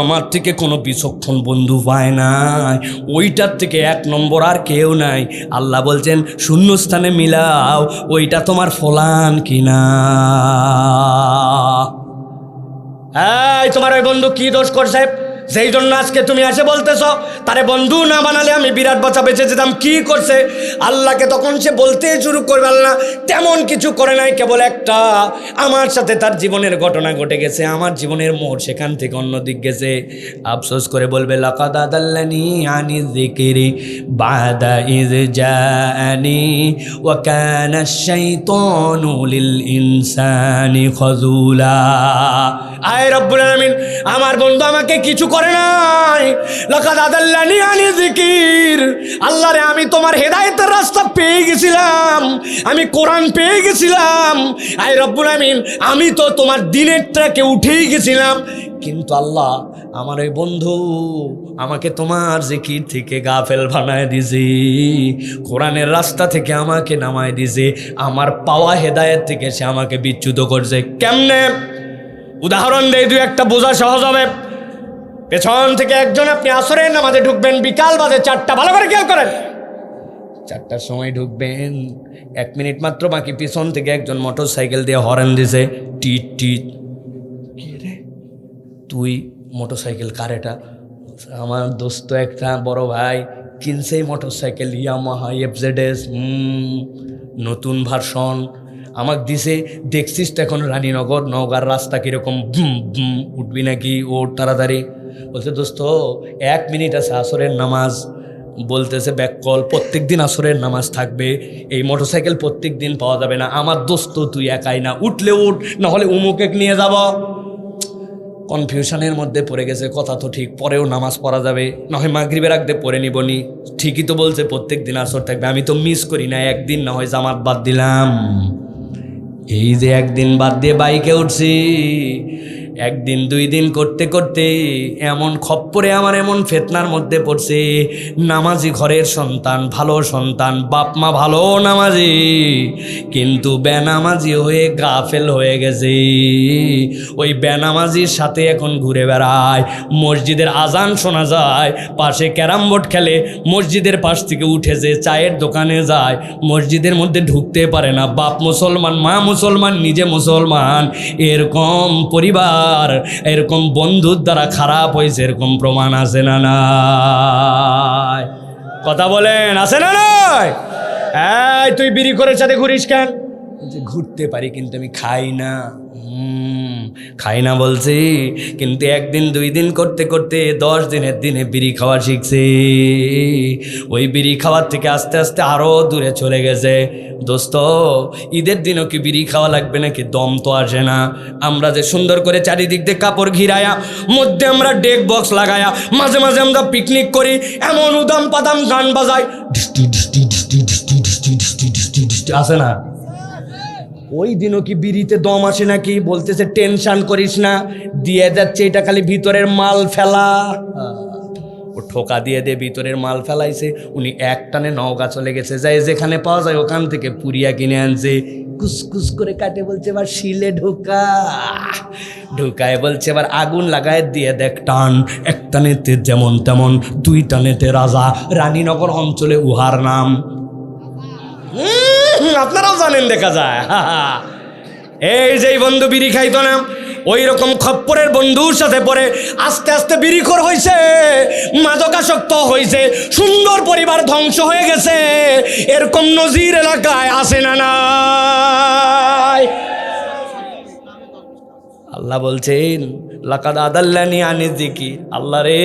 আমার থেকে কোনো বিচক্ষণ বন্ধু পায় নাই, ওইটার থেকে 1 নম্বর আর কেউ নাই। আল্লাহ বলছেন শূন্যস্থানে মিলাও, ওইটা তোমার ফলান কিনা। এই তোমার ওই বন্ধু কি দোষ করছে যেই জন্য আজকে তুমি এসে বলতেছ তারে বন্ধু না বানালে আমি বিরাট বাচ্চা বেঁচে যেতাম? কি করছে? আল্লাহকে তখন সে বলতে শুরু করবে আল্লাহ তেমন কিছু করে নাই, কেবল একটা আমার সাথে তার জীবনের ঘটনা ঘটে গেছে, আমার জীবনের মোড় সেখান থেকে অন্য দিক গেছে। আফসোস করে বলবে লাকাদ আদাল্লানি আনি যিকরি বাদা ইয জাআনি ওয়া কানা আশ-শাইতানু লিল ইনসানি খাযুলা। আয় রব্বুল আলামিন, আমার বন্ধু আমাকে কিছু করে নাই। লাকাদ আদাল্লানি আনি যিকির, আল্লাহ রে আমি তোমার হেদায়েতের রাস্তা পেয়ে গেছিলাম, আমি কোরআন পেয়ে গেছিলাম। আয় রব্বুল আলামিন, আমি তো তোমার দ্বীনের ট্র্যাকে উঠেই গেছিলাম, কিন্তু আল্লাহ আমার ওই বন্ধু আমাকে তোমার জিকির থেকে গাফেল বানায় দিছে, কোরআনের রাস্তা থেকে আমাকে নামায় দিছে, আমার পাওয়া হেদায়েত থেকে সে আমাকে বিচ্যুত করছে। কেমনে? উদাহরণ দেই, 2-1টা বোঝা সহজ হবে। পেছন থেকে একজন, আপনি আসরের নামাজে ঢুকবেন বিকাল বাজে 4টা, ভালো করে খেয়াল করেন, 4টার সময় ঢুকবেন, 1 মিনিট মাত্র বাকি, পিছন থেকে একজন মোটর সাইকেল দিয়ে হর্ন দিছে, টিট টিট। কি রে তুই? মোটর সাইকেল কার এটা? আমার দোস্ত একটা বড় ভাই কিনছে মোটর সাইকেল, ইয়ামাহা FZS, নতুন ভার্সন আমাকে দিছে। দেখছিস তো এখন রানীনগর নওগাঁর রাস্তা কীরকম, উঠবি নাকি? ওর তাড়াতাড়ি। বলছে দোস্ত 1 মিনিট আছে আসরের নামাজ। বলতেছে ব্যাককল, প্রত্যেক দিন আসরের নামাজ থাকবে, এই মোটরসাইকেল প্রত্যেক দিন পাওয়া যাবে না। আমার দোস্ত তুই একাই না, উঠলে উঠ, না হলে উমুকে নিয়ে যাব। কনফিউশনের মধ্যে পড়ে গেছে, কথা তো ঠিক, পরেও নামাজ পড়া যাবে, না হয় মাগরিবের আগে পড়ে নিবনি। ঠিকই তো বলছে প্রত্যেক দিন আসর থাকবে, আমি তো মিস করি না, একদিন না হয় জামাত বাদ দিলাম। এই যে একদিন বাদ দিয়ে বাইকে উঠছি, একদিন দুই দিন করতে করতে এমন খপ্পরে আমার এমন ফিতনার মধ্যে পড়ছে, নামাজি ঘরের সন্তান, ভালো সন্তান, বাপ মা ভালো নামাজি, কিন্তু বেনামাজি হয়ে গাফেল হয়ে গেছে। ওই বেনামাজির সাথে এখন ঘুরে বেড়ায়, মসজিদের আজান শোনা যায়, পাশে ক্যারাম বোর্ড খেলে, মসজিদের পাশ থেকে উঠে যে চায়ের দোকানে যায়, মসজিদের মধ্যে ঢুকতে পারে না। বাপ মুসলমান, মা মুসলমান, নিজে মুসলমান, এরকম পরিবার, এরকম বন্ধুর দ্বারা খারাপ হয়েছে, এরকম প্রমাণ আছে না নাই? কথা বলেন, আছে না নাই? এই তুই বিড়ি করে সাথে ঘুরিস কেন? ঘুরতে পারি কিন্তু আমি খাই না। খাই না বলছি, কিন্তু একদিন দুই দিন করতে করতে 10 দিনের দিনে বিড়ি খাওয়া শিখছে। ওই বিড়ি খাওয়ার থেকে আস্তে আস্তে আরও দূরে চলে গেছে। দোস্ত, ঈদের দিনও কি বিড়ি খাওয়া লাগবে নাকি? দম তো আসে না। আমরা যে সুন্দর করে চারিদিক দিয়ে কাপড় ঘিরায়া, মধ্যে আমরা ডেক বক্স লাগায়া, মাঝে মাঝে আমরা পিকনিক করি, এমন উদাম পাদাম গান বাজাই, আসে না? ওই দিনও কি বিড়িতে দম আসে নাকি? বলতেছে টেনশন করিস না, দিয়ে যাচ্ছে, এটা খালি ভিতরের মাল ফেলা। ও ঠোকা দিয়ে দে, ভিতরের মাল ফেলাইছে। উনি এক টানে নওগাঁ চলে গেছে, যাই যেখানে পাওয়া যায় ওখান থেকে পুরিয়া কিনে আনছে, কুসকুস করে কাটে, বলছে এবার শিলে ঢুকায়, বলছে এবার আগুন লাগায় দিয়ে দেখ, টান। এক টানেতে যেমন তেমন, 2 টানেতে রাজা। রানীনগর অঞ্চলে উহার নাম, আপনারাও জানেন, দেখা যায়। এই যে বন্ধু বিড়ি খাইতো না, ওই রকম খপ্পরের বন্ধুর সাথে পড়ে আস্তে আস্তে বিড়িখোর হয়েছে, মাদকাসক্ত হয়েছে, সুন্দর পরিবার ধ্বংস হয়ে গেছে। এরকম নজির এলাকায় আসে না নাই? আল্লাহ বলছেন, লাকাদ আদাল্লানি আনি যিকির। আল্লাহ রে,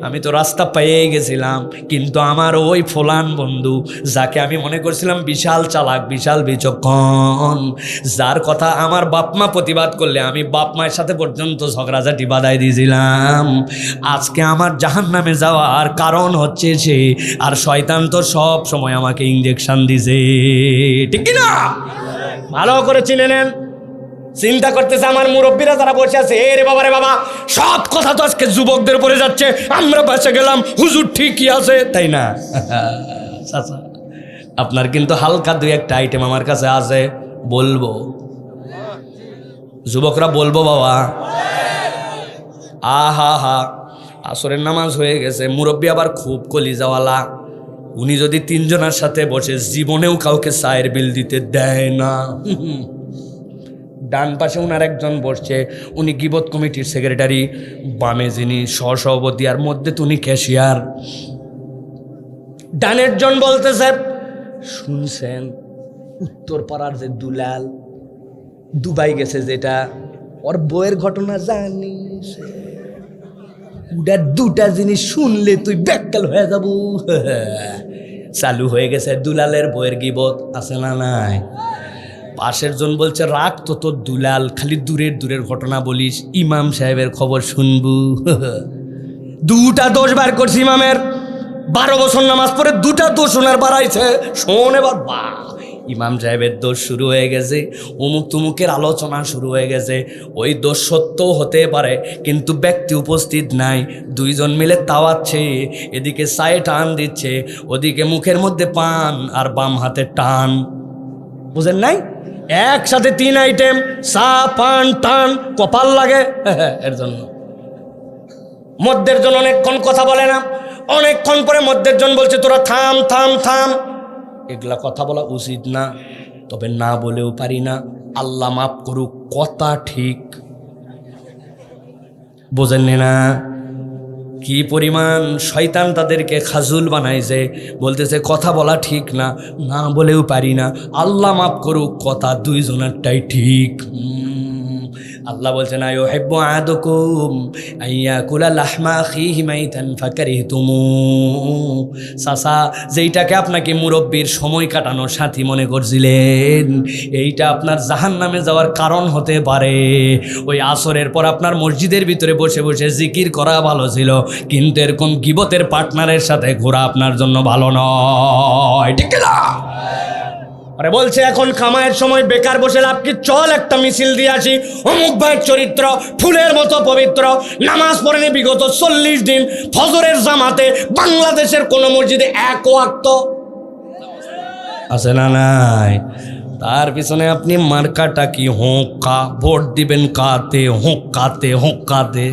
আমি তো রাস্তা পেয়ে গেছিলাম, কিন্তু আমার ওই ফলান বন্ধু, যাকে আমি মনে করছিলাম বিশাল চালাক, বিশাল বিচক্ষণ, যার কথা আমার বাপমা প্রতিবাদ করলে আমি বাপ মায়ের সাথে পর্যন্ত ঝগড়াঝাটি বাধাই দিয়েছিলাম, আজকে আমার জাহান্নামে যাওয়ার কারণ হচ্ছে সে। আর শয়তান তো সব সময় আমাকে ইঞ্জেকশন দিছে, ঠিক কিনা? ভালো করে চিনে নেন। চিন্তা করতেছে আমার মুরব্বীরা যারা বসে আছে, রে বাবা রে বাবা, সব কথা তো আজকে যুবকদের পড়ে যাচ্ছে, আমরা বাসে গেলাম, হুজুর ঠিকই আছে, তাই না? চাচা, আপনার কিন্তু হালকা 2-1টা আইটেম আমার কাছে আছে, বলবো। যুবকরা বলবো বাবা। আহা হা, আসরের নামাজ হয়ে গেছে, মুরব্বী আবার খুব কলিজাওয়ালা। উনি যদি 3 জনের সাথে বসে, জীবনেও কাউকে চায়ের বিল দিতে দেয় না। ডান পাশে উনার একজন বসছে, উনি গিবত কমিটির সেক্রেটারি, বামে যিনি সহসভাপতি, আর মধ্যে উনি ক্যাশিয়ার। ডানের জন বলতেছে, শুনছেন উত্তরপাড়ার যে দুলাল দুবাই গেছে, যেটা ওর বইয়ের ঘটনা জানিস? ওটা 2টা জিনিস শুনলে তুই ব্যাককাল হয়ে যাবো। চালু হয়ে গেছে দুলালের বইয়ের গিবত, আছে না নাই? পাশের জন বলছে, রাখ তো তোর দুলাল, খালি দূরের ঘটনা বলিস, ইমাম সাহেবের খবর শুনবু। 2টা দোষ বার করছি ইমামের, 12 বছর নামাজ পড়ে 2টা দোষ ওনার বাড়াইছে, শোন এবার। বা ইমাম সাহেবের দোষ শুরু হয়ে গেছে, অমুক তুমুকের আলোচনা শুরু হয়ে গেছে। ওই দোষ সত্যও হতে পারে, কিন্তু ব্যক্তি উপস্থিত নাই, 2 জন মিলে তাওয়াচ্ছে, এদিকে চায়ে টান দিচ্ছে, ওদিকে মুখের মধ্যে পান আর বাম হাতে টান, বুঝেন নাই? একসাথে 3 আইটেম, চা পান টান, কপাল লাগে। এর জন্য মধ্যের জন অনেকক্ষণ কথা বলে না, অনেকক্ষণ পরে মধ্যের জন বলছে, তোরা থাম থাম থাম, এগুলা কথা বলা উচিত না, তবে না বলেও পারি না, আল্লাহ মাফ করুক, কথা ঠিক। বোঝেননি না কি পরিমাণ শয়তান তাদেরকে খাজুল বানাইছে? বলতেছে কথা বলা ঠিক না, না বলেও পারি না, আল্লাহ মাফ করুক, কথা 2 জনেরটাই ঠিক। আল্লাহ বলছেন, আয়ুহিব্বু আহাদুকুম আইয়াকুলা লাহমা আখিহি মাইতান ফাকারিহতুমু। চাচা, যেইটাকে আপনাকে মুরব্বীর সময় কাটানোর সাথী মনে করছিলেন, এইটা আপনার জাহান্নামে যাওয়ার কারণ হতে পারে। ওই আসরের পর আপনার মসজিদের ভিতরে বসে বসে জিকির করা ভালো ছিল, কিন্তু এরকম গিবতের পার্টনারের সাথে ঘোরা আপনার জন্য ভালো নয়, ঠিক না? আরে বলছে এখন কামায়ের সময় বেকার বসে লাভ কি, চল একটা মিছিল দিয়ে আসি। অমুক ভাইয়ের চরিত্র ফুলের মতো পবিত্র, নামাজ পড়েনি বিগত 40 দিন, ফজরের জামাতে বাংলাদেশের কোন মসজিদে এক ওয়াক্ত আছে না নাই? তার পিছনে আপনি মার্কাটা কি হোঁকা, ভোট দিবেন কাতে, হোঁকাতে হোঁকাতে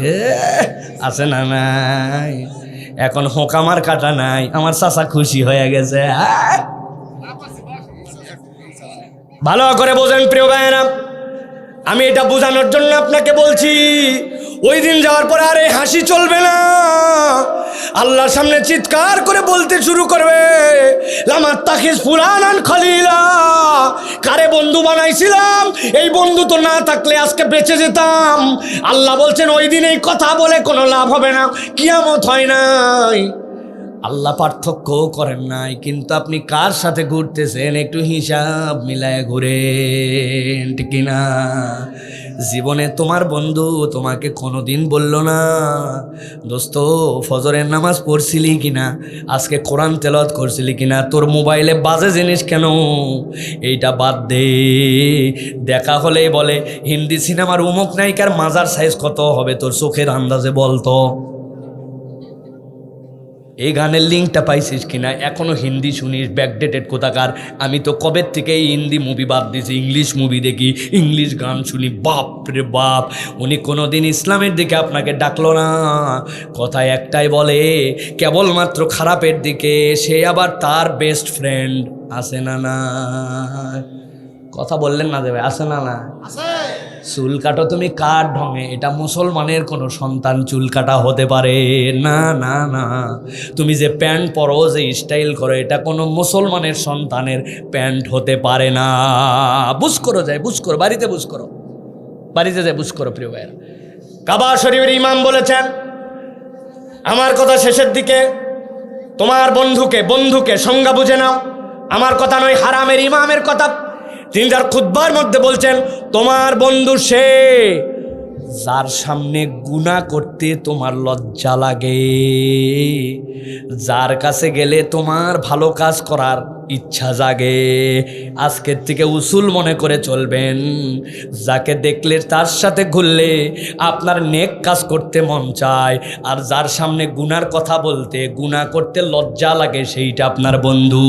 আছে না নাই? এখন হোঁকা মার্কাটা নাই, আমার চাচা খুশি হয়ে গেছে। ভালো করে বোঝেন প্রিয় ভাইয়েরা, আমি এটা বোঝানোর জন্য আপনাকে বলছি, ওই দিন যাওয়ার পর আর এই হাসি চলবে না। আল্লাহর সামনে চিৎকার করে বলতে শুরু করবে, লামাত তাখিজ ফুলানান খলিলা, কারে বন্ধু বানাইছিলাম, এই বন্ধু তো না থাকলে আজকে বেঁচে যেতাম। আল্লাহ বলছেন ওই দিন এই কথা বলে কোনো লাভ হবে না, কিয়ামত হয় নাই। আল্লাহ পার্থক্য করেন নাই, কিন্তু আপনি কার সাথে ঘুরতেছেন একটু হিসাব মিলায় ঘুরেন, ঠিক কিনা? জীবনে তোমার বন্ধু তোমাকে কোনোদিন বলল না, দোস্ত ফজরের নামাজ পড়ছিলি কিনা, আজকে কোরআন তেলাওয়াত করছিলি কিনা, তোর মোবাইলে বাজে জিনিস কেন, এইটা বাদ দে। দেখা হলেই বলে হিন্দি সিনেমার উমুক নায়িকার মাজার সাইজ কত হবে তোর চোখের আন্দাজে বলতো। এই গানের লিঙ্কটা পাইছিস কিনা, এখনো হিন্দি শুনিস, ব্যাকডেটেড কোথাকার। আমি তো কবে থেকে এই হিন্দি মুভি বাদ দিয়েছি, ইংলিশ মুভি দেখি, ইংলিশ গান শুনি। বাপ রে বাপ, উনি কোনোদিন ইসলামের দিকে আপনাকে ডাকলো না, কথায় একটাই বলে কেবলমাত্র খারাপের দিকে। সে আবার তার বেস্ট ফ্রেন্ড আছে না না? কথা বললেন না দেবে, আছে না না? চুল কাটো তুমি কার ঢঙে, এটা মুসলমানের কোনো সন্তান চুল কাটা হতে পারে না? না না, তুমি যে প্যান্ট পরো, যে স্টাইল করো, এটা কোনো মুসলমানের সন্তানের প্যান্ট হতে পারে না। বুঝ করো, যায় বুঝ করো, বাড়িতে বুঝ করো, বাড়িতে যায় বুঝ করো। প্রিয় ভাইয়েরা, কাবা শরীফের ইমাম বলেছেন, আমার কথা শেষের দিকে, তোমার বন্ধুকে সংজ্ঞা বুঝে নাও। আমার কথা নয়, হারামের ইমামের কথা। তিনি তার খুতবার মধ্যে বলছেন, তোমার বন্ধু সে যার সামনে গুনাহ করতে তোমার লজ্জা লাগে, যার কাছে গেলে তোমার ভালো কাজ করার ইচ্ছা জাগে। আজকের থেকে উসুল মনে করে চলবেন, যাকে দেখলে তার সাথে ঘুরলে আপনার নেক কাজ করতে মন চায়, আর যার সামনে গুনার কথা বলতে, গুনাহ করতে লজ্জা লাগে, সেইটা আপনার বন্ধু।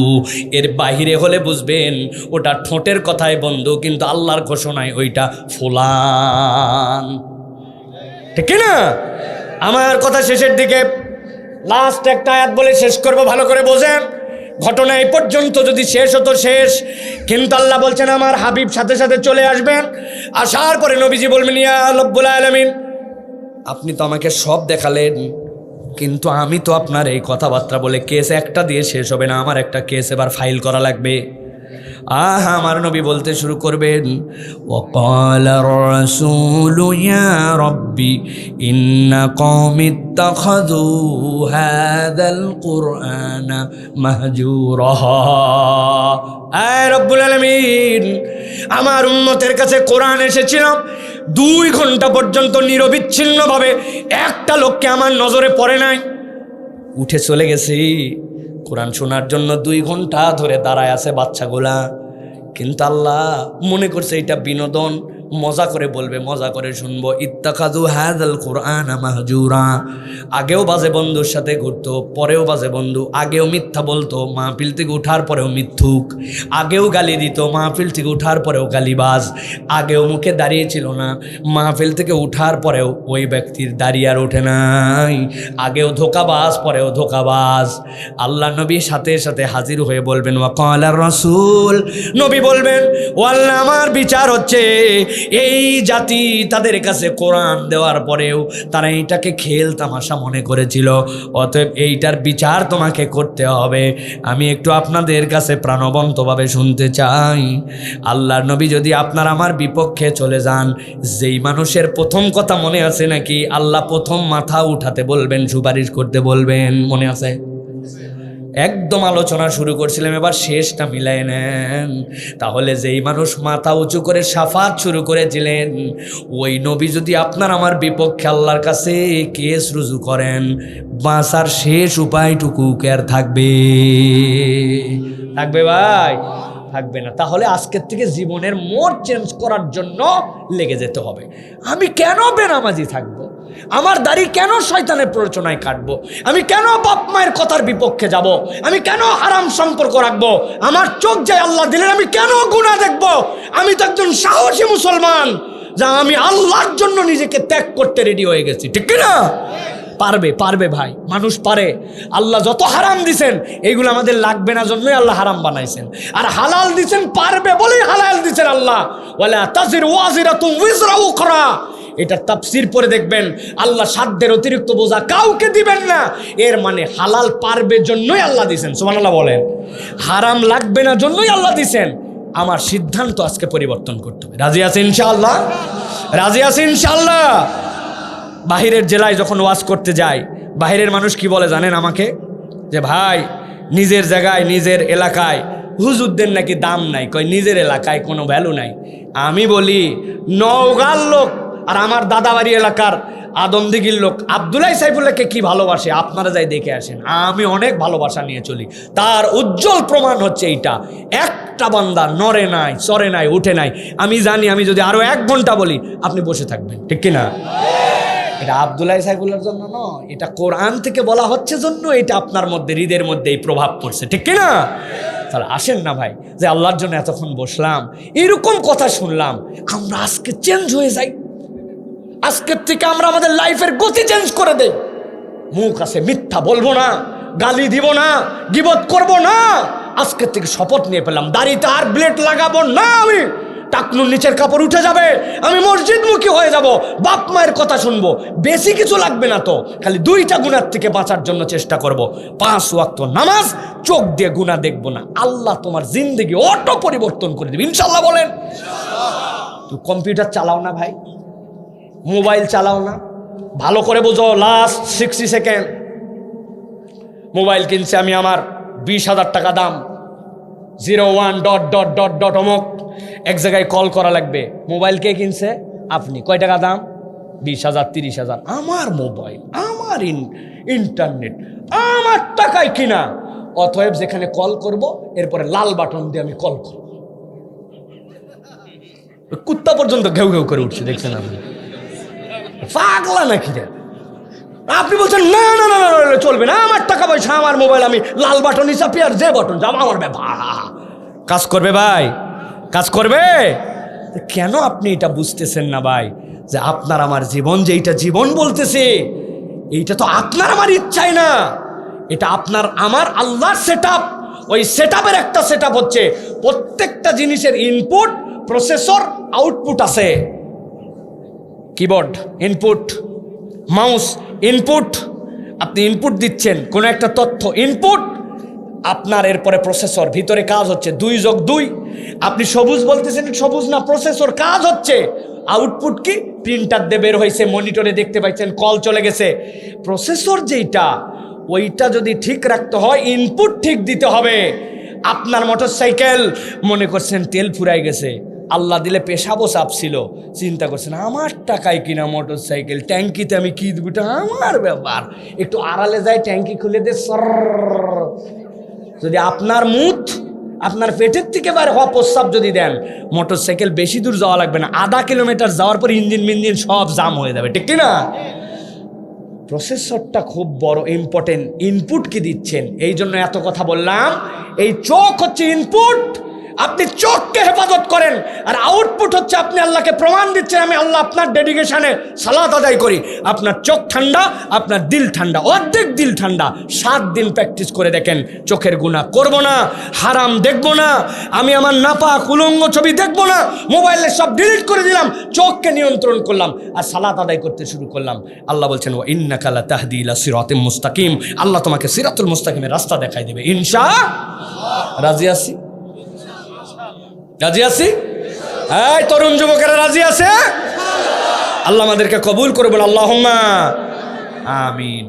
এর বাহিরে হলে বুঝবেন ওটা ঠোঁটের কথায় বন্ধু, কিন্তু আল্লাহর ঘোষণায় ওইটা ফুলান, ঠিক না? আমার কথা শেষের দিকে লাস্ট একটা আয়াত বলে শেষ করব, ভালো করে বোঝেন। ঘটনা এই পর্যন্ত যদি শেষ হতো শেষ, কিন্তু আল্লাহ বলছেন আমার হাবিব সাথে সাথে চলে আসবেন। আসার পরে নবীজি বলবেন, ইয়া রব্বুল আলামিন, আপনি তো আমাকে সব দেখালেন, কিন্তু আমি তো আপনার এই কথাবার্তা বলে কেস একটা দিয়ে শেষ হবে না, আমার একটা কেস এবার ফাইল করা লাগবে। আমার নবী বলতে শুরু করবেন, ওয়াকালার রাসূলু ইয়া রাব্বি ইন্না কওমি ইত্তাখাযু হাযাল কুরআনা মাহজুরা। আয় রব্বুল আলামিন, আমার উম্মতের কাছে কোরআন এসেছিল, 2 ঘন্টা পর্যন্ত নিরবিচ্ছিন্নভাবে একটা লোককে আমার নজরে পড়ে নাই, উঠে চলে গেছি। কোরআন শোনার জন্য 2 ঘন্টা ধরে দাঁড়ায় আছে বাচ্চাগুলা, কিন্তু আল্লাহ মনে করছে এটা বিনোদন, মজা করে বলবে, মজা করে শুনবো। ইত্তাখাযু হাযাল কুরআনা মাহজুরা। আগেও বাজে বন্ধুর সাথে ঘুরতো, পরেও বাজে বন্ধু, আগেও মিথ্যা বলতো, মাহফিল থেকে উঠার পরেও মিথ্যুক, আগেও গালি দিত, মাহফিল থেকে উঠার পরেও গালিবাজ, আগেও মুখে দাঁড়িয়েছিল না, মাহফিল থেকে উঠার পরেও ওই ব্যক্তির দাঁড়িয়ে আর ওঠে নাই, আগেও ধোকাবাজ, পরেও ধোকাবাজ। আল্লাহ নবী সাথে সাথে হাজির হয়ে বলবেন, ওয়াকালার রাসূল, নবী বলবেন, ও আল্লাহ, আমার বিচার হচ্ছে এই জাতি তাদের কাছে কোরআন দেওয়ার পরেও তারা এইটাকে খেল তামাশা মনে করেছিল, অতএব এইটার বিচার তোমাকে করতে হবে। আমি একটু আপনাদের কাছে প্রাণবন্তভাবে শুনতে চাই, আল্লাহর নবী যদি আপনার আমার বিপক্ষে চলে যান, যেই মানুষের প্রথম কথা মনে আছে নাকি, আল্লাহ প্রথম মাথা উঠাতে বলবেন, সুপারিশ করতে বলবেন, মনে আছে? একদম আলোচনা শুরু করছিলাম, এবার শেষটা মিলাই নেন। তাহলে যেই মানুষ মাথা উঁচু করে শাফাত শুরু করেছিলেন, ওই নবী যদি আপনার আমার বিপক্ষে আল্লাহর কাছে কেস রুজু করেন, বাঁচার শেষ উপায়টুকু আর থাকবে? থাকবে ভাই? থাকবে না। তাহলে আজকের থেকে জীবনের মোড় চেঞ্জ করার জন্য লেগে যেতে হবে। আমি কেন বেনামাজি থাকবো? আমার দাড়ি কেন শয়তানের প্ররোচনায় কাটবো? আমি কেন বাপ মায়ের কথার বিপক্ষে যাব? আমি কেন হারাম সম্পর্ক রাখবো? আমার চোখ যায় আল্লাহ দিলেন, আমি কেন গুনাহ দেখবো? আমি তো একজন সাহসী মুসলমান, যা আমি আল্লাহর জন্য নিজেকে ত্যাগ করতে রেডি হয়ে গেছি, ঠিক না? পারবে ভাই, মানুষ পারে। আল্লাহ যত হারাম দিছেন এইগুলো আমাদের লাগবে না জন্যই আল্লাহ হারাম বানাইছেন, আর হালাল দিছেন পারবে বলেই হালাল দিছেন আল্লাহ। ওয়ালা তাজিরু ওয়াজিরাতুম উযরা উখরা, এটা তাফসীর পরে দেখবেন আল্লাহ সাধ্যের অতিরিক্ত বোঝা কাউকে দিবেন না, এর মানে হালাল পারবে জন্যই আল্লাহ দিছেন। সুবহানাল্লাহ বলেন। হারাম লাগবে না জন্যই আল্লাহ দিছেন। আমার সিদ্ধান্ত আজকে পরিবর্তন করতে হবে। রাজি আছেন ইনশাআল্লাহ? রাজি আছেন ইনশাআল্লাহ? বাহিরের জেলায় যখন ওয়াজ করতে যাই, বাহিরের মানুষ কি বলে জানেন আমাকে? যে ভাই, নিজের জায়গায় নিজের এলাকায় হুজুরদের নাকি দাম নাই, কয় নিজের এলাকায় কোনো ভ্যালু নাই। আমি বলি, নওগাঁর লোক আর আমার দাদাবাড়ি এলাকার আদমদিঘির লোক আব্দুল্লাহ সাইফুল্লাহকে কি ভালোবাসে আপনারা যাই দেখে আসেন। আমি অনেক ভালোবাসা নিয়ে চলি, তার উজ্জ্বল প্রমাণ হচ্ছে এইটা। একটা বান্দা নড়ে নাই, চড়ে নাই, উঠে নাই। আমি জানি আমি যদি আরো 1 ঘন্টা বলি আপনি বসে থাকবেন, ঠিক কিনা? এটা আব্দুল্লাহ সাইফুল্লাহর জন্য নয়, এটা কোরআন থেকে বলা হচ্ছে জন্য এটা আপনার মধ্যে, হৃদের মধ্যে এই প্রভাব পড়ছে, ঠিক কিনা? তাহলে আসেন না ভাই, যে আল্লাহর জন্য এতক্ষণ বসলাম, এরকম কথা শুনলাম, আমরা আজকে চেঞ্জ হয়ে যাই। আজকের থেকে আমরা আমাদের লাইফের গতি চেঞ্জ করে দেই। মুখ আছে মিথ্যা বলবো না, গালি দিব না, গীবত করব না। আজকের থেকে শপথ নিয়ে পেলাম, দাড়িতে আর ব্লেড লাগাবো না, আমি টাকনুর নিচের কাপড় উঠে যাবে, আমি মসজিদমুখী হয়ে যাব, বাপ মায়ের কথা শুনবো। বেশি কিছু লাগবে না তো, খালি 2টা গুনার থেকে বাঁচার জন্য চেষ্টা করব। 5 ওয়াক্ত নামাজ, চোখ দিয়ে গুনাহ দেখবো না। আল্লাহ তোমার জিন্দেগি অটো পরিবর্তন করে দেবে ইনশাআল্লাহ। বলেন। তুই কম্পিউটার চালাও না ভাই, মোবাইল চালাও না, ভালো করে বুঝো। লাস্ট 60 সেকেন্ড মোবাইল কিনছে আমি, আমার 20,000 টাকা দাম, 01... অমুক, এক জায়গায় কল করা লাগবে। মোবাইল কে কিনছে? আপনি। কয় টাকা দাম? 20,000 30,000। আমার মোবাইল, আমার ইন্টারনেট, আমার টাকায় কিনা। অতএব যেখানে কল করব, এরপরে লাল বাটন দিয়ে আমি কল করব। কুত্তা পর্যন্ত ঘেউ ঘেউ করে উঠছে, দেখছেন আপনি? পাগলা নাকি রে? আপনি বলছেন না না না না, চলবে না, আমার টাকা পয়সা, আমার মোবাইল, আমি লাল বাটনই চাপি আর যে বাটন যাব আমার ব্যাপার। কাজ করবে ভাই, কাজ করবে। কেন আপনি এটা বুঝতেছেন না ভাই, যে আপনার আমার জীবন, যে এইটা জীবন বলতেছে, এইটা তো আপনার আমার ইচ্ছাই না, এটা আপনার আমার আল্লাহর সেটআপ। ওই সেটআপের একটা সেটআপ হচ্ছে প্রত্যেকটা জিনিসের ইনপুট, প্রসেসর, আউটপুট আছে। কিবোর্ড ইনপুট, মাউস ইনপুট, আপনি ইনপুট দিচ্ছেন কোনো একটা তথ্য, ইনপুট আপনার, এরপরে প্রসেসর, ভিতরে কাজ হচ্ছে 2+2। আপনি সবুজ বলতেছেন, সবুজ না, প্রসেসর কাজ হচ্ছে। আউটপুট কি? প্রিন্টার দিয়ে বের হয়েছে, মনিটরে দেখতে পাচ্ছেন, কল চলে গেছে। প্রসেসর যেইটা, ওইটা যদি ঠিক রাখতে হয়, ইনপুট ঠিক দিতে হবে। আপনার মোটরসাইকেল মনে করছেন তেল ফুরাই গেছে, আল্লাহ দিলে পেশাবো চাপ ছিল, চিন্তা করছেন আমার টাকায় কিনা মোটরসাইকেল, ট্যাঙ্কিতে আমি কি দেবো, আমার ব্যাপার, একটু আড়ালে যাই, ট্যাঙ্কি খুলে দে, সর। যদি আপনার মুখ আপনার পেটের থেকে বার হওয়া প্রস্রাব যদি দেন, মোটরসাইকেল বেশি দূর যাওয়া লাগবে না, 0.5 কিলোমিটার যাওয়ার পর ইঞ্জিন মিঞ্জিন সব জাম হয়ে যাবে, ঠিক না? প্রসেসরটা খুব বড় ইম্পর্টেন্ট। ইনপুট কি দিচ্ছেন, এই জন্য এত কথা বললাম। এই চোখ হচ্ছে ইনপুট, আপনি চোখকে হেফাজত করেন, আর আউটপুট হচ্ছে আপনি আল্লাহকে প্রমাণ দিচ্ছেন, আমি আল্লাহ আপনার ডেডিকেশনে সালাত আদায় করি। আপনার চোখ ঠান্ডা, আপনার দিল ঠান্ডা, অর্ধেক দিল ঠান্ডা। 7 দিন প্র্যাকটিস করে দেখেন, চোখের গুনাহ করব না, হারাম দেখব না, আমি আমার নাপাক উলঙ্গ ছবি দেখব না, মোবাইলে সব ডিলিট করে দিলাম, চোখকে নিয়ন্ত্রণ করলাম, আর সালাত আদায় করতে শুরু করলাম। আল্লাহ বলছেন, ওয়া ইন্নাকা লাতাহদি ইলা সিরাতিম মুস্তাকিম, আল্লাহ তোমাকে সিরাতুল মুস্তাকিমের রাস্তা দেখাই দেবে ইনশাআল্লাহ। রাজি আছি? রাজি আছি? এই তরুণ যুবকেরা রাজি আছে? আল্লাহ আমাদেরকে কবুল করবেন, আল্লাহুম্মা আমিন।